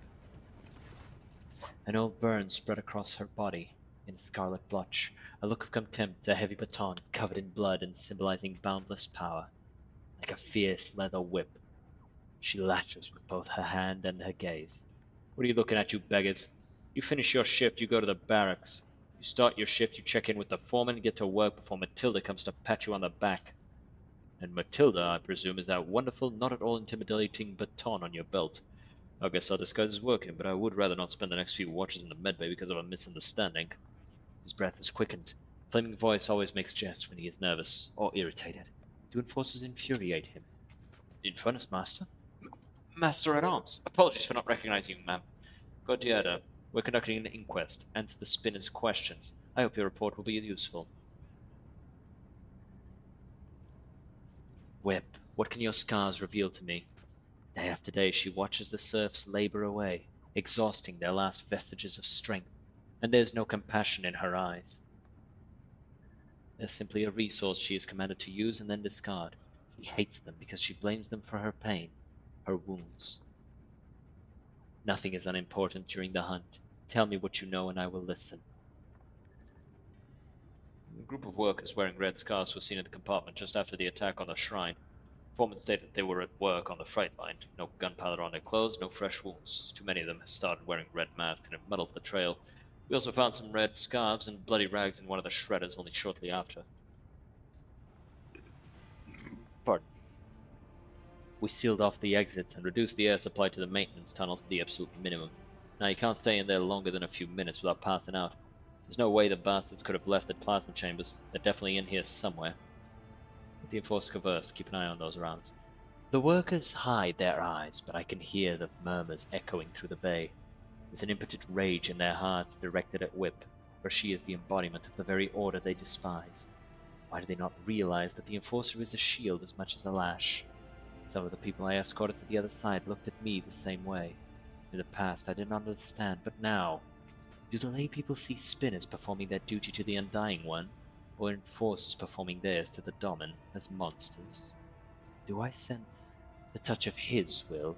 An old burn spread across her body. In a scarlet blotch, a look of contempt, a heavy baton covered in blood and symbolizing boundless power. Like a fierce leather whip, she lashes with both her hand and her gaze. What are you looking at, you beggars? You finish your shift, you go to the barracks. You start your shift, you check in with the foreman and get to work before Matilda comes to pat you on the back. And Matilda, I presume, is that wonderful, not at all intimidating baton on your belt. I guess our disguise is working, but I would rather not spend the next few watches in the medbay because of a misunderstanding. His breath is quickened. Flaming voice always makes jest when he is nervous or irritated. Do enforcers infuriate him? Infernus, Master? Master at Arms. Apologies for not recognizing you, ma'am. Gordiada, we're conducting an inquest. Answer the spinner's questions. I hope your report will be useful. Whip, what can your scars reveal to me? Day after day she watches the serfs labor away, exhausting their last vestiges of strength, and there's no compassion in her eyes. They're simply a resource she is commanded to use and then discard. She hates them because she blames them for her pain, her wounds. Nothing is unimportant during the hunt. Tell me what you know and I will listen. A group of workers wearing red scarves were seen in the compartment just after the attack on the shrine. Foreman stated they were at work on the freight line. No gunpowder on their clothes, no fresh wounds. Too many of them have started wearing red masks and it muddles the trail. We also found some red scarves and bloody rags in one of the shredders only shortly after. Pardon. We sealed off the exits and reduced the air supply to the maintenance tunnels to the absolute minimum. Now you can't stay in there longer than a few minutes without passing out. There's no way the bastards could have left the plasma chambers. They're definitely in here somewhere. Let the enforcer converse. Keep an eye on those around us. The workers hide their eyes, but I can hear the murmurs echoing through the bay. There's an impotent rage in their hearts directed at Whip, for she is the embodiment of the very order they despise. Why do they not realize that the enforcer is a shield as much as a lash? Some of the people I escorted to the other side looked at me the same way. In the past I did not understand, but now Do the lay people see spinners performing their duty to the Undying One, or enforcers performing theirs to the Domin as monsters? Do I sense the touch of his will?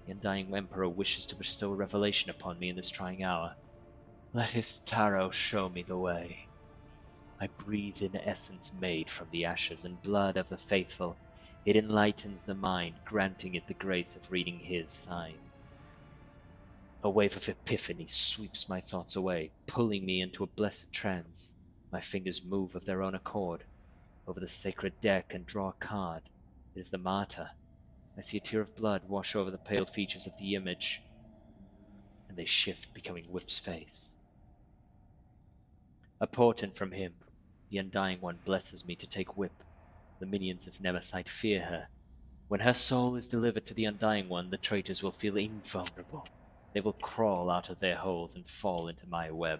The Undying Emperor wishes to bestow a revelation upon me in this trying hour. Let his tarot show me the way. I breathe in essence made from the ashes and blood of the faithful. It enlightens the mind, granting it the grace of reading his signs. A wave of epiphany sweeps my thoughts away, pulling me into a blessed trance. My fingers move of their own accord over the sacred deck and draw a card. It is the martyr. I see a tear of blood wash over the pale features of the image, and they shift, becoming Whip's face. A portent from him, the Undying One blesses me to take Whip. The minions of Nemesis fear her. When her soul is delivered to the Undying One, the traitors will feel invulnerable. They will crawl out of their holes and fall into my web.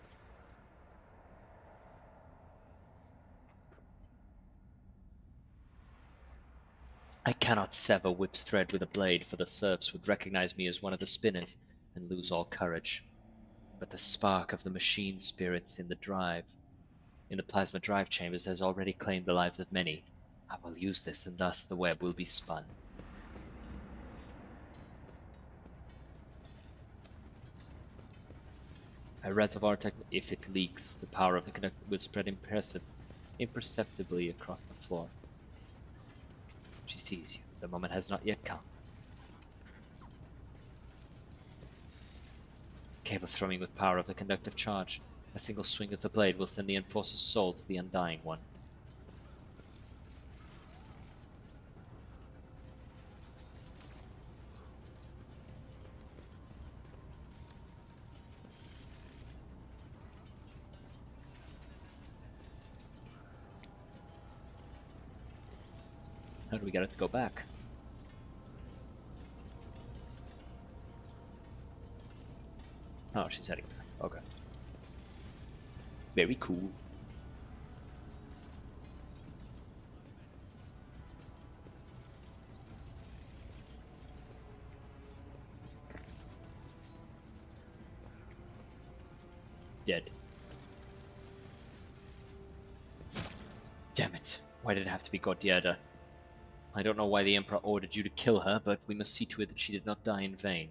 I cannot sever Whip's thread with a blade, for the serfs would recognize me as one of the spinners and lose all courage. But the spark of the machine spirits in the plasma drive chambers has already claimed the lives of many. I will use this, and thus the web will be spun. A reservoir if it leaks, the power of the conductor will spread imperceptibly across the floor. She sees you. The moment has not yet come. Cable thrumming with power of the conductive charge. A single swing of the blade will send the Enforcer's soul to the Undying One. How do we get it to go back? Oh, she's heading back. Okay. Very cool. Dead. Damn it. Why did it have to be Gordierda? I don't know why the Emperor ordered you to kill her, but we must see to it that she did not die in vain.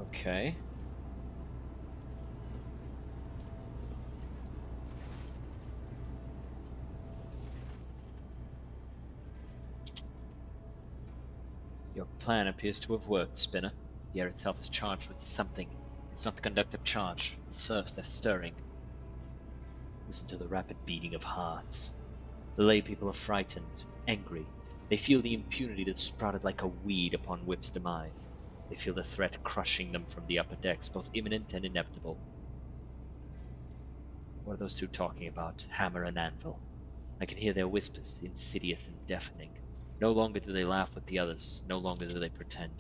Okay. Your plan appears to have worked, Spinner. The air itself is charged with something. It's not the conductive charge. The serfs, they're stirring. Listen to the rapid beating of hearts. The lay people are frightened, angry. They feel the impunity that sprouted like a weed upon Whip's demise. They feel the threat crushing them from the upper decks, both imminent and inevitable. What are those two talking about? Hammer and anvil. I can hear their whispers, insidious and deafening. No longer do they laugh with the others. No longer do they pretend.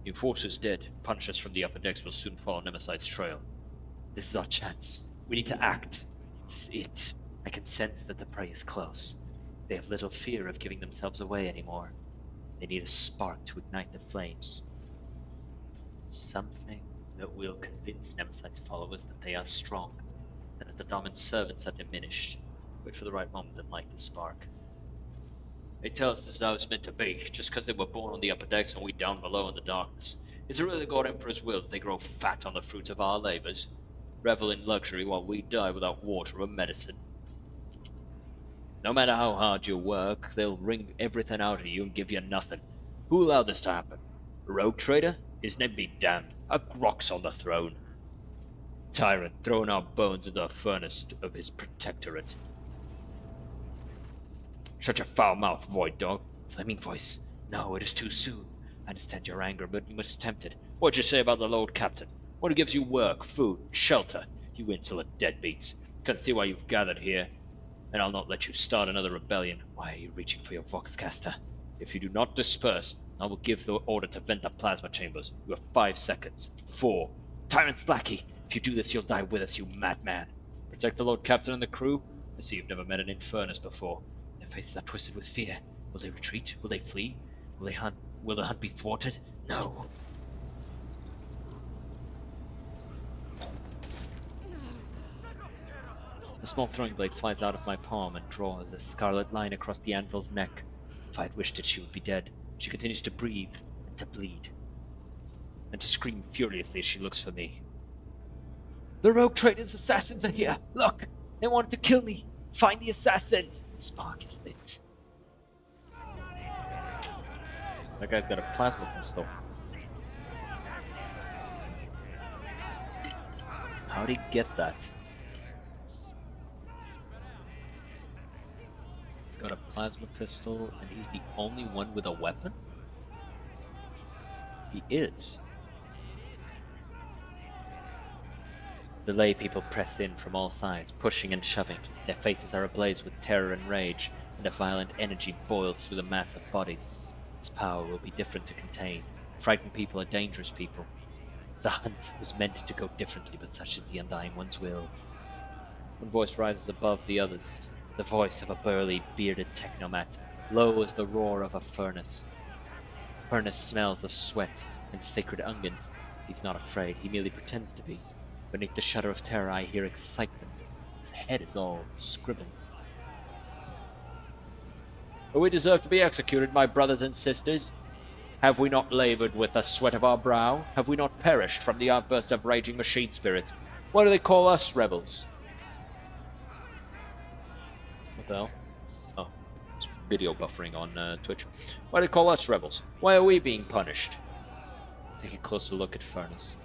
The Enforcer's dead. Punishers from the upper decks will soon follow Nemesite's trail. This is our chance. We need to act. This is it. I can sense that the prey is close. They have little fear of giving themselves away anymore. They need a spark to ignite the flames. Something that will convince Nemesite's followers that they are strong, and that the Domin's servants are diminished. Wait for the right moment and light the spark. They tell us this is how it's meant to be, just because they were born on the upper decks and we down below in the darkness. Is it really the God Emperor's will that they grow fat on the fruits of our labors? Revel in luxury while we die without water or medicine? No matter how hard you work, they'll wring everything out of you and give you nothing. Who allowed this to happen? A rogue trader? His name be damned. A Grok's on the throne. Tyrant throwing our bones into the furnace of his protectorate. Shut your foul mouth, void dog. Flaming voice. No, it is too soon. I understand your anger, but you must tempt it. What'd you say about the Lord Captain? What who gives you work, food, shelter? You insolent deadbeats. Can't see why you've gathered here, and I'll not let you start another rebellion. Why are you reaching for your Voxcaster? If you do not disperse, I will give the order to vent the plasma chambers. You have 5 seconds. 4. Tyrant's lackey! If you do this, you'll die with us, you madman. Protect the Lord Captain and the crew? I see you've never met an infernus before. Their faces are twisted with fear. Will they retreat? Will they flee? Will they hunt? Will the hunt be thwarted? No. A small throwing blade flies out of my palm and draws a scarlet line across the anvil's neck. If I had wished it, she would be dead. She continues to breathe and to bleed, and to scream furiously as she looks for me. The rogue trader's assassins are here! Look! They wanted to kill me! Find the assassins! The spark is lit. That guy's got a plasma pistol. How'd he get that? He's got a plasma pistol, and he's the only one with a weapon? He is. The lay people press in from all sides, pushing and shoving. Their faces are ablaze with terror and rage, and a violent energy boils through the mass of bodies. Its power will be different to contain. Frightened people are dangerous people. The hunt was meant to go differently, but such is the Undying One's will. One voice rises above the others, the voice of a burly, bearded technomat, low as the roar of a furnace. The furnace smells of sweat and sacred ungans. He's not afraid, he merely pretends to be. Beneath the shudder of terror I hear excitement. His head is all scribbled. But we deserve to be executed, my brothers and sisters. Have we not labored with the sweat of our brow? Have we not perished from the outburst of raging machine spirits? Why do they call us rebels? What the hell? Oh, it's video buffering on Twitch. Why do they call us rebels? Why are we being punished? Take a closer look at Furnace.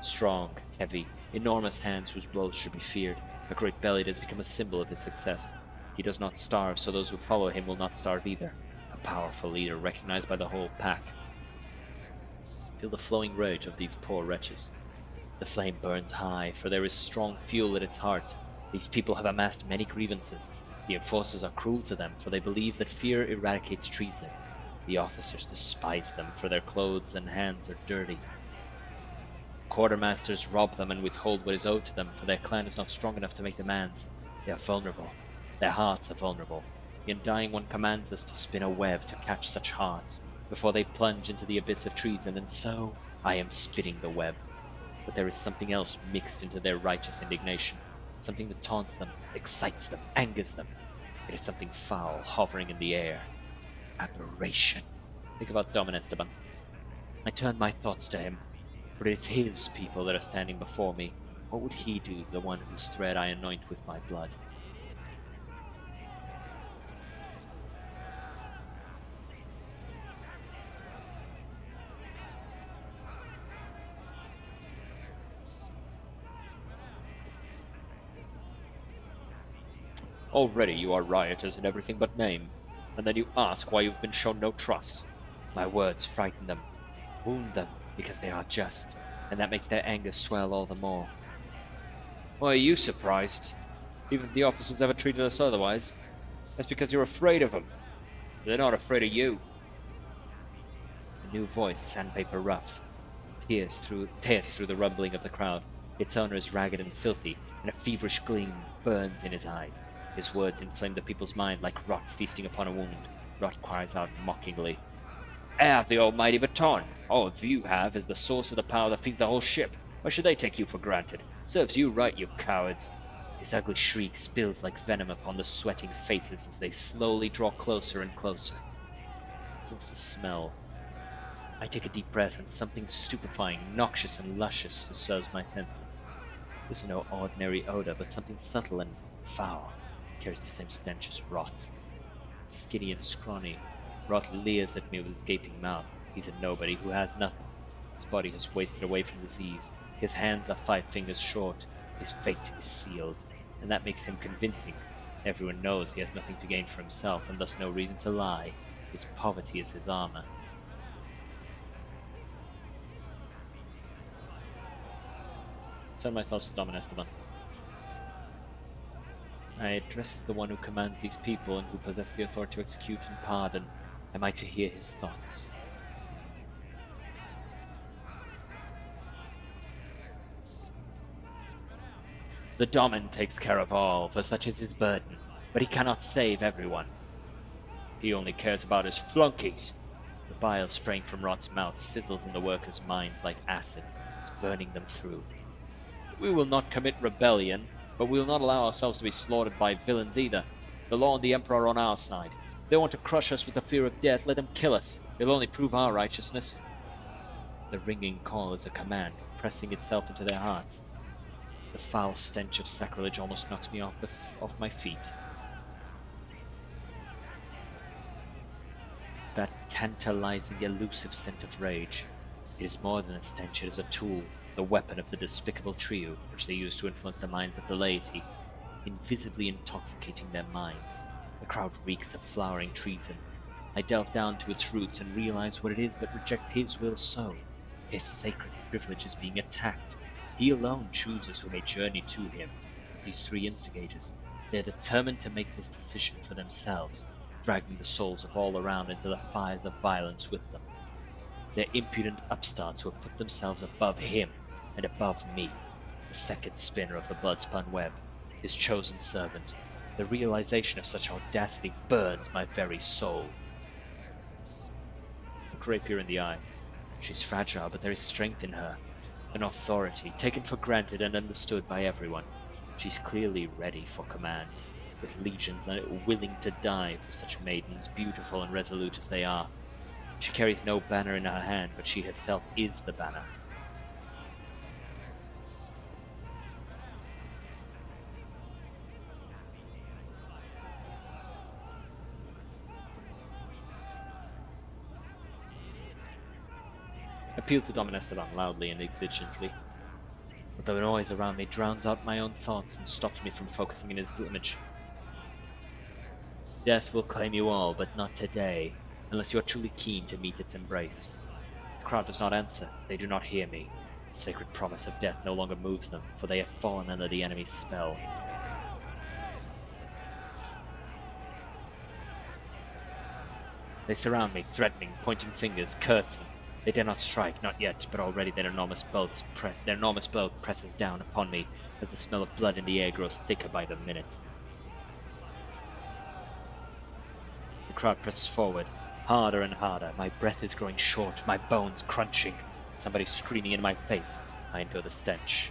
Strong, heavy, enormous hands whose blows should be feared. A great belly has become a symbol of his success. He does not starve, so those who follow him will not starve either. A powerful leader, recognized by the whole pack. Feel the flowing rage of these poor wretches. The flame burns high, for there is strong fuel at its heart. These people have amassed many grievances. The enforcers are cruel to them, for they believe that fear eradicates treason. The officers despise them, for their clothes and hands are dirty. Quartermasters rob them and withhold what is owed to them, for their clan is not strong enough to make demands. They are vulnerable. Their hearts are vulnerable. The Undying One commands us to spin a web to catch such hearts, before they plunge into the abyss of treason, and so I am spinning the web. But there is something else mixed into their righteous indignation, something that taunts them, excites them, angers them. It is something foul, hovering in the air. Aberration. Think about Dom and Esteban. I turn my thoughts to him, for it is his people that are standing before me. What would he do to the one whose thread I anoint with my blood? Already you are rioters in everything but name, and then you ask why you've been shown no trust. My words frighten them, wound them, because they are just, and that makes their anger swell all the more. Why are you surprised? Even if the officers ever treated us otherwise, that's because you're afraid of them. They're not afraid of you. A new voice, sandpaper rough, tears through the rumbling of the crowd. Its owner is ragged and filthy, and a feverish gleam burns in his eyes. His words inflame the people's mind like rot feasting upon a wound. Rot cries out mockingly, I have the almighty baton. All you have is the source of the power that feeds the whole ship. Why should they take you for granted? Serves you right, you cowards. His ugly shriek spills like venom upon the sweating faces as they slowly draw closer and closer. Since the smell, I take a deep breath and something stupefying, noxious and luscious disturbs my senses. This is no ordinary odor, but something subtle and foul. It carries the same stench as rot. Skinny and scrawny, Rot leers at me with his gaping mouth. He's a nobody who has nothing. His body has wasted away from disease. His hands are 5 fingers short. His fate is sealed, and that makes him convincing. Everyone knows he has nothing to gain for himself, and thus no reason to lie. His poverty is his armor. Turn my thoughts to Dom and Esteban. I address the one who commands these people and who possess the authority to execute and pardon. Am I to hear his thoughts? The Domin takes care of all, for such is his burden, but he cannot save everyone. He only cares about his flunkies. The bile spraying from Rot's mouth sizzles in the workers' minds like acid. It's burning them through. We will not commit rebellion, but we will not allow ourselves to be slaughtered by villains either. The law and the Emperor are on our side. They want to crush us with the fear of death. Let them kill us. It'll only prove our righteousness. The ringing call is a command, pressing itself into their hearts. The foul stench of sacrilege almost knocks me off my feet. That tantalizing, elusive scent of rage. It is more than a stench, it is a tool, the weapon of the despicable trio, which they use to influence the minds of the laity, invisibly intoxicating their minds. The crowd reeks of flowering treason. I delve down to its roots and realize what it is that rejects his will so. His sacred privilege is being attacked. He alone chooses who may journey to him. These three instigators, they are determined to make this decision for themselves, dragging the souls of all around into the fires of violence with them. They're impudent upstarts who have put themselves above him and above me, the second spinner of the blood-spun web, his chosen servant. The realization of such audacity burns my very soul. Look Rapier in the eye. She's fragile, but there is strength in her, an authority taken for granted and understood by everyone. She's clearly ready for command, with legions willing to die for such maidens, beautiful and resolute as they are. She carries no banner in her hand, but she herself is the banner. I appeal to Domin Esteban loudly and exigently, but the noise around me drowns out my own thoughts and stops me from focusing in his image. Death will claim you all, but not today, unless you are truly keen to meet its embrace. The crowd does not answer, they do not hear me. The sacred promise of death no longer moves them, for they have fallen under the enemy's spell. They surround me, threatening, pointing fingers, cursing. They dare not strike, not yet, but already their enormous blow presses down upon me as the smell of blood in the air grows thicker by the minute. The crowd presses forward, harder and harder. My breath is growing short, my bones crunching. Somebody screaming in my face. I endure the stench.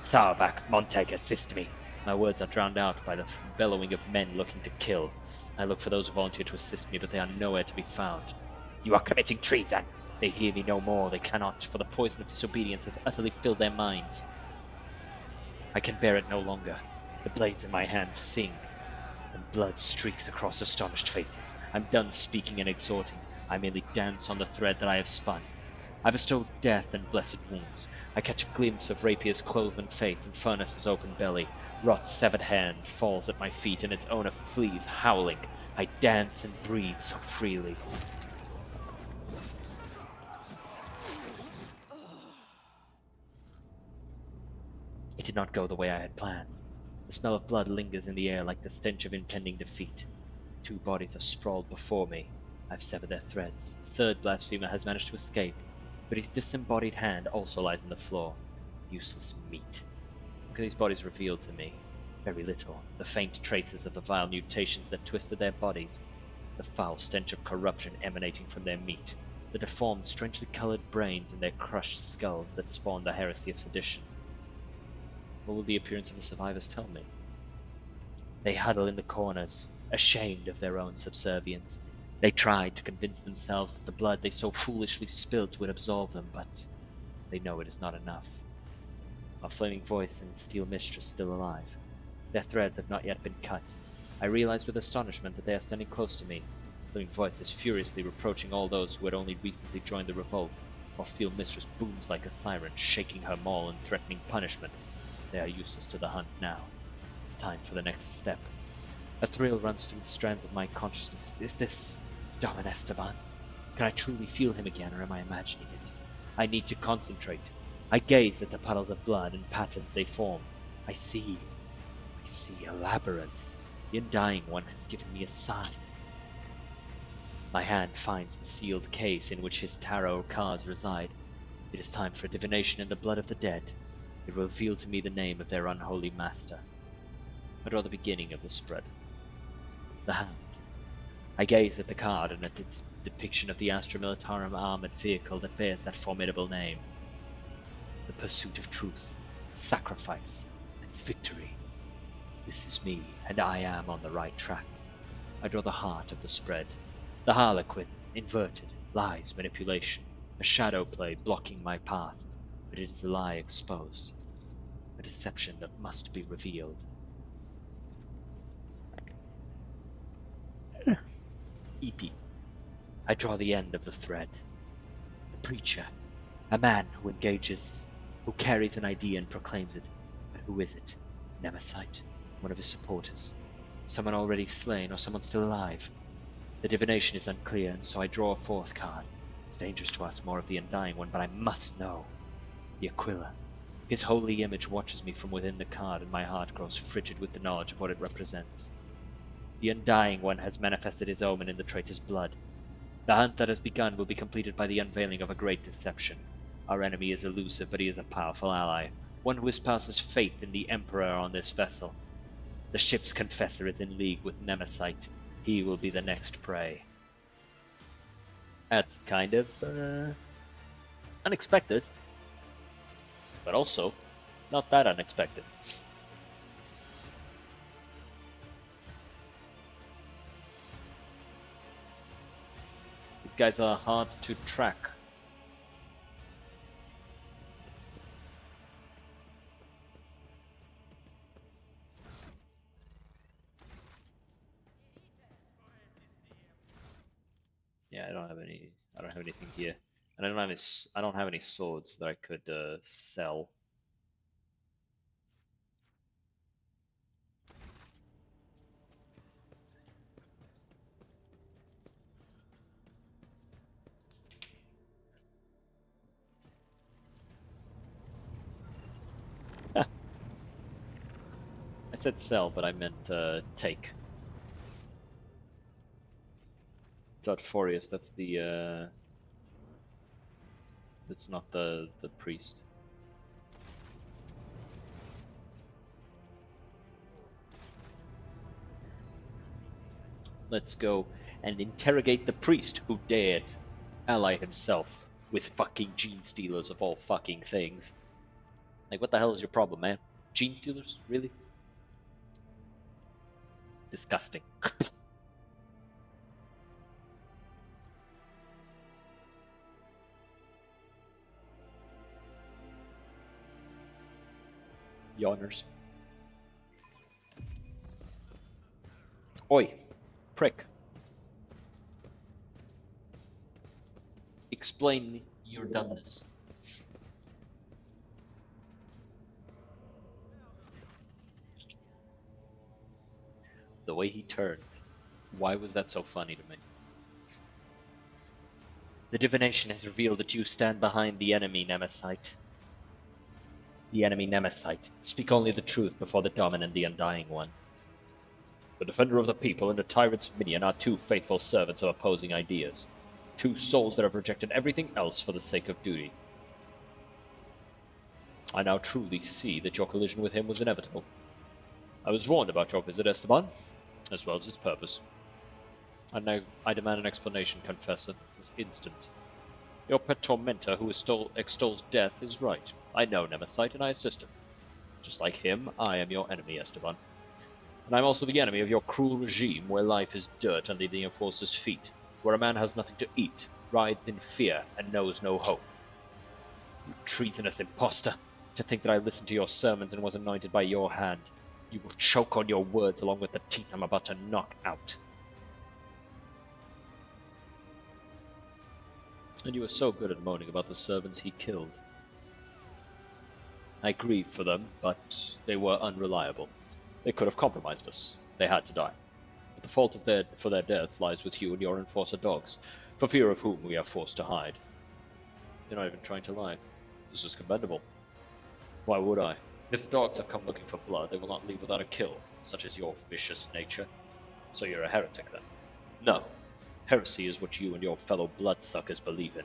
Sarvac, Montag, assist me. My words are drowned out by the bellowing of men looking to kill. I look for those who volunteer to assist me, but they are nowhere to be found. You are committing treason! They hear me no more, they cannot, for the poison of disobedience has utterly filled their minds. I can bear it no longer. The blades in my hands sing, and blood streaks across astonished faces. I'm done speaking and exhorting. I merely dance on the thread that I have spun. I bestow death and blessed wounds. I catch a glimpse of Rapier's cloven face and Furness's open belly. Rot's severed hand falls at my feet, and its owner flees, howling. I dance and breathe so freely. It did not go the way I had planned. The smell of blood lingers in the air like the stench of impending defeat. Two bodies are sprawled before me. I've severed their threads. The third blasphemer has managed to escape, but his disembodied hand also lies on the floor. Useless meat. What can these bodies reveal to me? Very little. The faint traces of the vile mutations that twisted their bodies. The foul stench of corruption emanating from their meat. The deformed, strangely colored brains in their crushed skulls that spawned the heresy of sedition. What will the appearance of the survivors tell me? They huddle in the corners, ashamed of their own subservience. They tried to convince themselves that the blood they so foolishly spilt would absolve them, but they know it is not enough. Our flaming voice and steel mistress still alive. Their threads have not yet been cut. I realize with astonishment that they are standing close to me. Flaming voice is furiously reproaching all those who had only recently joined the revolt, while steel mistress booms like a siren, shaking her maul and threatening punishment. They are useless to the hunt now. It's time for the next step. A thrill runs through the strands of my consciousness. Is this Domin Esteban? Can I truly feel him again, or am I imagining it? I need to concentrate. I gaze at the puddles of blood and patterns they form. I see a labyrinth. The Undying One has given me a sign. My hand finds the sealed case in which his tarot cards reside. It is time for divination in the blood of the dead. It will reveal to me the name of their unholy master. I draw the beginning of the spread. The Hand. I gaze at the card and at its depiction of the Astra Militarum armored vehicle that bears that formidable name. The pursuit of truth, sacrifice, and victory. This is me, and I am on the right track. I draw the heart of the spread. The Harlequin, inverted, lies, manipulation, a shadow play blocking my path, but it is a lie exposed, a deception that must be revealed. EP. I draw the end of the thread. The preacher, a man who carries an idea and proclaims it. But who is it? Nemesite? One of his supporters? Someone already slain, or someone still alive? The divination is unclear, and so I draw a fourth card. It's dangerous to ask more of the Undying One, but I must know. The Aquila. His holy image watches me from within the card, and my heart grows frigid with the knowledge of what it represents. The Undying One has manifested his omen in the traitor's blood. The hunt that has begun will be completed by the unveiling of a great deception. Our enemy is elusive, but he is a powerful ally, one who espouses faith in the Emperor on this vessel. The ship's confessor is in league with Nemesite. He will be the next prey. That's kind of unexpected, but also not that unexpected. These guys are hard to track. Yeah, I don't have anything here, and I don't have any swords that I could sell. I said sell, but I meant take. Forius, that's the that's not the priest. Let's go and interrogate the priest who dared ally himself with fucking gene stealers of all fucking things. Like, what the hell is your problem, man? Gene stealers? Really? Disgusting. Yawners. Oi, prick. Explain your dumbness. The way he turned. Why was that so funny to me? The divination has revealed that you stand behind the enemy, Nemesite. The enemy Nemesite. Speak only the truth before the Dominant, the Undying One. The defender of the people and the tyrant's minion are two faithful servants of opposing ideas. Two souls that have rejected everything else for the sake of duty. I now truly see that your collision with him was inevitable. I was warned about your visit, Esteban, as well as its purpose. I demand an explanation, Confessor, this instant. Your pet tormentor who extols death is right. I know Nemesite and I assist him. Just like him, I am your enemy, Esteban. And I'm also the enemy of your cruel regime where life is dirt under the Enforcer's feet, where a man has nothing to eat, rides in fear, and knows no hope. You treasonous impostor! To think that I listened to your sermons and was anointed by your hand. You will choke on your words along with the teeth I'm about to knock out. And you were so good at moaning about the servants he killed. I grieve for them, but they were unreliable. They could have compromised us. They had to die. But the fault for their deaths lies with you and your enforcer dogs, for fear of whom we are forced to hide. You're not even trying to lie. This is commendable. Why would I? If the dogs have come looking for blood, they will not leave without a kill, such as your vicious nature. So you're a heretic then? No. Heresy is what you and your fellow bloodsuckers believe in.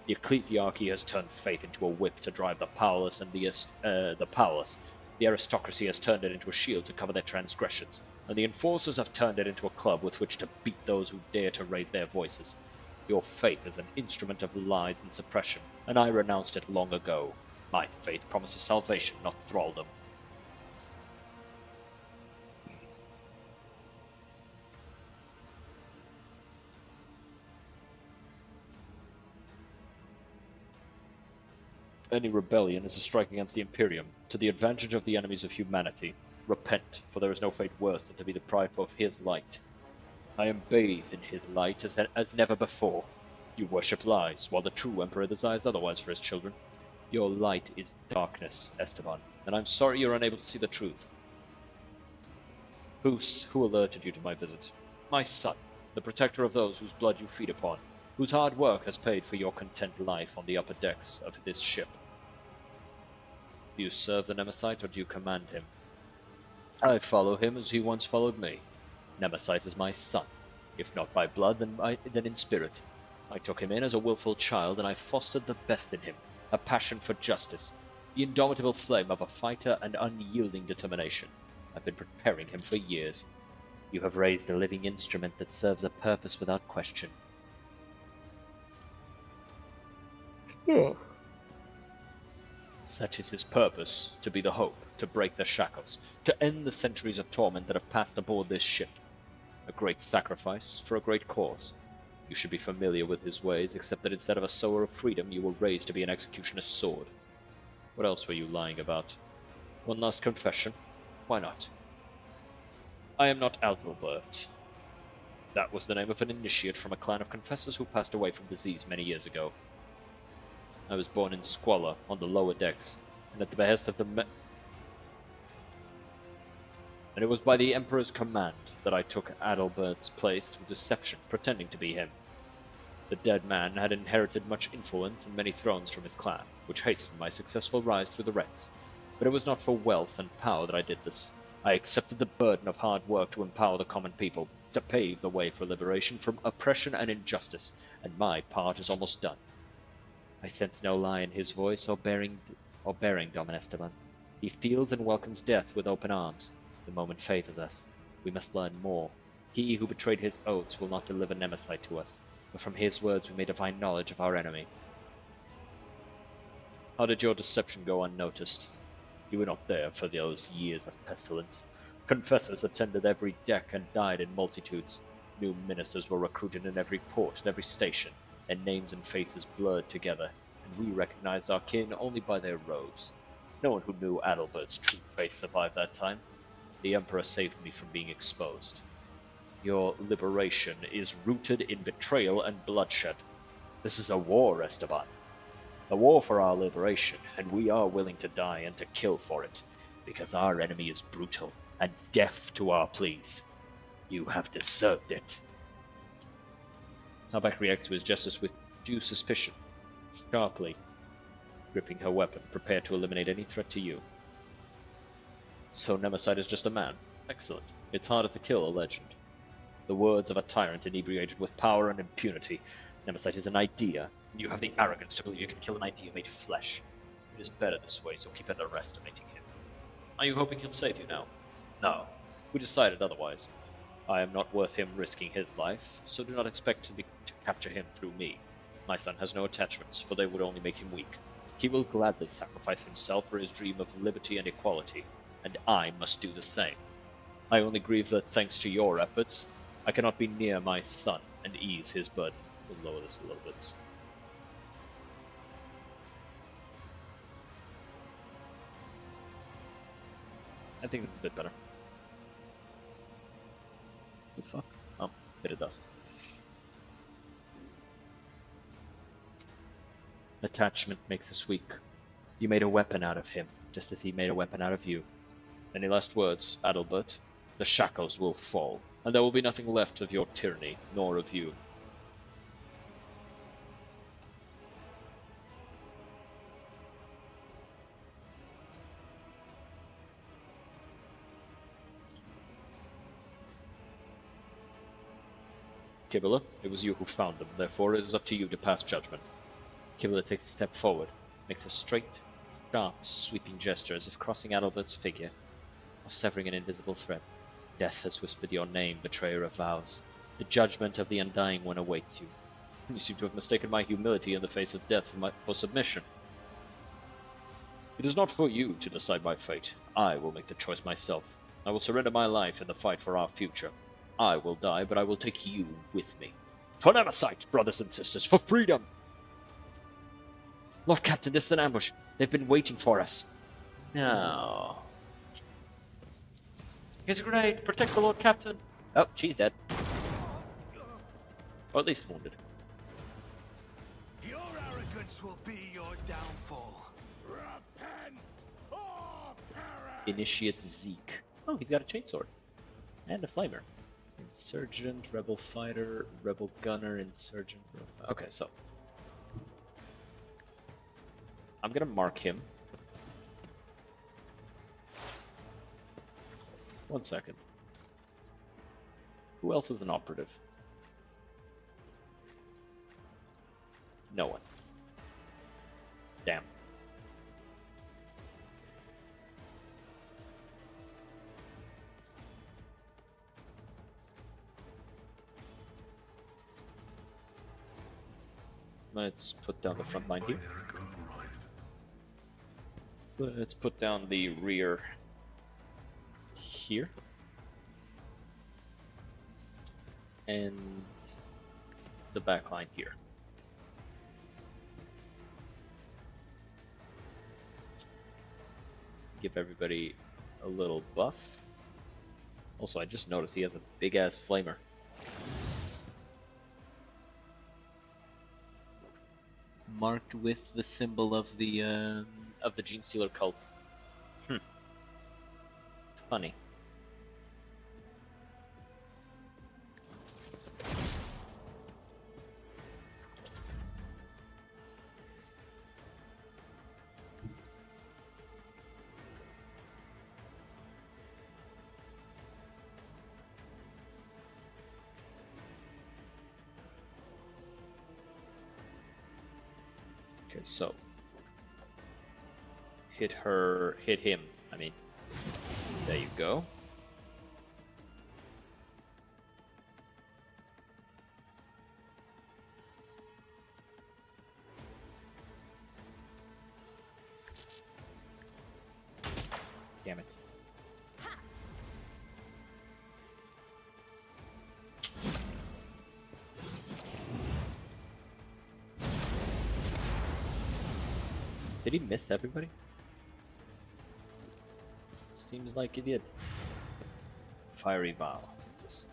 The ecclesiarchy has turned faith into a whip to drive the powerless, and the powerless. The aristocracy has turned it into a shield to cover their transgressions, and the enforcers have turned it into a club with which to beat those who dare to raise their voices. Your faith is an instrument of lies and suppression, and I renounced it long ago. My faith promises salvation, not thraldom. Any rebellion is a strike against the Imperium, to the advantage of the enemies of humanity. Repent, for there is no fate worse than to be deprived of his light. I am bathed in his light as never before. You worship lies, while the true Emperor desires otherwise for his children. Your light is darkness, Esteban, and I'm sorry you're unable to see the truth. Who alerted you to my visit? My son, the protector of those whose blood you feed upon, whose hard work has paid for your content life on the upper decks of this ship. Do you serve the Nemesite, or do you command him? I follow him as he once followed me. Nemesite is my son, if not by blood, then in spirit. I took him in as a willful child, and I fostered the best in him, a passion for justice, the indomitable flame of a fighter and unyielding determination. I've been preparing him for years. You have raised a living instrument that serves a purpose without question. Such is his purpose, to be the hope, to break the shackles, to end the centuries of torment that have passed aboard this ship. A great sacrifice for a great cause. You should be familiar with his ways, except that instead of a sower of freedom, you were raised to be an executioner's sword. What else were you lying about? One last confession. Why not? I am not Adalbert. That was the name of an initiate from a clan of confessors who passed away from disease many years ago. I was born in squalor on the lower decks, and at the behest of and it was by the Emperor's command that I took Adalbert's place through deception, pretending to be him. The dead man had inherited much influence and many thrones from his clan, which hastened my successful rise through the ranks. But it was not for wealth and power that I did this. I accepted the burden of hard work to empower the common people, to pave the way for liberation from oppression and injustice, and my part is almost done. I sense no lie in his voice or bearing, Domin Esteban. He feels and welcomes death with open arms. The moment favors us. We must learn more. He who betrayed his oaths will not deliver Nemesite to us, but from his words we may divine knowledge of our enemy. How did your deception go unnoticed? You were not there for those years of pestilence. Confessors attended every deck and died in multitudes. New ministers were recruited in every port and every station, and names and faces blurred together, and we recognized our kin only by their robes. No one who knew Adalbert's true face survived that time. The Emperor saved me from being exposed. Your liberation is rooted in betrayal and bloodshed. This is a war, Esteban. A war for our liberation, and we are willing to die and to kill for it, because our enemy is brutal and deaf to our pleas. You have deserved it. Talbak reacts to his justice with due suspicion, sharply, gripping her weapon, prepared to eliminate any threat to you. So Nemesite is just a man. Excellent. It's harder to kill a legend. The words of a tyrant inebriated with power and impunity. Nemesite is an idea, and you have the arrogance to believe you can kill an idea made flesh. It is better this way, so keep underestimating him. Are you hoping he'll save you now? No. We decided otherwise. I am not worth him risking his life, so do not expect to capture him through me. My son has no attachments, for they would only make him weak. He will gladly sacrifice himself for his dream of liberty and equality, and I must do the same. I only grieve that, thanks to your efforts, I cannot be near my son and ease his burden. We'll lower this a little bit. I think that's a bit better. The fuck? Oh, bit of dust. Attachment makes us weak. You made a weapon out of him, just as he made a weapon out of you. Any last words, Adalbert? The shackles will fall, and there will be nothing left of your tyranny, nor of you. Kibula, it was you who found them, therefore it is up to you to pass judgment. Kibble takes a step forward, makes a straight, sharp, sweeping gesture as if crossing Adalbert's figure or severing an invisible thread. Death has whispered your name, betrayer of vows. The judgment of the Undying One awaits you. You seem to have mistaken my humility in the face of death for submission. It is not for you to decide my fate. I will make the choice myself. I will surrender my life in the fight for our future. I will die, but I will take you with me. For Nemersite, brothers and sisters, for freedom! Lord Captain, this is an ambush. They've been waiting for us. No. Here's a grenade. Protect the Lord Captain. Oh, she's dead. Or at least wounded. Your arrogance will be your downfall. Repent or perish! Initiate Zeke. Oh, he's got a chainsword. And a flamer. Insurgent, rebel fighter, rebel gunner, insurgent. Okay, so. I'm gonna mark him. 1 second. Who else is an operative? No one. Damn. Let's put down the front line here. Let's put down the rear here. And the back line here. Give everybody a little buff. Also, I just noticed he has a big-ass flamer. Marked with the symbol of the Genestealer cult. Funny. Okay, so hit him. I mean, there you go. Damn it. Did he miss everybody? Seems like he did. Fiery Vow. What's this?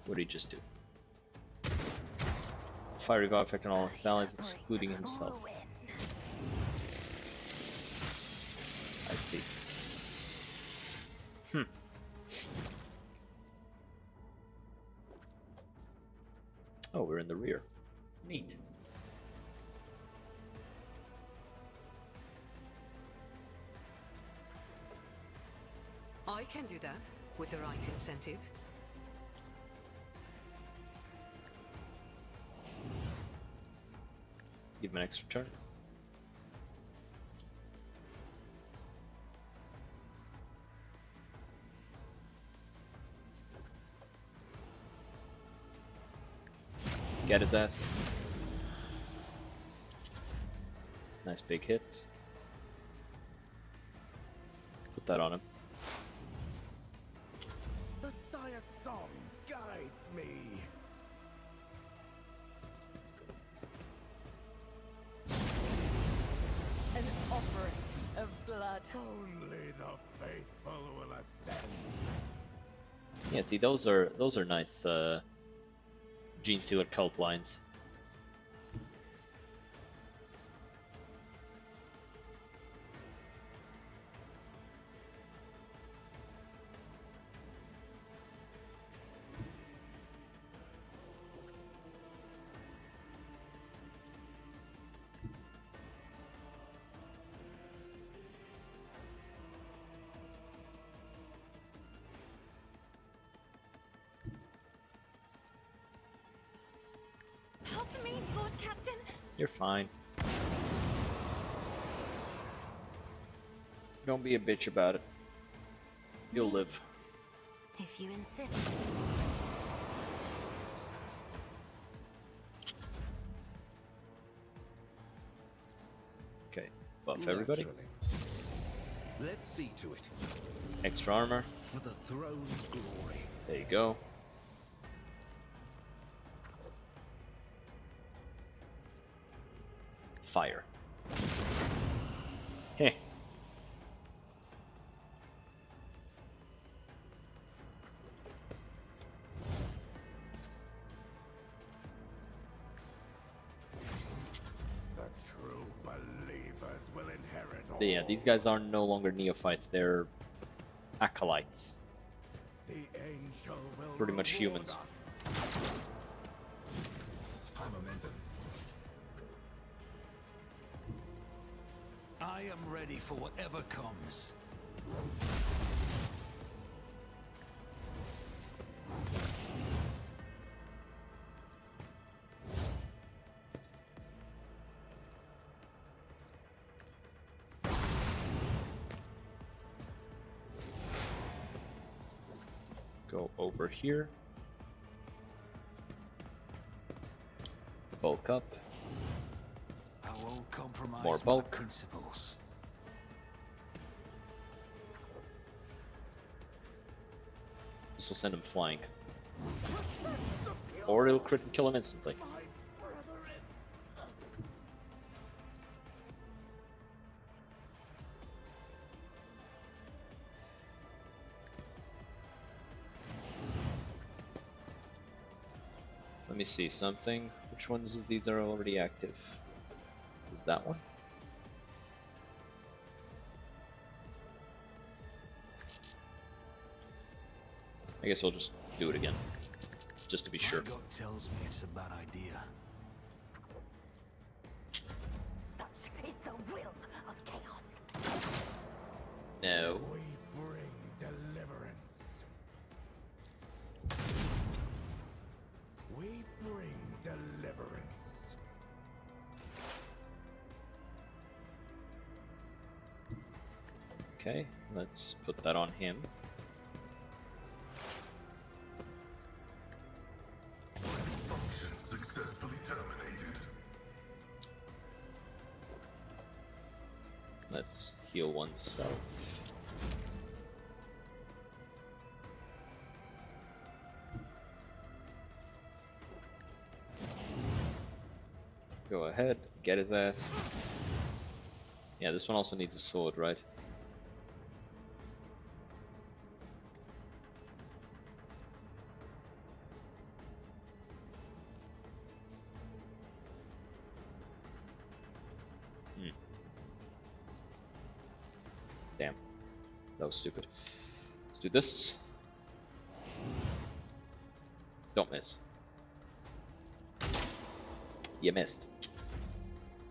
What did he just do? Fiery Vow affecting all his allies, excluding himself. I see. Oh, we're in the rear. Neat. I can do that with the right incentive. Give him an extra turn. Get his ass. Nice big hit. Put that on him. The Sire Song guides me. An offering of blood. Only the faithful will ascend. Yeah, see, those are nice Genestealer cult lines. You're fine. Don't be a bitch about it. You'll live. If you insist. Okay, buff everybody. Naturally. Let's see to it. Extra armor. For the throne's glory. There you go. Fire. Heh. The true believers will inherit all. Yeah, these guys are no longer neophytes, they're acolytes. The angel will Pretty much reward humans. us. I am ready for whatever comes. Go over here. Bulk up. I won't compromise More my bulk. principles. This will send him flying. Or it'll crit and kill him instantly. Let me see something. Which ones of these are already active? Is that one? I guess I'll just do it again, just to be sure. My gut tells me it's a bad idea. Such is the will of chaos. No. We bring deliverance. We bring deliverance. Okay, let's put that on him. Function successfully terminated. Let's heal oneself. Go ahead, get his ass. Yeah, this one also needs a sword, right? Damn. That was stupid. Let's do this. Don't miss. You missed.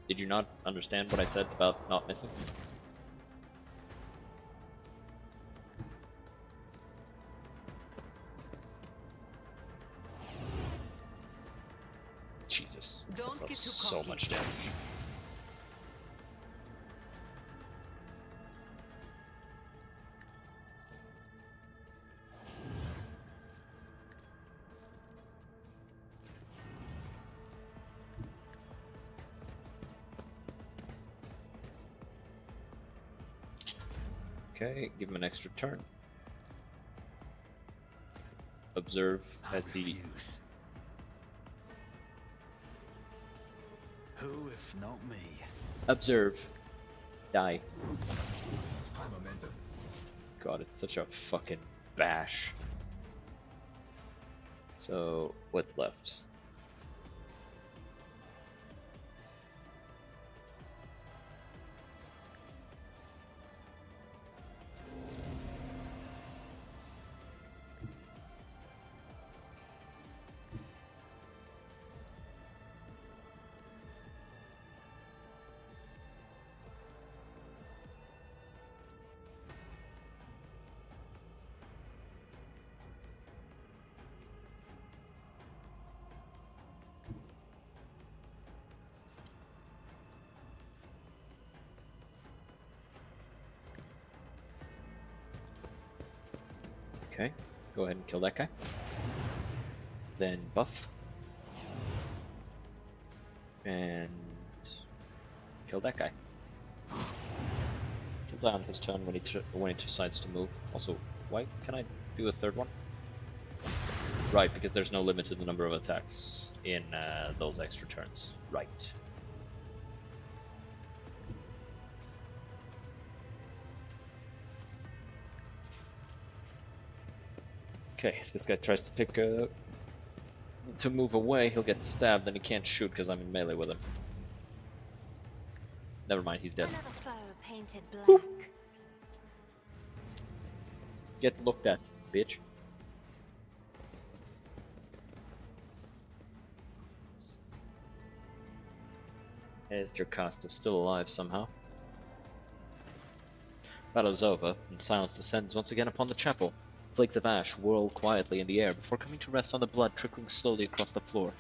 Did you not understand what I said about not missing? Jesus. Don't That's get too so cocky. much damage. Okay, give him an extra turn. Observe I as he... refuse. Who, if not me? Observe. Die. God, it's such a fucking bash. So, what's left? Okay, go ahead and kill that guy. Then buff. And kill that guy. Kill down his turn when he decides to move. Also, why can I do a third one? Right, because there's no limit to the number of attacks in those extra turns. Right. Okay, if this guy tries to move away, he'll get stabbed, then he can't shoot because I'm in melee with him. Never mind, he's dead. Another foe painted black. Get looked at, bitch. As Jocasta still alive somehow. Battle's over, and silence descends once again upon the chapel. Flakes of ash whirl quietly in the air before coming to rest on the blood trickling slowly across the floor.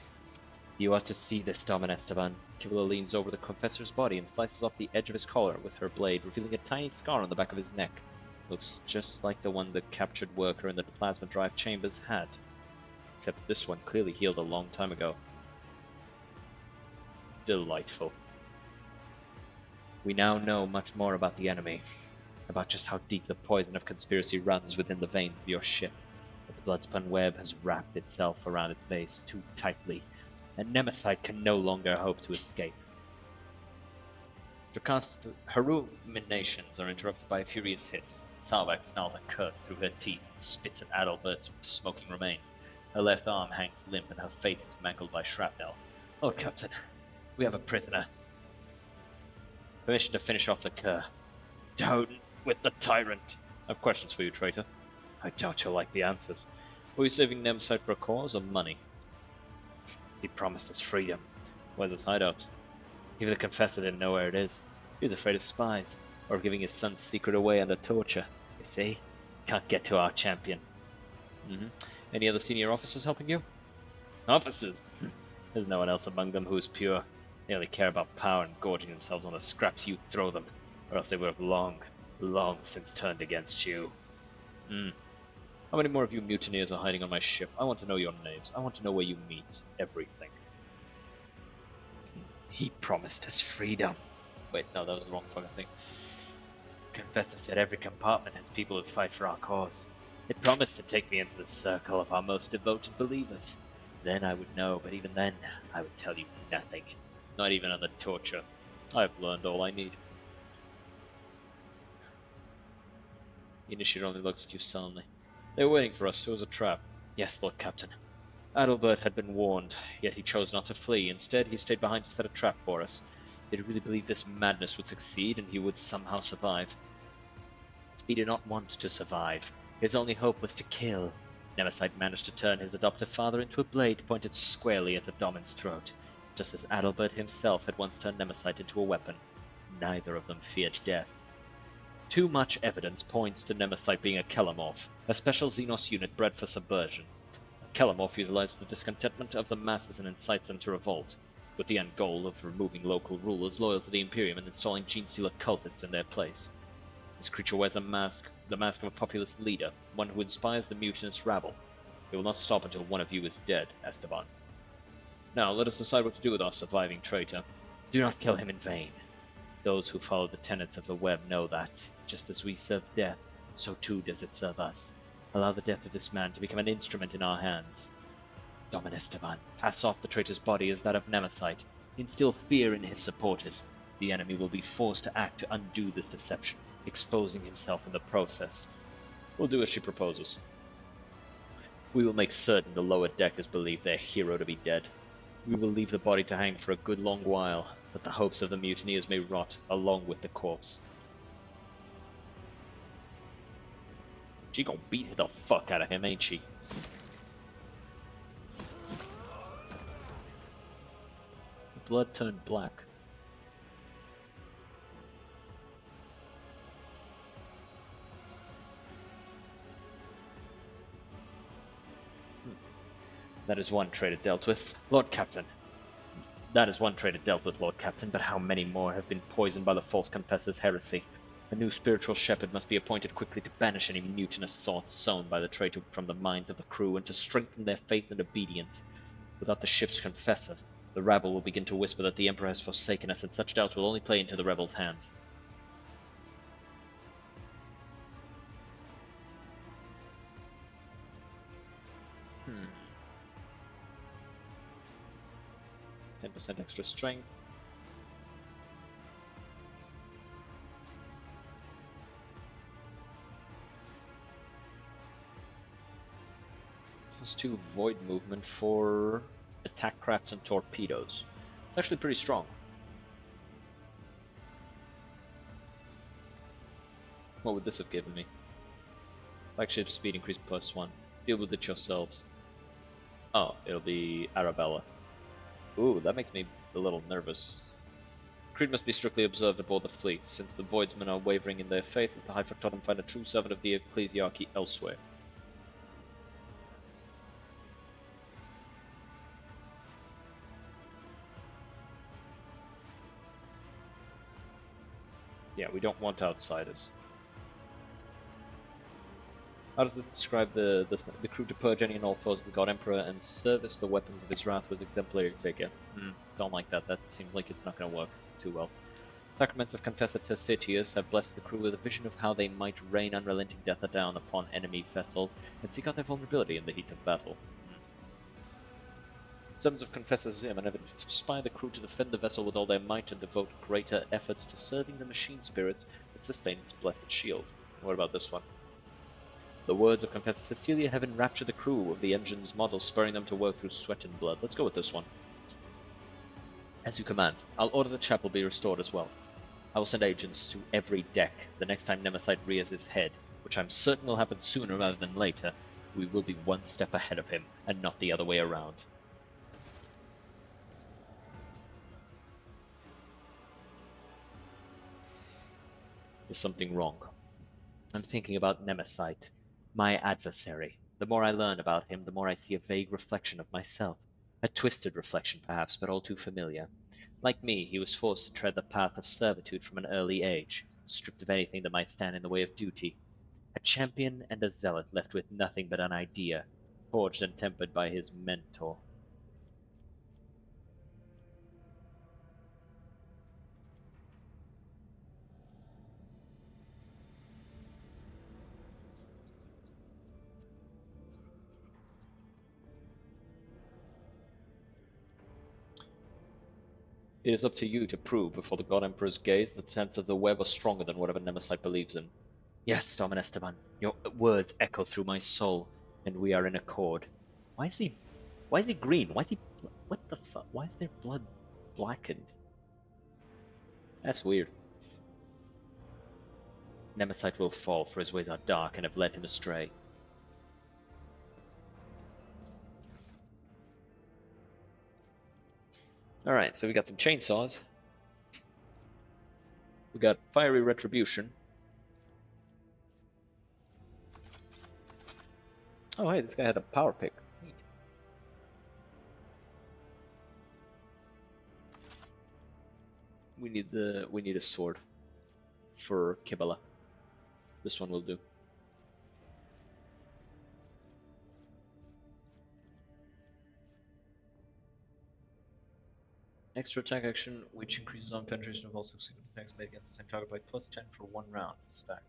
You ought to see this, Domin Esteban. Kibula leans over the confessor's body and slices off the edge of his collar with her blade, revealing a tiny scar on the back of his neck. Looks just like the one the captured worker in the plasma drive chambers had. Except this one clearly healed a long time ago. Delightful. We now know much more about the enemy. About just how deep the poison of conspiracy runs within the veins of your ship. But the bloodspun web has wrapped itself around its base too tightly, and Nemesite can no longer hope to escape. Her ruminations are interrupted by a furious hiss. Salvax snarls a curse through her teeth and spits at Adalbert's smoking remains. Her left arm hangs limp and her face is mangled by shrapnel. Lord Captain, we have a prisoner. Permission to finish off the cur. Down with the tyrant. I have questions for you, traitor. I doubt you'll like the answers. Were you saving Nemesite for a cause or money? He promised us freedom. Where's his hideout? Even the confessor didn't know where it is. He was afraid of spies, or of giving his son's secret away under torture. You see? Can't get to our champion. Any other senior officers helping you? Officers? There's no one else among them who is pure. They only care about power and gorging themselves on the scraps you throw them, or else they would have long since turned against you. How many more of you mutineers are hiding on my ship? I want to know your names. I want to know where you meet. Everything. He promised us freedom. Wait, no, that was the wrong fucking thing. Confessor said every compartment has people who fight for our cause. It promised to take me into the circle of our most devoted believers. Then I would know, but even then, I would tell you nothing. Not even under torture. I've learned all I need. The initiate only looks at you sullenly. They were waiting for us. It was a trap. Yes, Lord Captain. Adalbert had been warned, yet he chose not to flee. Instead, he stayed behind to set a trap for us. Did he really believe this madness would succeed and he would somehow survive? He did not want to survive. His only hope was to kill. Nemesite managed to turn his adoptive father into a blade pointed squarely at the Domin's throat, just as Adalbert himself had once turned Nemesite into a weapon. Neither of them feared death. Too much evidence points to Nemesite being a Kelamorph, a special Xenos unit bred for subversion. A Kelamorph utilizes the discontentment of the masses and incites them to revolt, with the end goal of removing local rulers loyal to the Imperium and installing gene-stealer cultists in their place. This creature wears a mask, the mask of a populist leader, one who inspires the mutinous rabble. It will not stop until one of you is dead, Esteban. Now, let us decide what to do with our surviving traitor. Do not kill him in vain. Those who follow the tenets of the web know that, just as we serve death, so too does it serve us. Allow the death of this man to become an instrument in our hands. Domin Esteban, pass off the traitor's body as that of Nemesite. Instill fear in his supporters. The enemy will be forced to act to undo this deception, exposing himself in the process. We'll do as she proposes. We will make certain the lower deckers believe their hero to be dead. We will leave the body to hang for a good long while, that the hopes of the mutineers may rot along with the corpse. She gonna beat the fuck out of him, ain't she? The blood turned black. That is one traitor dealt with, Lord Captain. That is one traitor dealt with, Lord Captain, but how many more have been poisoned by the false confessor's heresy? A new spiritual shepherd must be appointed quickly to banish any mutinous thoughts sown by the traitor from the minds of the crew and to strengthen their faith and obedience. Without the ship's confessor, the rabble will begin to whisper that the Emperor has forsaken us, and such doubts will only play into the rebels' hands. Hmm. 10% extra strength. +2 void movement for attack crafts and torpedoes. It's actually pretty strong. What would this have given me? Flagship speed increase +1. Deal with it yourselves. Oh, it'll be Arabella. Ooh, that makes me a little nervous. Creed must be strictly observed aboard the fleet, since the Voidsmen are wavering in their faith. Let the High Factotum find a true servant of the Ecclesiarchy elsewhere. Yeah, we don't want outsiders. How does it describe the crew to purge any and all foes of the God Emperor and service the weapons of his wrath with exemplary figure? Don't like that. That seems like it's not going to work too well. Sacraments of Confessor Tercitius have blessed the crew with a vision of how they might rain unrelenting death down upon enemy vessels and seek out their vulnerability in the heat of battle. Servants of Confessor Zim have inspired the crew to defend the vessel with all their might and devote greater efforts to serving the machine spirits that sustain its blessed shield. What about this one? The words of Confessor Cecilia have enraptured the crew of the engine's model, spurring them to work through sweat and blood. Let's go with this one. As you command, I'll order the chapel be restored as well. I will send agents to every deck the next time Nemesis rears his head, which I'm certain will happen sooner rather than later. We will be one step ahead of him, and not the other way around. There's something wrong. I'm thinking about Nemesis, my adversary. The more I learn about him, the more I see a vague reflection of myself. A twisted reflection, perhaps, but all too familiar. Like me, he was forced to tread the path of servitude from an early age, stripped of anything that might stand in the way of duty. A champion and a zealot left with nothing but an idea, forged and tempered by his mentor. It is up to you to prove before the God Emperor's gaze that the tenets of the web are stronger than whatever Nemesis believes in. Yes, Domin Esteban, your words echo through my soul, and we are in accord. Why is he green? Why is he, what the fuck? Why is their blood blackened? That's weird. Nemesis will fall, for his ways are dark and have led him astray. Alright, so we got some chainsaws. We got fiery retribution. Oh hey, this guy had a power pick. Neat. We need a sword for Kibala. This one will do. Extra attack action, which increases on penetration of all subsequent attacks made against the same target by +10 for 1 round. Stacks.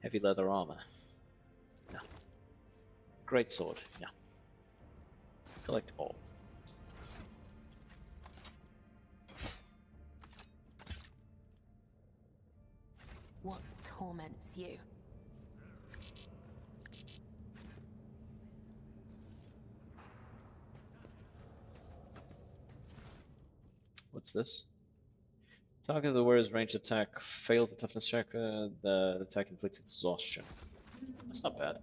Heavy leather armor. No. Great sword. No. Collect all. What torments you? What's this? Target of the wearer's ranged attack fails the toughness check. The attack inflicts exhaustion. That's not bad.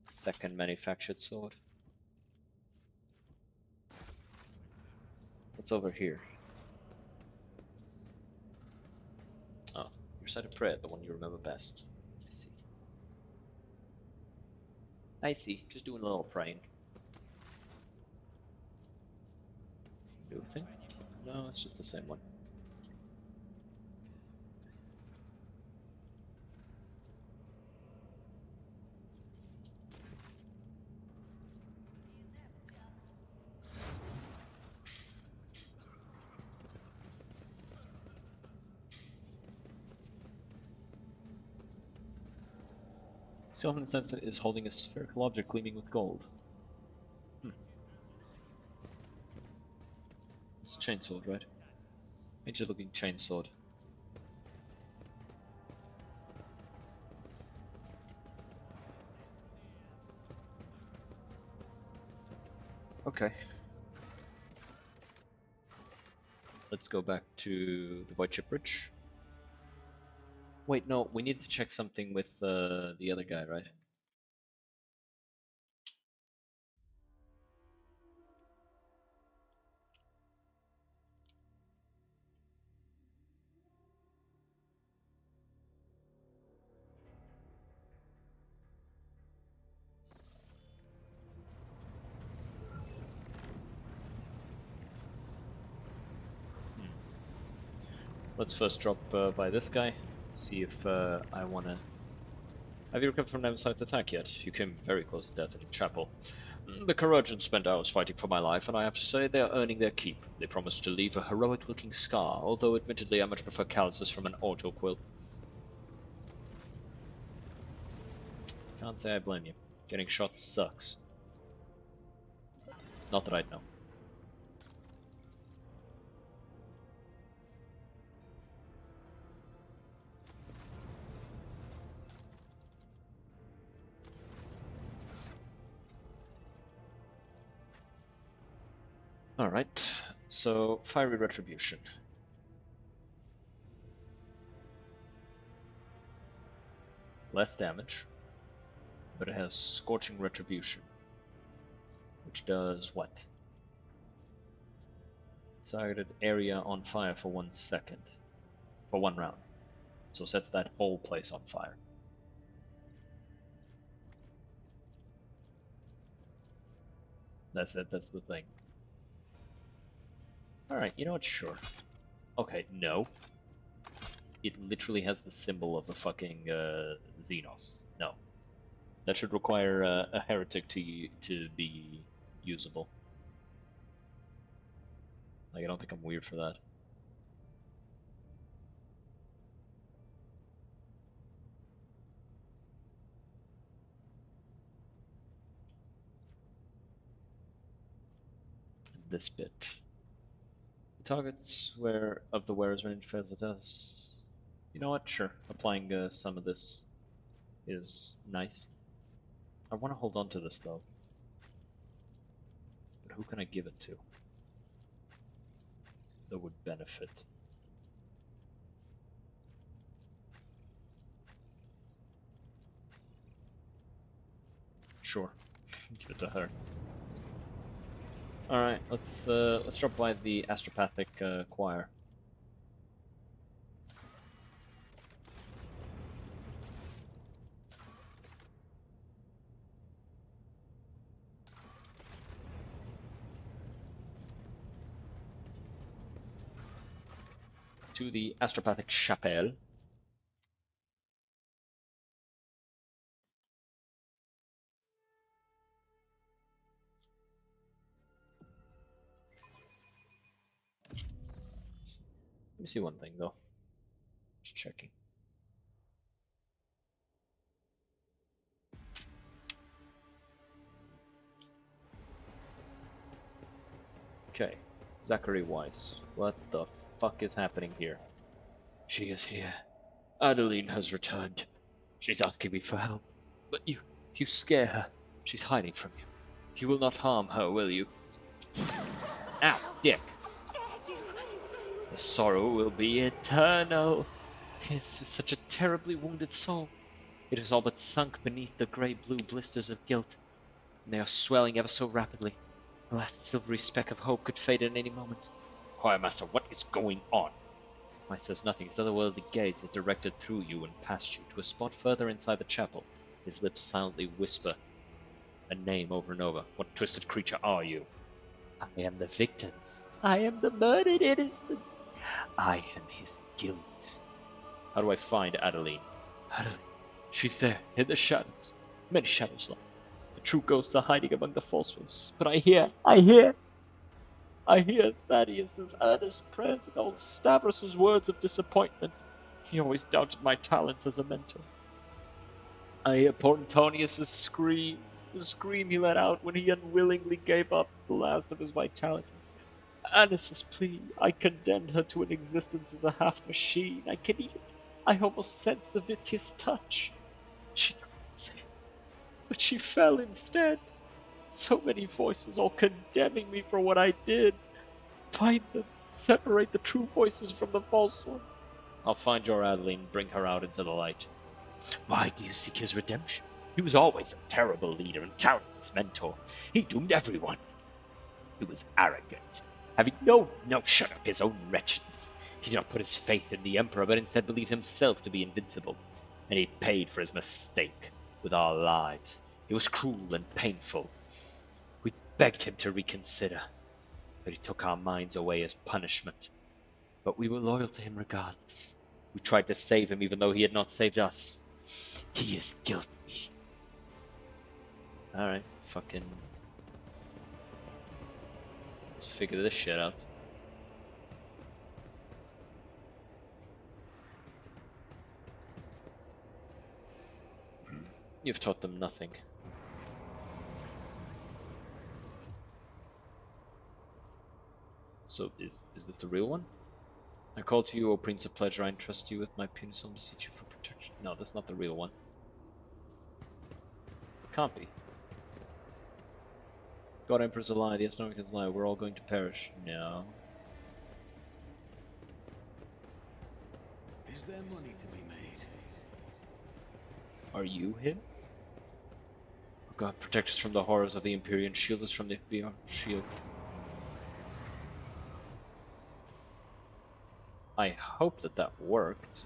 Second manufactured sword. What's over here? Oh, your side of prayer, the one you remember best. I see. I see. Just doing a little praying. New thing? No, it's just the same one. Skeleton sensor is holding a spherical object gleaming with gold. It's a chainsword, right? Ancient looking chainsword. Okay. Let's go back to the Void Ship Bridge. Wait, no, we need to check something with the other guy, right? Let's first drop by this guy, see if I wanna... Have you recovered from Nemesis attack yet? You came very close to death in the chapel. The Corrosion spent hours fighting for my life, and I have to say they are earning their keep. They promised to leave a heroic-looking scar, although admittedly I much prefer calluses from an auto-quill. Can't say I blame you. Getting shot sucks. Not that I'd know. Alright, so Fiery Retribution. Less damage, but it has Scorching Retribution, which does what? Targeted area on fire for 1 second, for 1 round. So sets that whole place on fire. That's it, that's the thing. Alright, you know what, sure. Okay, no. It literally has the symbol of the fucking Xenos. No. That should require a heretic to be usable. Like, I don't think I'm weird for that. This bit. The targets where of the wearer's range fails the test. You know what? Sure. Applying some of this is nice. I want to hold on to this though. But who can I give it to? That would benefit. Sure. Give it to her. Alright, let's drop by the Astropathic choir. To the Astropathic Chapelle. Let me see one thing though. Just checking. Okay, Zachary Weiss. What the fuck is happening here? She is here. Adeline has returned. She's asking me for help. But you scare her. She's hiding from you. You will not harm her, will you? Ow, dick. The sorrow will be eternal. It's such a terribly wounded soul. It is all but sunk beneath the grey-blue blisters of guilt, and they are swelling ever so rapidly. The last silvery speck of hope could fade at any moment. Choirmaster, what is going on? Weiss says nothing. His otherworldly gaze is directed through you and past you to a spot further inside the chapel. His lips silently whisper, a name over and over. What twisted creature are you? I am the victims. I am the murdered innocents. I am his guilt. How do I find Adeline? Adeline. She's there, in the shadows. Many shadows lie. The true ghosts are hiding among the false ones. But I hear Thaddeus's earnest prayers and old Stavros's words of disappointment. He always doubted my talents as a mentor. I hear poor Antonius's scream, the scream he let out when he unwillingly gave up the last of his vitality. Annis's plea, I condemned her to an existence as a half-machine. I almost sense the Vitia's touch. She tried to save me, but she fell instead. So many voices all condemning me for what I did. Find them. Separate the true voices from the false ones. I'll find your Adeline and bring her out into the light. Why do you seek his redemption? He was always a terrible leader and talentless mentor. He doomed everyone. He was arrogant, having no notion of his own wretchedness. He did not put his faith in the Emperor, but instead believed himself to be invincible. And he paid for his mistake with our lives. It was cruel and painful. We begged him to reconsider, but he took our minds away as punishment. But we were loyal to him regardless. We tried to save him even though he had not saved us. He is guilty. Alright, fucking... let's figure this shit out. You've taught them nothing. So, is this the real one? I call to you, O Prince of Pleasure, I entrust you with my penis and beseech you for protection. No, that's not the real one. Can't be. God Emperor's a lie, the Astronomic is a lie, we're all going to perish. No. Is there money to be made? Are you him? Oh God, protect us from the horrors of the Empyrean, shield us from the beyond shield. I hope that worked.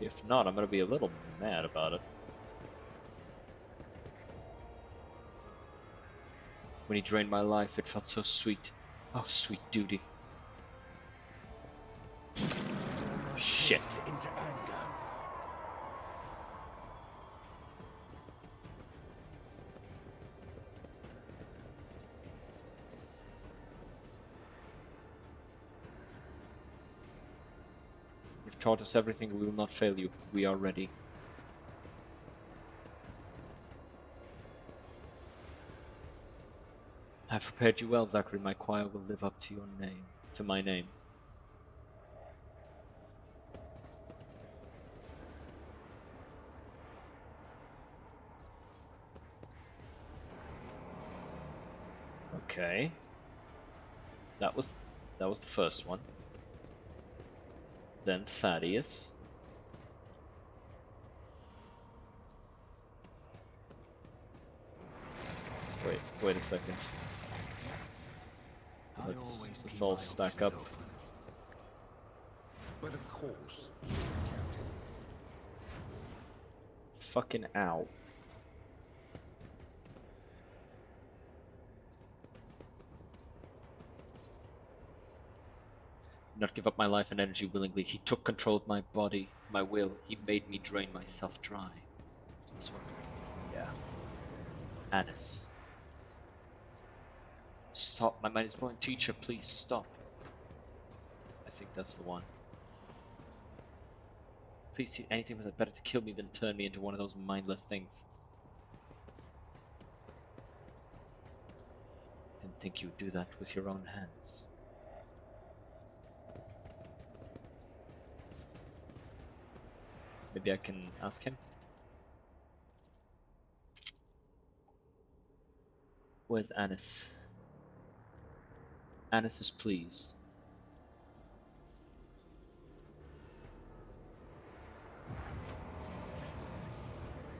If not, I'm gonna be a little mad about it. When he drained my life, it felt so sweet. Oh, sweet duty. Shit. Into anger. You've taught us everything, we will not fail you. We are ready. I've prepared you well, Zachary. My choir will live up to your name, to my name. Okay. That was the first one. Then Thaddeus. Wait a second. Let's all stack up. But of course, Fucking ow. Not give up my life and energy willingly. He took control of my body, my will. He made me drain myself dry. Is this one? Yeah. Annis. Stop, my mind is blowing. Teacher, please stop. I think that's the one. Please do anything with it. Better to kill me than turn me into one of those mindless things. Didn't think you'd do that with your own hands. Maybe I can ask him? Where's Annis? Annis's please.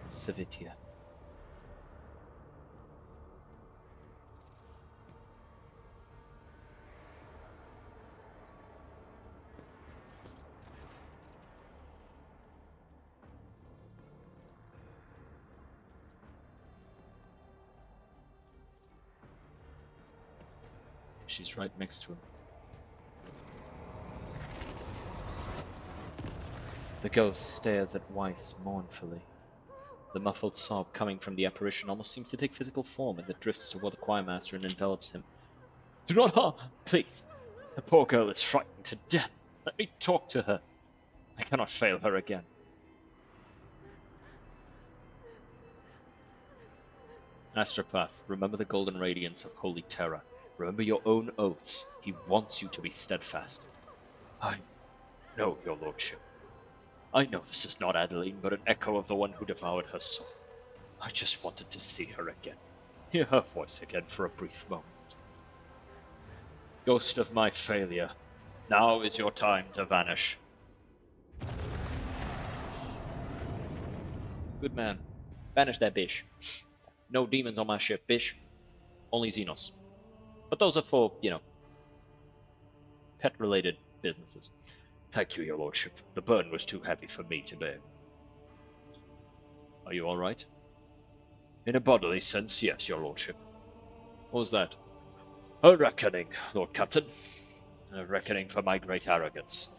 Savitia. She's right next to him. The ghost stares at Weiss mournfully. The muffled sob coming from the apparition almost seems to take physical form as it drifts toward the choirmaster and envelops him. Do not harm her, please. The poor girl is frightened to death. Let me talk to her. I cannot fail her again. Astropath, remember the golden radiance of holy terror. Remember your own oaths. He wants you to be steadfast. I know, your lordship. I know this is not Adeline, but an echo of the one who devoured her soul. I just wanted to see her again. Hear her voice again for a brief moment. Ghost of my failure, now is your time to vanish. Good man. Banish that bish. No demons on my ship, bish. Only Xenos. But those are for, pet-related businesses. Thank you, your lordship. The burden was too heavy for me to bear. Are you all right? In a bodily sense, yes, your lordship. What was that? A reckoning, Lord Captain. A reckoning for my great arrogance.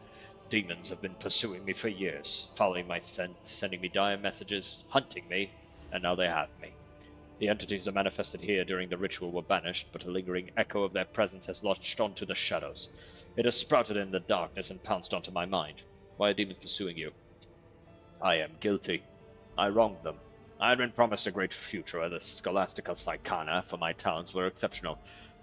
Demons have been pursuing me for years, following my scent, sending me dire messages, hunting me, and now they have me. The entities that manifested here during the ritual were banished, but a lingering echo of their presence has lodged onto the shadows. It has sprouted in the darkness and pounced onto my mind. Why are demons pursuing you? I am guilty. I wronged them. I had been promised a great future as a scholastical psychana, for my talents were exceptional,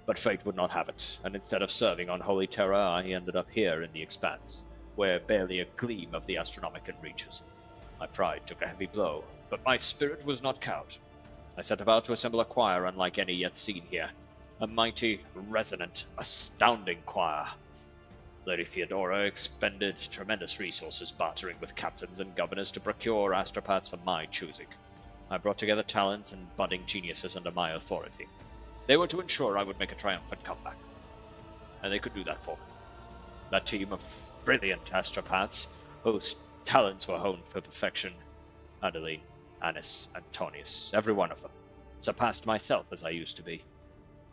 but fate would not have it, and instead of serving on holy terror, I ended up here in the expanse, where barely a gleam of the astronomican reaches. My pride took a heavy blow, but my spirit was not cowed. I set about to assemble a choir unlike any yet seen here. A mighty, resonant, astounding choir. Lady Theodora expended tremendous resources bartering with captains and governors to procure astropaths for my choosing. I brought together talents and budding geniuses under my authority. They were to ensure I would make a triumphant comeback. And they could do that for me. That team of brilliant astropaths, whose talents were honed for perfection. Adeline, Annis, Antonius, every one of them, surpassed myself as I used to be.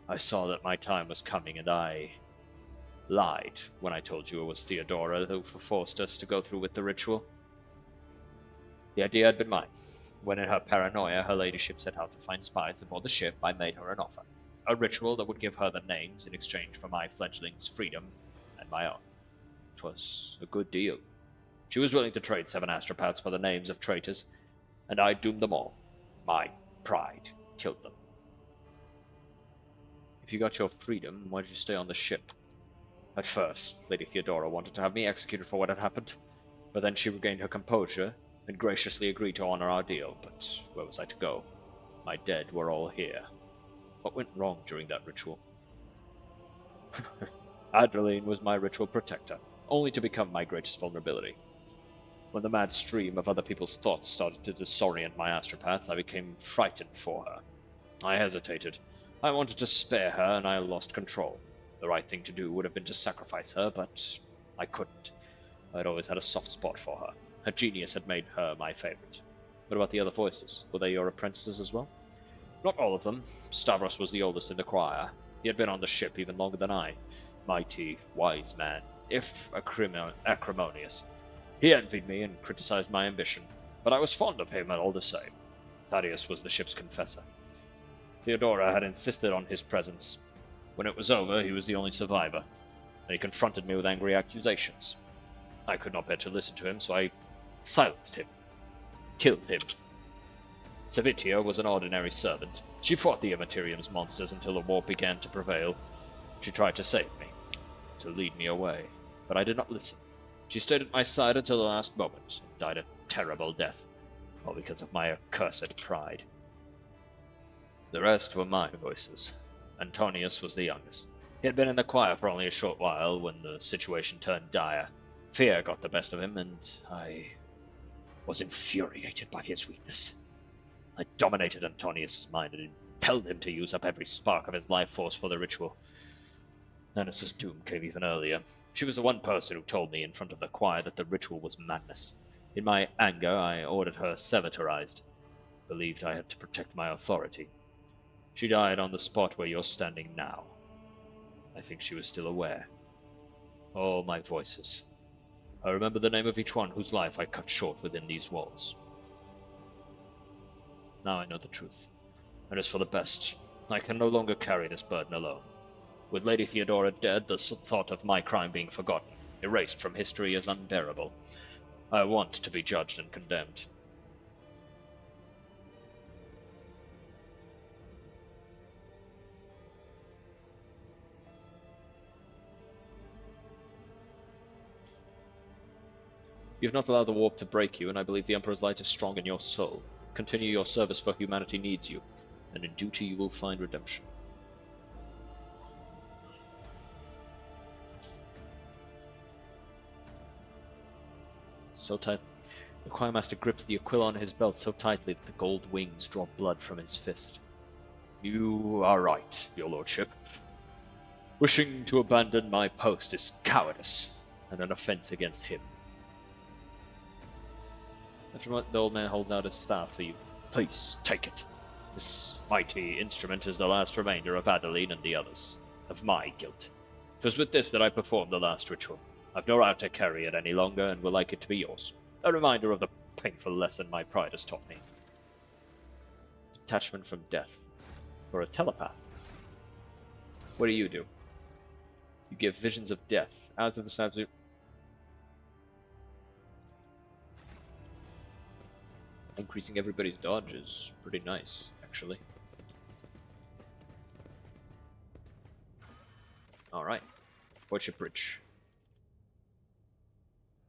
I saw that my time was coming, and I lied when I told you it was Theodora who forced us to go through with the ritual. The idea had been mine. When in her paranoia her ladyship set out to find spies aboard the ship, I made her an offer. A ritual that would give her the names in exchange for my fledgling's freedom and my own. It was a good deal. She was willing to trade 7 astropaths for the names of traitors, and I doomed them all. My pride killed them. If you got your freedom, why did you stay on the ship? At first, Lady Theodora wanted to have me executed for what had happened, but then she regained her composure and graciously agreed to honor our deal. But where was I to go? My dead were all here. What went wrong during that ritual? Adeline was my ritual protector, only to become my greatest vulnerability. When the mad stream of other people's thoughts started to disorient my astropaths, I became frightened for her. I hesitated. I wanted to spare her, and I lost control. The right thing to do would have been to sacrifice her, but I couldn't. I'd always had a soft spot for her. Her genius had made her my favorite. What about the other voices? Were they your apprentices as well? Not all of them. Stavros was the oldest in the choir. He had been on the ship even longer than I. Mighty, wise man, if acrimonious. He envied me and criticized my ambition, but I was fond of him all the same. Thaddeus was the ship's confessor. Theodora had insisted on his presence. When it was over, he was the only survivor, and he confronted me with angry accusations. I could not bear to listen to him, so I silenced him. Killed him. Savitia was an ordinary servant. She fought the Immaterium's monsters until the war began to prevail. She tried to save me, to lead me away, but I did not listen. She stayed at my side until the last moment, and died a terrible death, all because of my accursed pride. The rest were my voices. Antonius was the youngest. He had been in the choir for only a short while when the situation turned dire. Fear got the best of him, and I was infuriated by his weakness. I dominated Antonius's mind and impelled him to use up every spark of his life force for the ritual. Annis's doom came even earlier. She was the one person who told me in front of the choir that the ritual was madness. In my anger, I ordered her sevitorized. Believed I had to protect my authority. She died on the spot where you're standing now. I think she was still aware. All my voices. I remember the name of each one whose life I cut short within these walls. Now I know the truth, and it's for the best. I can no longer carry this burden alone. With Lady Theodora dead, the thought of my crime being forgotten, erased from history, is unbearable. I want to be judged and condemned. You have not allowed the warp to break you, and I believe the Emperor's light is strong in your soul. Continue your service, for humanity needs you, and in duty you will find redemption. So tight. The Choirmaster grips the Aquila on his belt so tightly that the gold wings draw blood from his fist. You are right, your lordship. Wishing to abandon my post is cowardice, and an offense against him. After a moment, the old man holds out his staff to you. Please, take it. This mighty instrument is the last remainder of Adeline and the others, of my guilt. It was with this that I performed the last ritual. I've no right to carry it any longer, and would like it to be yours. A reminder of the painful lesson my pride has taught me. Detachment from death. For a telepath. What do? You give visions of death. As of this absolute... Increasing everybody's dodge is pretty nice, actually. Alright. Worship Bridge.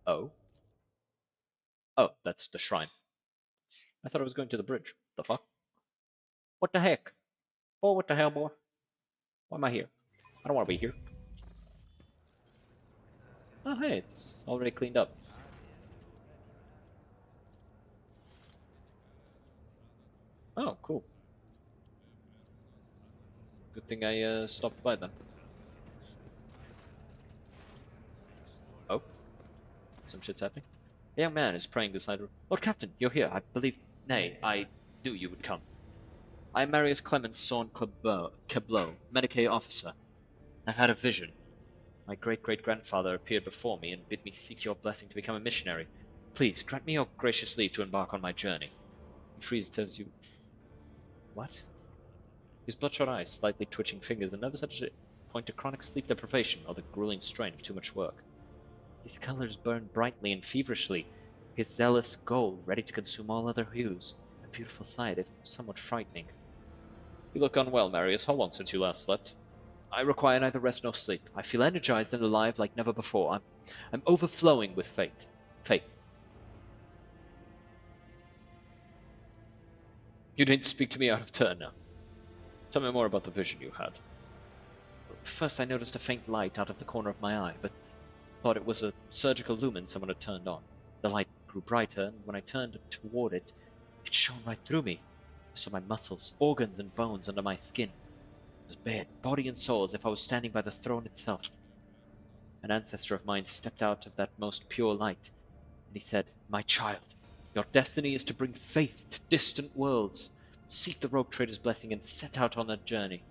Oh. Oh, that's the shrine. I thought I was going to the bridge. The fuck? What the heck? Oh, what the hell, boy? Why am I here? I don't want to be here. Oh, hey, it's already cleaned up. Oh, cool. Good thing I stopped by then. Oh. Some shit's happening. A young man is praying beside her. Lord Captain, you're here. I believe... Nay, I knew you would come. I am Marius Clemens Saun Cablo, Medicae officer. I've had a vision. My great-great-grandfather appeared before me and bid me seek your blessing to become a missionary. Please, grant me your gracious leave to embark on my journey. He freezes, tells you... What? His bloodshot eyes, slightly twitching fingers, and nervous attitude point to chronic sleep deprivation or the grueling strain of too much work. His colors burn brightly and feverishly, his zealous gold ready to consume all other hues. A beautiful sight, if somewhat frightening. You look unwell, Marius. How long since you last slept? I require neither rest nor sleep. I feel energized and alive like never before. I'm overflowing with faith. You didn't speak to me out of turn now. Tell me more about the vision you had. First I noticed a faint light out of the corner of my eye, but thought it was a surgical lumen someone had turned on. The light grew brighter, and when I turned toward it, it shone right through me. I saw my muscles, organs, and bones under my skin. It was bared, body and soul, as if I was standing by the throne itself. An ancestor of mine stepped out of that most pure light, and he said, My child, your destiny is to bring faith to distant worlds. Seek the rope trader's blessing and set out on that journey.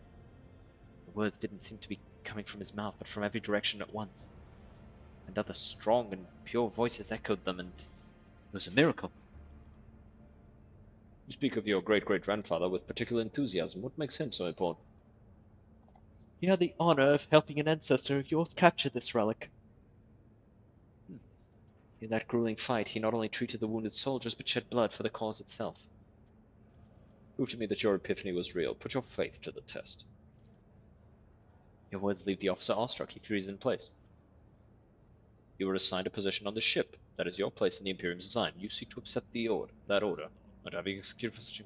The words didn't seem to be coming from his mouth, but from every direction at once. And other strong and pure voices echoed them, and it was a miracle. You speak of your great-great-grandfather with particular enthusiasm. What makes him so important? He had the honor of helping an ancestor of yours capture this relic. In that grueling fight, he not only treated the wounded soldiers, but shed blood for the cause itself. Prove to me that your epiphany was real. Put your faith to the test. Your words leave the officer awestruck. He freezes in place. You were assigned a position on the ship. That is your place in the Imperium's design. You seek to upset that order, not having executed for such a...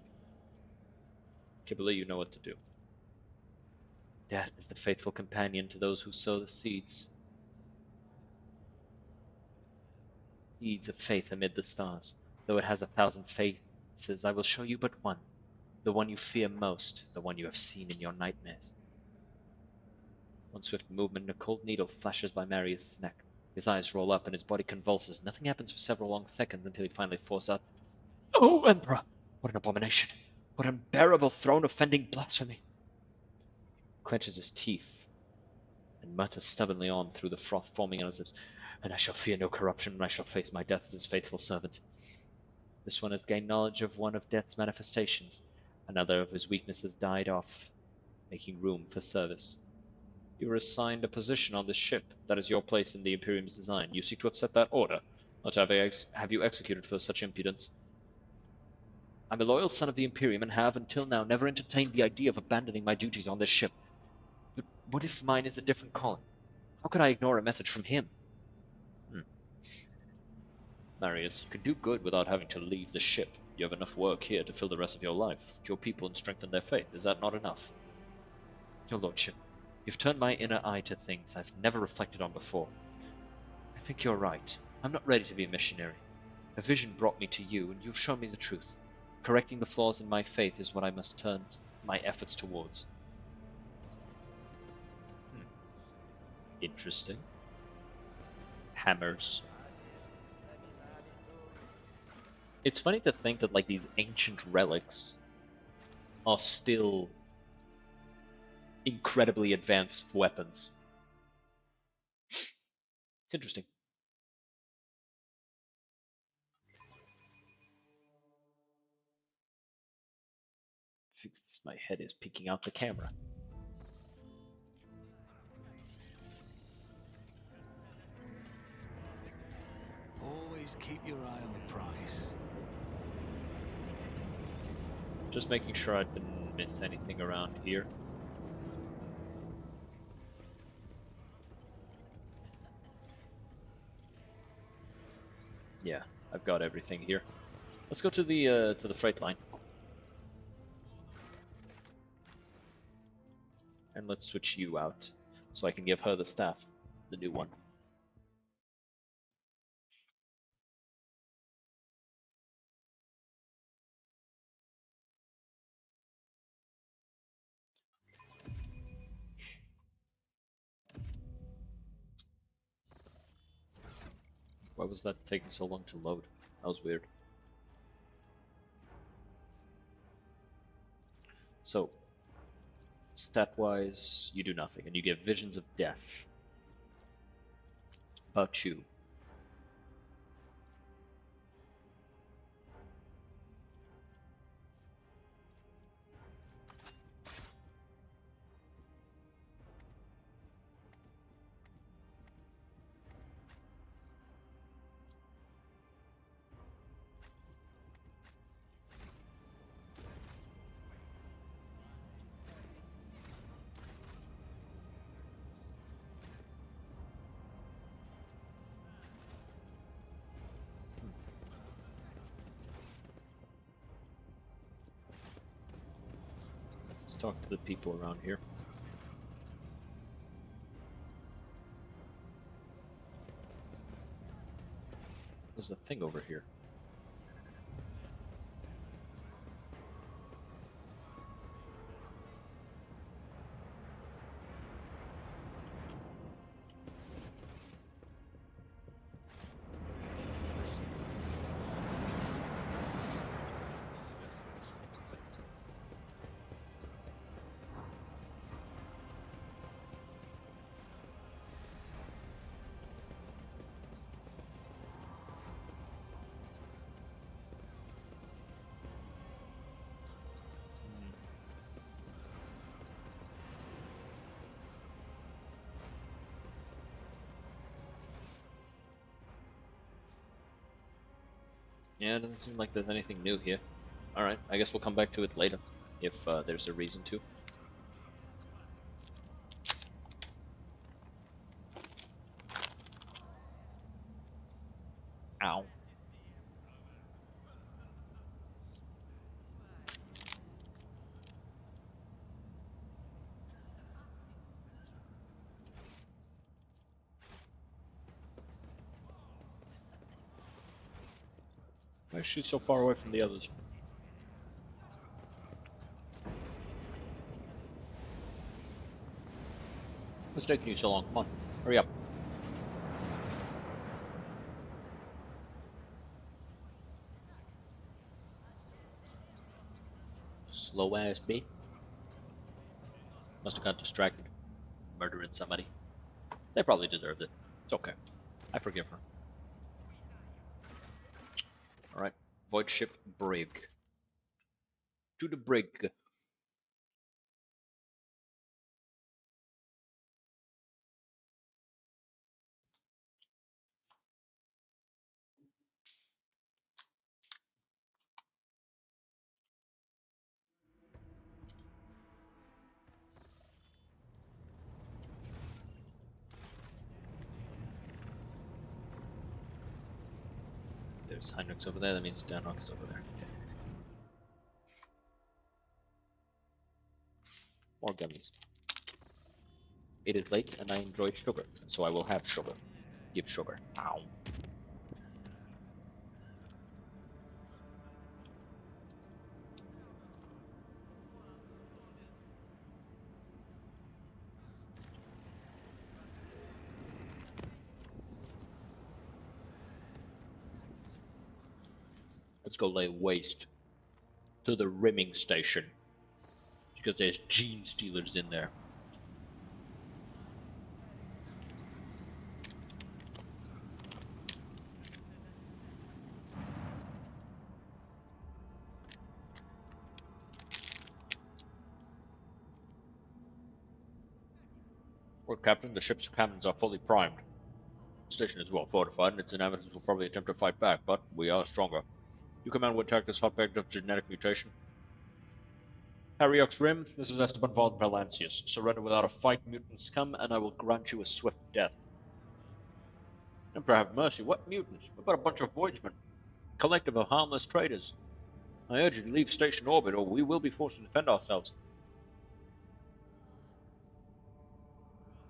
Kibble, you know what to do. Death is the faithful companion to those who sow the seeds. Seeds of faith amid the stars. Though it has 1,000 faces, I will show you but one. The one you fear most, the one you have seen in your nightmares. One swift movement, and a cold needle flashes by Marius' neck. His eyes roll up and his body convulses. Nothing happens for several long seconds until he finally forces out, Oh, Emperor! What an abomination! What unbearable throne-offending blasphemy! He clenches his teeth. and mutters stubbornly on through the froth forming on his lips. And I shall fear no corruption, and I shall face my death as his faithful servant. This one has gained knowledge of one of death's manifestations. Another of his weaknesses died off, making room for service. You were assigned a position on this ship. That is your place in the Imperium's design. You seek to upset that order. Not have you executed for such impudence. I'm a loyal son of the Imperium and have, until now, never entertained the idea of abandoning my duties on this ship. But what if mine is a different calling? How could I ignore a message from him? Marius, you can do good without having to leave the ship. You have enough work here to fill the rest of your life, cure people and strengthen their faith. Is that not enough? Your lordship, you've turned my inner eye to things I've never reflected on before. I think you're right. I'm not ready to be a missionary. A vision brought me to you, and you've shown me the truth. Correcting the flaws in my faith is what I must turn my efforts towards. Interesting. Hammers. It's funny to think that like these ancient relics are still incredibly advanced weapons. It's interesting. Fix this, my head is peeking out the camera. Always keep your eye on the prize. Just making sure I didn't miss anything around here. Yeah, I've got everything here. Let's go to the freight line. And let's switch you out so I can give her the staff, the new one. Why was that taking so long to load? That was weird. So, stat-wise, you do nothing, and you get visions of death. About you. Let's talk to the people around here. There's a thing over here. Yeah, it doesn't seem like there's anything new here. Alright, I guess we'll come back to it later, if there's a reason to. Ow. Why is she so far away from the others? What's taking you so long? Come on, hurry up. Slow ass bit. Must have got distracted. Murdering somebody. They probably deserved it. It's okay. I forgive her. Alright. Void ship brig. To the brig. There's Heinrich's over there, that means Danrock's over there. Okay. More gummies. It is late and I enjoy sugar, so I will have sugar. Give sugar. Ow. Let's go lay waste to the rimming station. Because there's gene stealers in there. Lord Captain, the ship's cannons are fully primed. The station is well fortified, and its inhabitants will probably attempt to fight back, but we are stronger. You command would attack this hotbed of genetic mutation? Harryok's Rim, this is Esteban von Valancius. Surrender without a fight, mutants come, and I will grant you a swift death. Emperor have mercy, what mutants? What about a bunch of voidsmen? Collective of harmless traitors. I urge you to leave station orbit, or we will be forced to defend ourselves.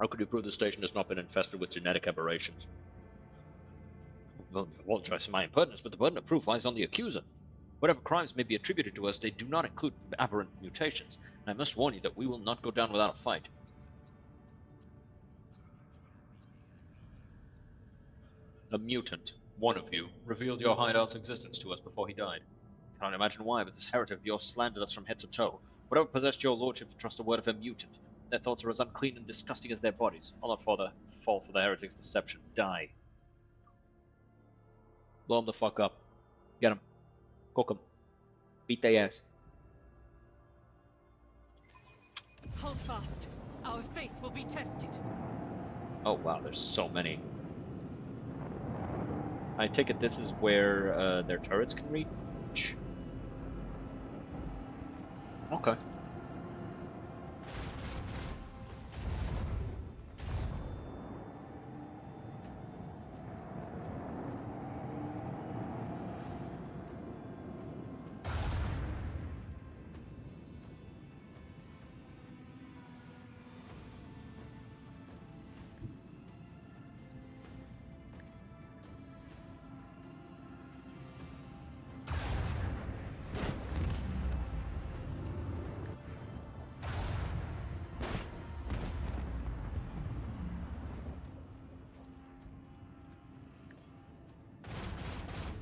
How could you prove the station has not been infested with genetic aberrations? Well, I won't trust my impertinence, but the burden of proof lies on the accuser. Whatever crimes may be attributed to us, they do not include aberrant mutations. And I must warn you that we will not go down without a fight. A mutant, one of you, revealed your hideout's existence to us before he died. I cannot imagine why, but this heretic of yours slandered us from head to toe. Whatever possessed your lordship to trust the word of a mutant? Their thoughts are as unclean and disgusting as their bodies. I'll not fall for the heretic's deception. Die. Blow him the fuck up. Get him. Cook him. Beat their ass. Hold fast. Our faith will be tested. Oh wow, there's so many. I take it this is where their turrets can reach? Okay.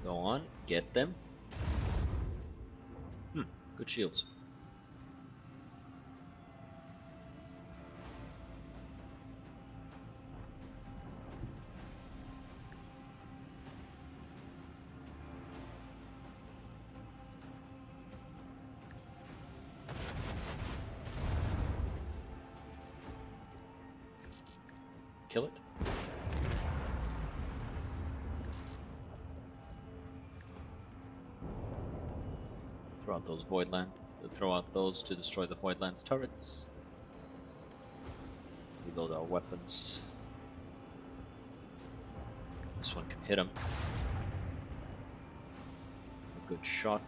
Go on, get them. Good shields. Kill it. Throw out those Voidlands. Throw out those to destroy the Voidlands turrets. Reload our weapons. This one can hit him. A good shot.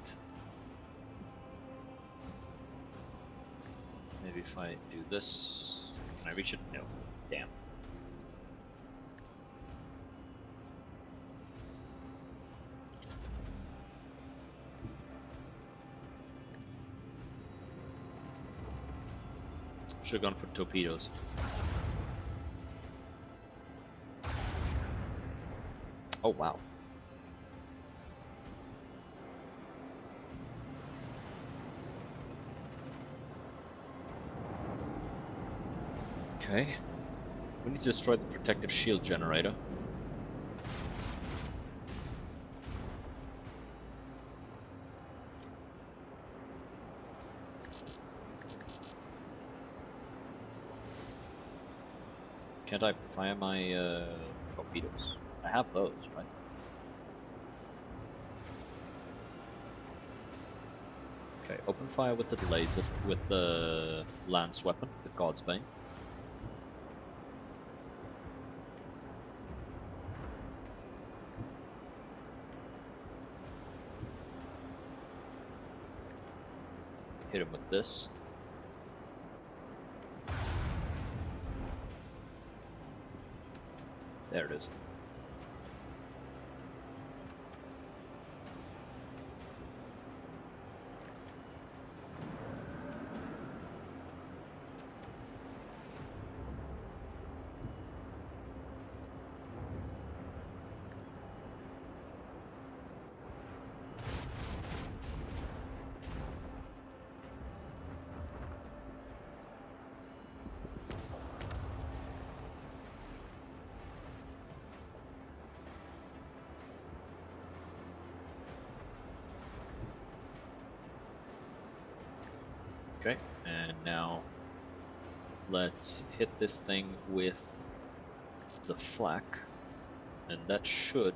Maybe if I do this. Can I reach it? No. Damn. Should have gone for torpedoes. Oh wow. Okay. We need to destroy the protective shield generator. Can't I fire my torpedoes? I have those, right? Okay, open fire with the laser, with the lance weapon, the God's Bane. Hit him with this. There it is. Okay, and now let's hit this thing with the flak, and that should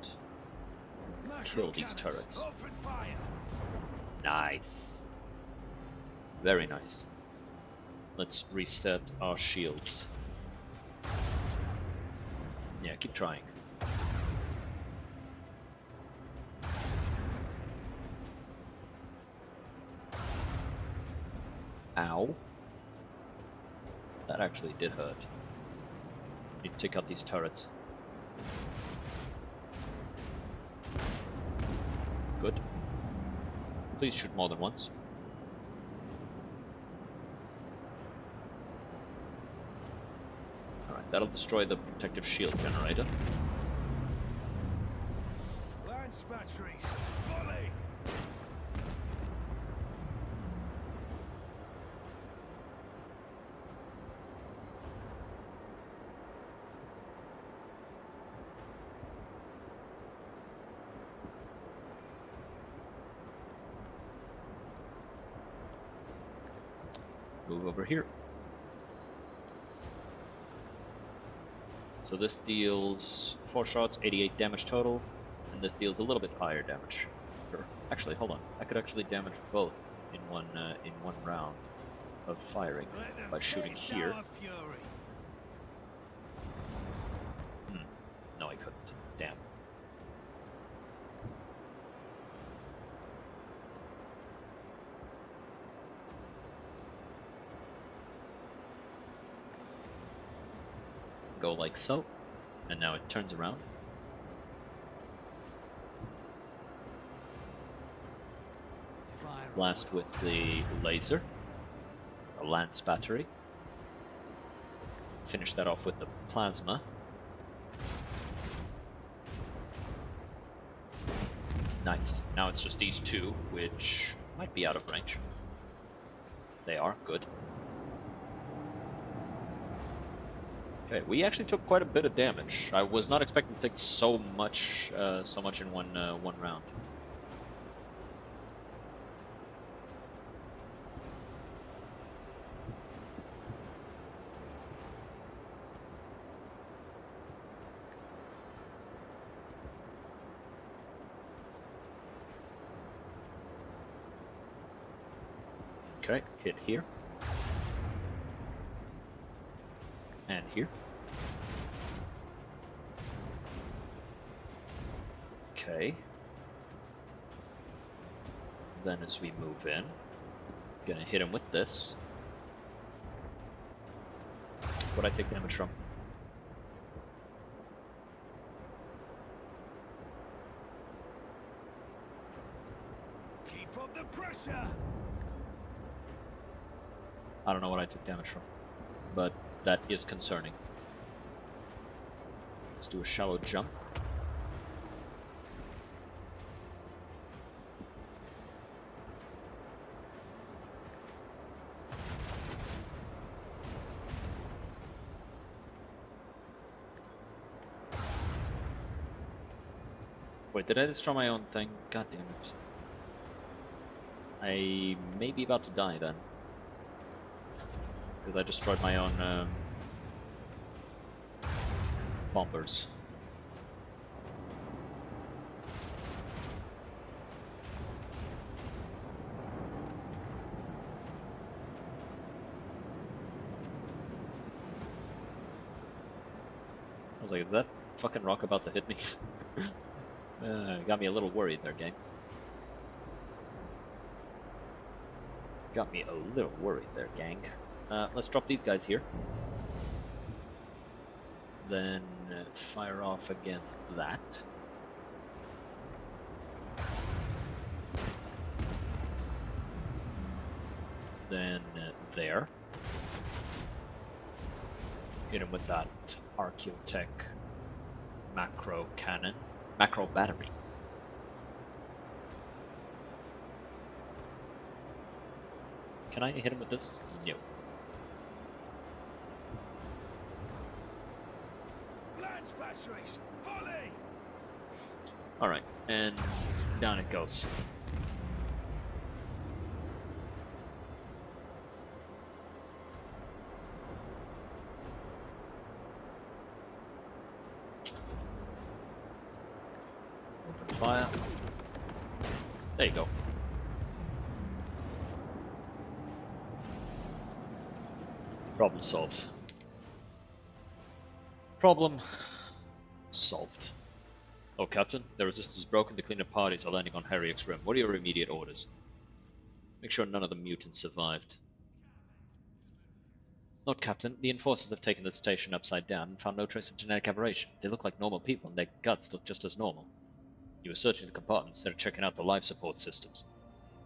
kill these turrets. Open fire. Nice. Very nice. Let's reset our shields. Yeah, keep trying. Ow. That actually did hurt. Need to take out these turrets. Good. Please shoot more than once. Alright, that'll destroy the protective shield generator. Lance batteries. Volley. Move over here. So this deals 4 shots, 88 damage total, and this deals a little bit higher damage. Sure. Actually, hold on. I could actually damage both in one round of firing by shooting here. No, I couldn't. Damn. Go like so, and now it turns around. Fire Blast with the laser, a lance battery. Finish that off with the plasma. Nice. Now it's just these two, which might be out of range. They are good. Okay, we actually took quite a bit of damage. I was not expecting to take so much in one round. Okay, hit here. And here. Okay. Then as we move in, gonna hit him with this. What'd I take damage from? Keep up the pressure. I don't know what I took damage from, but that is concerning. Let's do a shallow jump. Wait, did I destroy my own thing? God damn it. I may be about to die then. Because I destroyed my own bombers. I was like, is that fucking rock about to hit me? Got me a little worried there, gang. Got me a little worried there, gang. Let's drop these guys here. Then fire off against that. Then there. Hit him with that Archaeotech macro cannon. Macro battery. Can I hit him with this? No. Lance batteries, volley! Alright, and down it goes. Open fire. There you go. Problem solved. Problem solved. Oh, Captain, the resistance is broken. The cleanup parties are landing on Harriek's rim. What are your immediate orders? Make sure none of the mutants survived. Note, Captain, the enforcers have taken the station upside down and found no trace of genetic aberration. They look like normal people, and their guts look just as normal. You were searching the compartments instead of checking out the life support systems.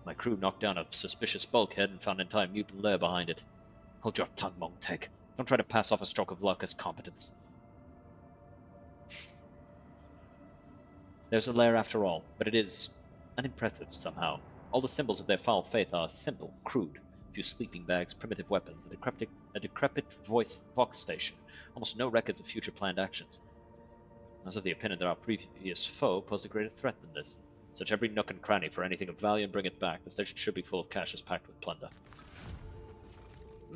My crew knocked down a suspicious bulkhead and found an entire mutant lair behind it. Hold your tongue, Mongteg. Don't try to pass off a stroke of luck as competence. There's a lair after all, but it is unimpressive somehow. All the symbols of their foul faith are simple, crude. A few sleeping bags, primitive weapons, a decrepit vox station. Almost no records of future planned actions. I was of the opinion that our previous foe posed a greater threat than this. Search every nook and cranny for anything of value and bring it back. The station should be full of caches packed with plunder.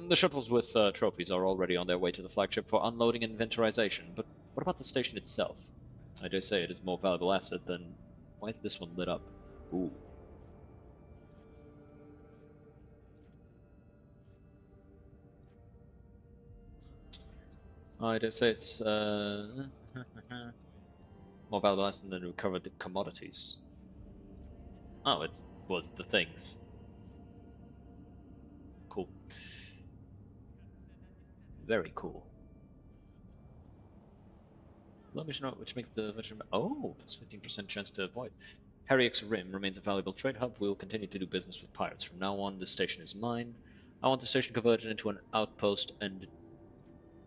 The shuttles with trophies are already on their way to the flagship for unloading and inventorization, but what about the station itself? I dare say it is a more valuable asset than... Why is this one lit up? Ooh. I dare say it's more valuable asset than recovered commodities. Oh, it was the things. Cool. Very cool. Low mission, which makes the mission... Oh, plus 15% chance to avoid. Harriek's Rim remains a valuable trade hub. We will continue to do business with pirates. From now on, this station is mine. I want the station converted into an outpost and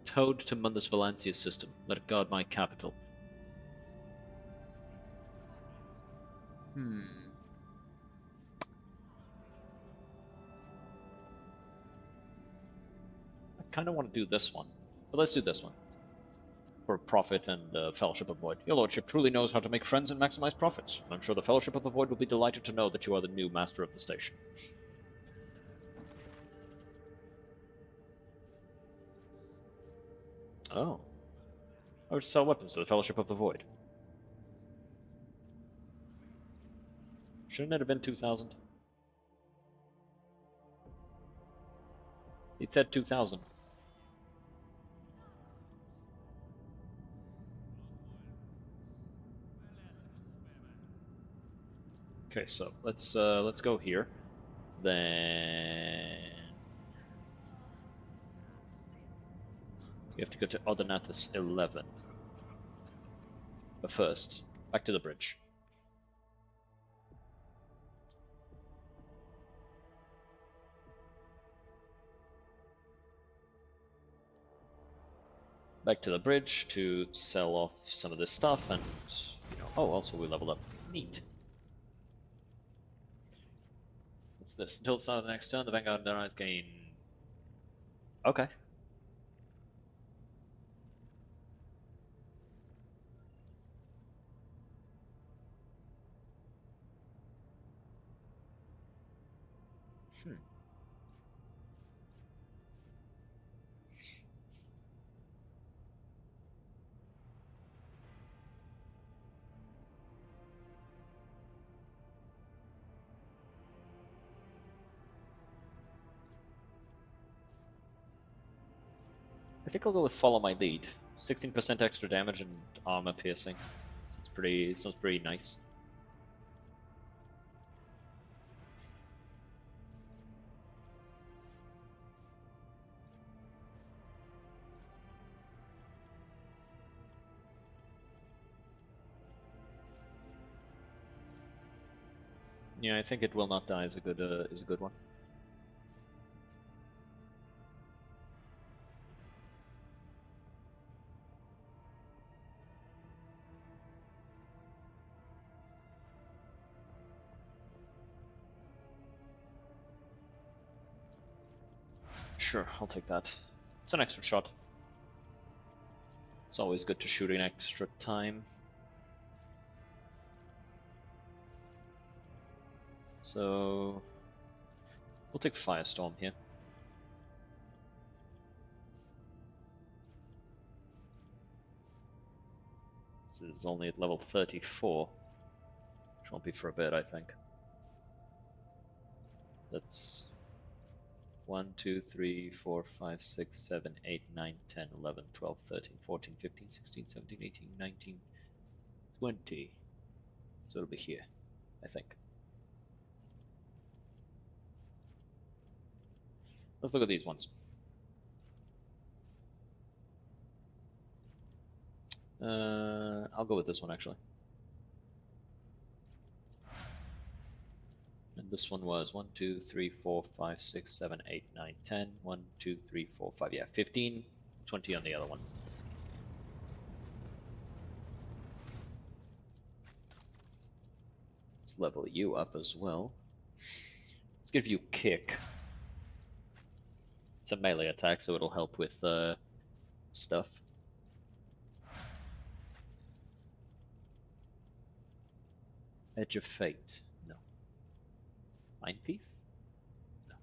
towed to Mundus Valancia's system. Let it guard my capital. I kind of want to do this one. But let's do this one. For profit and Fellowship of Void. Your lordship truly knows how to make friends and maximize profits. I'm sure the Fellowship of the Void will be delighted to know that you are the new master of the station. Oh. I would sell weapons to the Fellowship of the Void. Shouldn't it have been 2,000? It said 2,000. Okay, so let's go here. Then we have to go to Odonathus 11. But first, back to the bridge. Back to the bridge to sell off some of this stuff and, you know, oh, also we leveled up. Neat. What's this? Until the start of the next turn, the Vanguard Knights gain... Okay. Hmm. I think I'll go with follow my lead. 16% extra damage and armor piercing. Sounds pretty nice. Yeah, I think it will not die is a good one. Sure, I'll take that. It's an extra shot. It's always good to shoot an extra time. So we'll take Firestorm here. This is only at level 34, which won't be for a bit, I think. That's 1, 2, 3, 4, 5, 6, 7, 8, 9, 10, 11, 12, 13, 14, 15, 16, 17, 18, 19, 20. So it'll be here, I think. Let's look at these ones. I'll go with this one actually. And this one was 1, 2, 3, 4, 5, 6, 7, 8, 9, 10. 1, 2, 3, 4, 5. Yeah, 15, 20 on the other one. Let's level you up as well. Let's give you Kick. It's a melee attack, so it'll help with stuff. Edge of Fate. No. Mind Thief? No.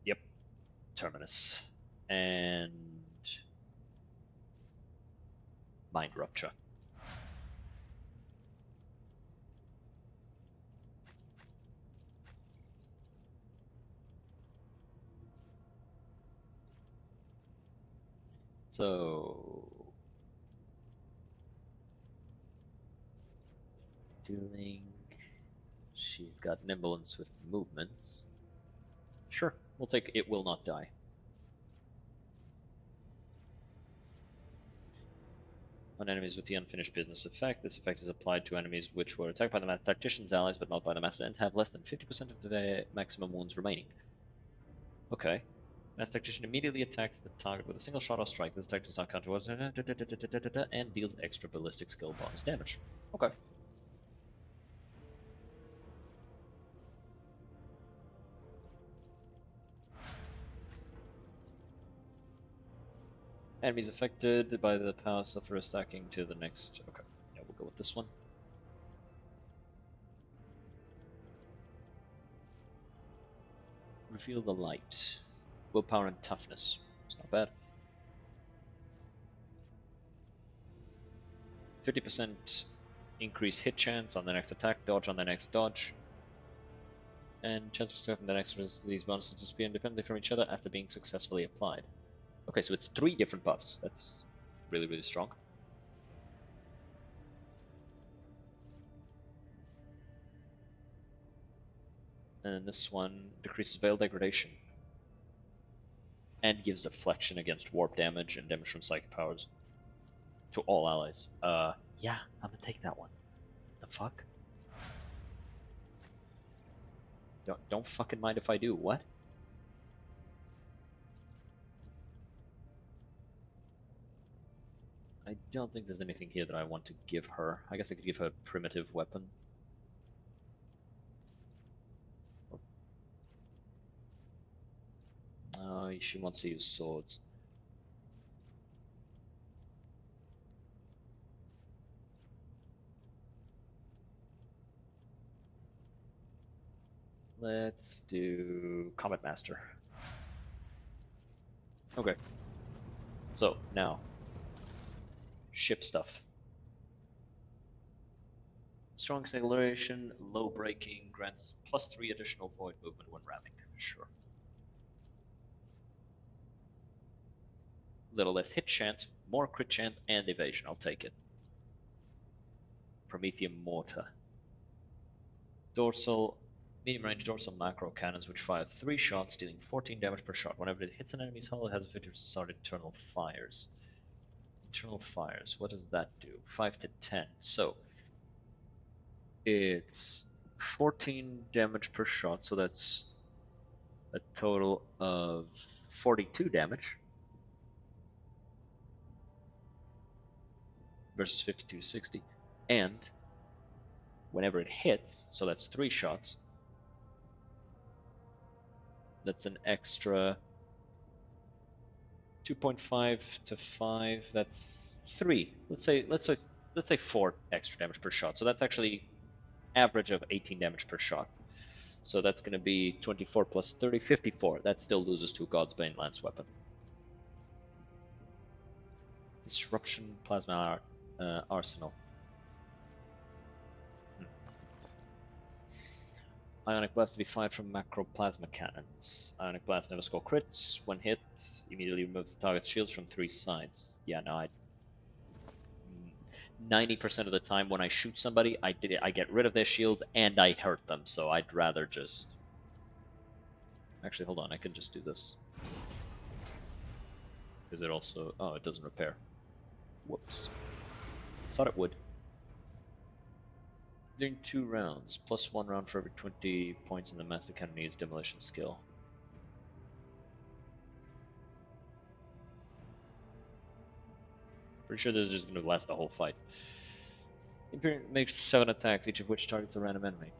Yep. Terminus. And Mind Rupture. So dealing. She's got nimblance with movements. Sure, we'll take It Will Not Die. On enemies with the unfinished business effect, this effect is applied to enemies which were attacked by the Master Tactician's allies but not by the Master and have less than 50% of the maximum wounds remaining. Okay. Master Tactician immediately attacks the target with a single shot or strike. This attack does not count towards and deals extra ballistic skill bonus damage. Okay. Enemies affected by the power suffer a stacking to the next. Okay, yeah, we'll go with this one. Reveal the light. Willpower and toughness. It's not bad. 50% increase hit chance on the next attack, dodge on the next dodge. And chance of success on the next these bonuses disappear independently from each other after being successfully applied. Okay, so it's 3 different buffs. That's really, really strong. And this one decreases Veil Degradation. And gives deflection against warp damage and damage from psychic powers. To all allies. Yeah, I'm gonna take that one. The fuck? Don't fucking mind if I do. What? I don't think there's anything here that I want to give her. I guess I could give her a primitive weapon. She wants to use swords. Let's do Combat Master. Okay. So, now. Ship stuff. Strong acceleration, low braking, grants +3 additional void movement when ramming. Sure. Little less hit chance, more crit chance, and evasion. I'll take it. Promethean Mortar. Dorsal, medium range dorsal macro cannons which fire 3 shots, dealing 14 damage per shot. Whenever it hits an enemy's hull, it has a 50% start internal fires. Internal fires, what does that do? 5 to 10. So, it's 14 damage per shot, so that's a total of 42 damage. Versus 5260. And whenever it hits, so that's 3 shots, that's an extra 2.5 to 5, that's 3. Let's say 4 extra damage per shot. So that's actually average of 18 damage per shot. So that's going to be 24 plus 30, 54. That still loses to God's Bane Lance Weapon. Disruption Plasma Arsenal. Ionic Blast to be fired from macro plasma cannons. Ionic Blast never score crits. When hit, immediately removes the target's shields from 3 sides. Yeah, no, 90% of the time when I shoot somebody, I get rid of their shields and I hurt them, so I'd rather just... Actually, hold on, I can just do this. Because it also... Oh, it doesn't repair. Whoops. Thought it would. During 2 rounds, plus 1 round for every 20 points in the Master Cannoneer's demolition skill. Pretty sure this is just going to last the whole fight. Imperium makes 7 attacks, each of which targets a random enemy.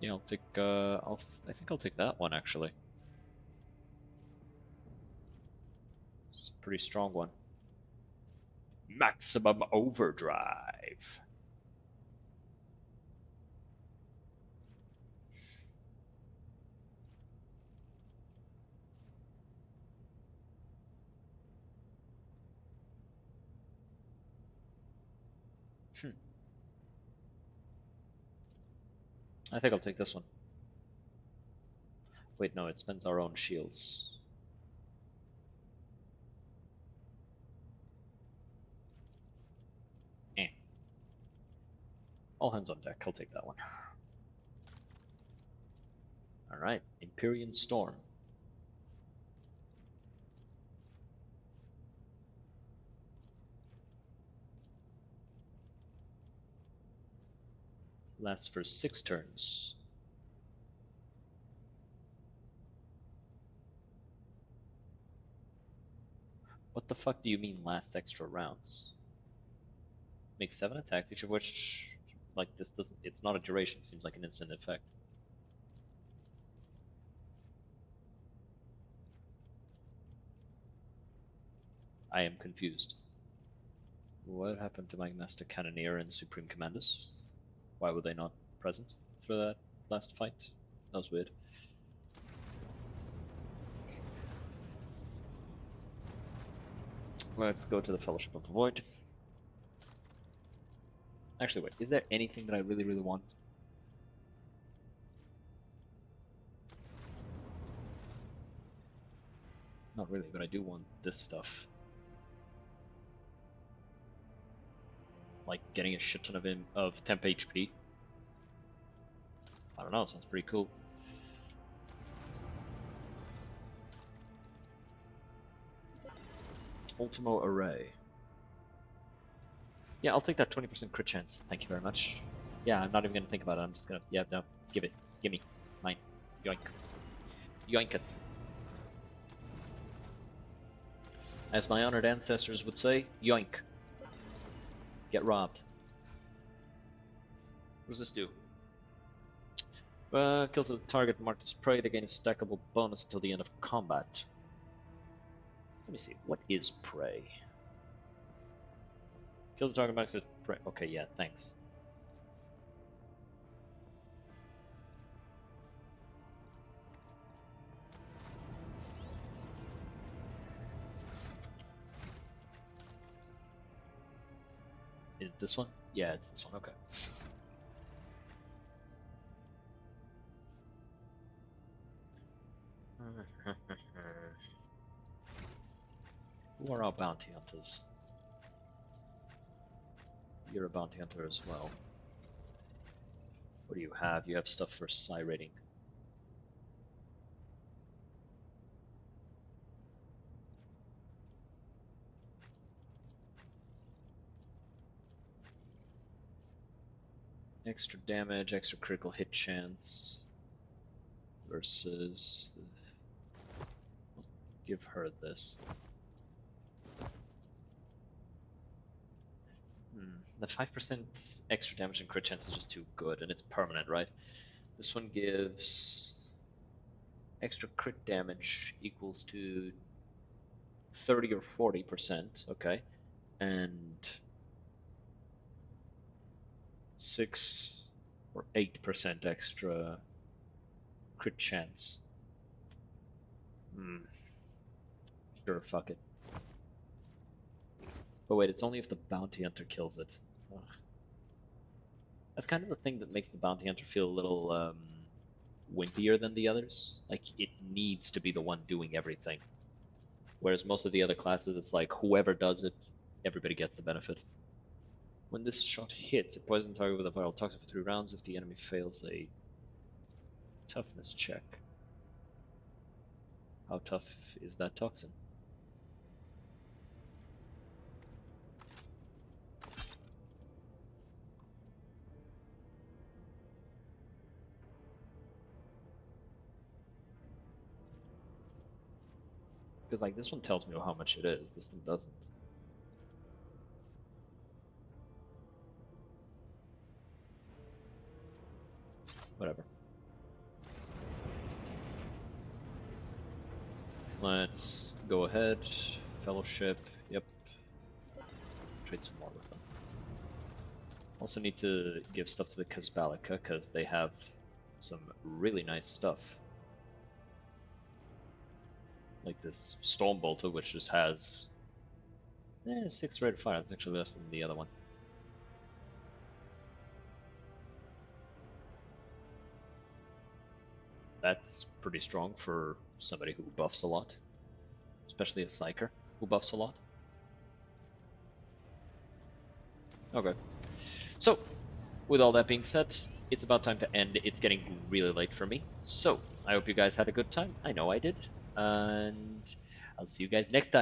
Yeah, I'll take. I think I'll take that one actually. It's a pretty strong one. Maximum Overdrive. I think I'll take this one. Wait, no, it spends our own shields. All hands on deck, I'll take that one. Alright, Empyrean Storm. Lasts for 6 turns. What the fuck do you mean lasts extra rounds? Makes 7 attacks, each of which, like, this doesn't, it's not a duration, it seems like an instant effect. I am confused. What happened to my Master Cannoneer and Supreme Commanders? Why were they not present for that last fight? That was weird. Let's go to the Fellowship of the Void. Actually, wait, is there anything that I really, really want? Not really, but I do want this stuff. Like getting a shit ton of temp HP. I don't know, sounds pretty cool. Ultimo Array. Yeah, I'll take that 20% crit chance. Thank you very much. Yeah, I'm not even gonna think about it. I'm just gonna... Yeah, no. Give it. Gimme. Mine. Yoink. Yoink it. As my honored ancestors would say, yoink. Get robbed. What does this do? Kills a target marked as prey. They gain a stackable bonus until the end of combat. Let me see. What is prey? Kills a target marked as prey. Okay, yeah, thanks. this one? Yeah, it's this one. Okay. Who are our bounty hunters? You're a bounty hunter as well. What do you have? You have stuff for psi rating. Extra damage, extra critical hit chance versus the... I'll give her this. The 5% extra damage and crit chance is just too good, and it's permanent, right? This one gives extra crit damage equals to 30 or 40%, okay, and 6 or 8% extra crit chance. Sure, fuck it. But wait, it's only if the bounty hunter kills it. Ugh. That's kind of the thing that makes the bounty hunter feel a little wimpier than the others. Like, it needs to be the one doing everything. Whereas most of the other classes, it's like, whoever does it, everybody gets the benefit. When this shot hits, it poisons the target with a viral toxin for 3 rounds if the enemy fails a toughness check. How tough is that toxin? Because, like, this one tells me how much it is, this one doesn't. Whatever. Let's go ahead. Fellowship, yep. Trade some more with them. Also need to give stuff to the Kazbalika, because they have some really nice stuff. Like this Stormbolter, which just has 6 rate of fire. That's actually less than the other one. That's pretty strong for somebody who buffs a lot. Especially a Psyker who buffs a lot. Okay. So, with all that being said, it's about time to end. It's getting really late for me. So, I hope you guys had a good time. I know I did. And I'll see you guys next time.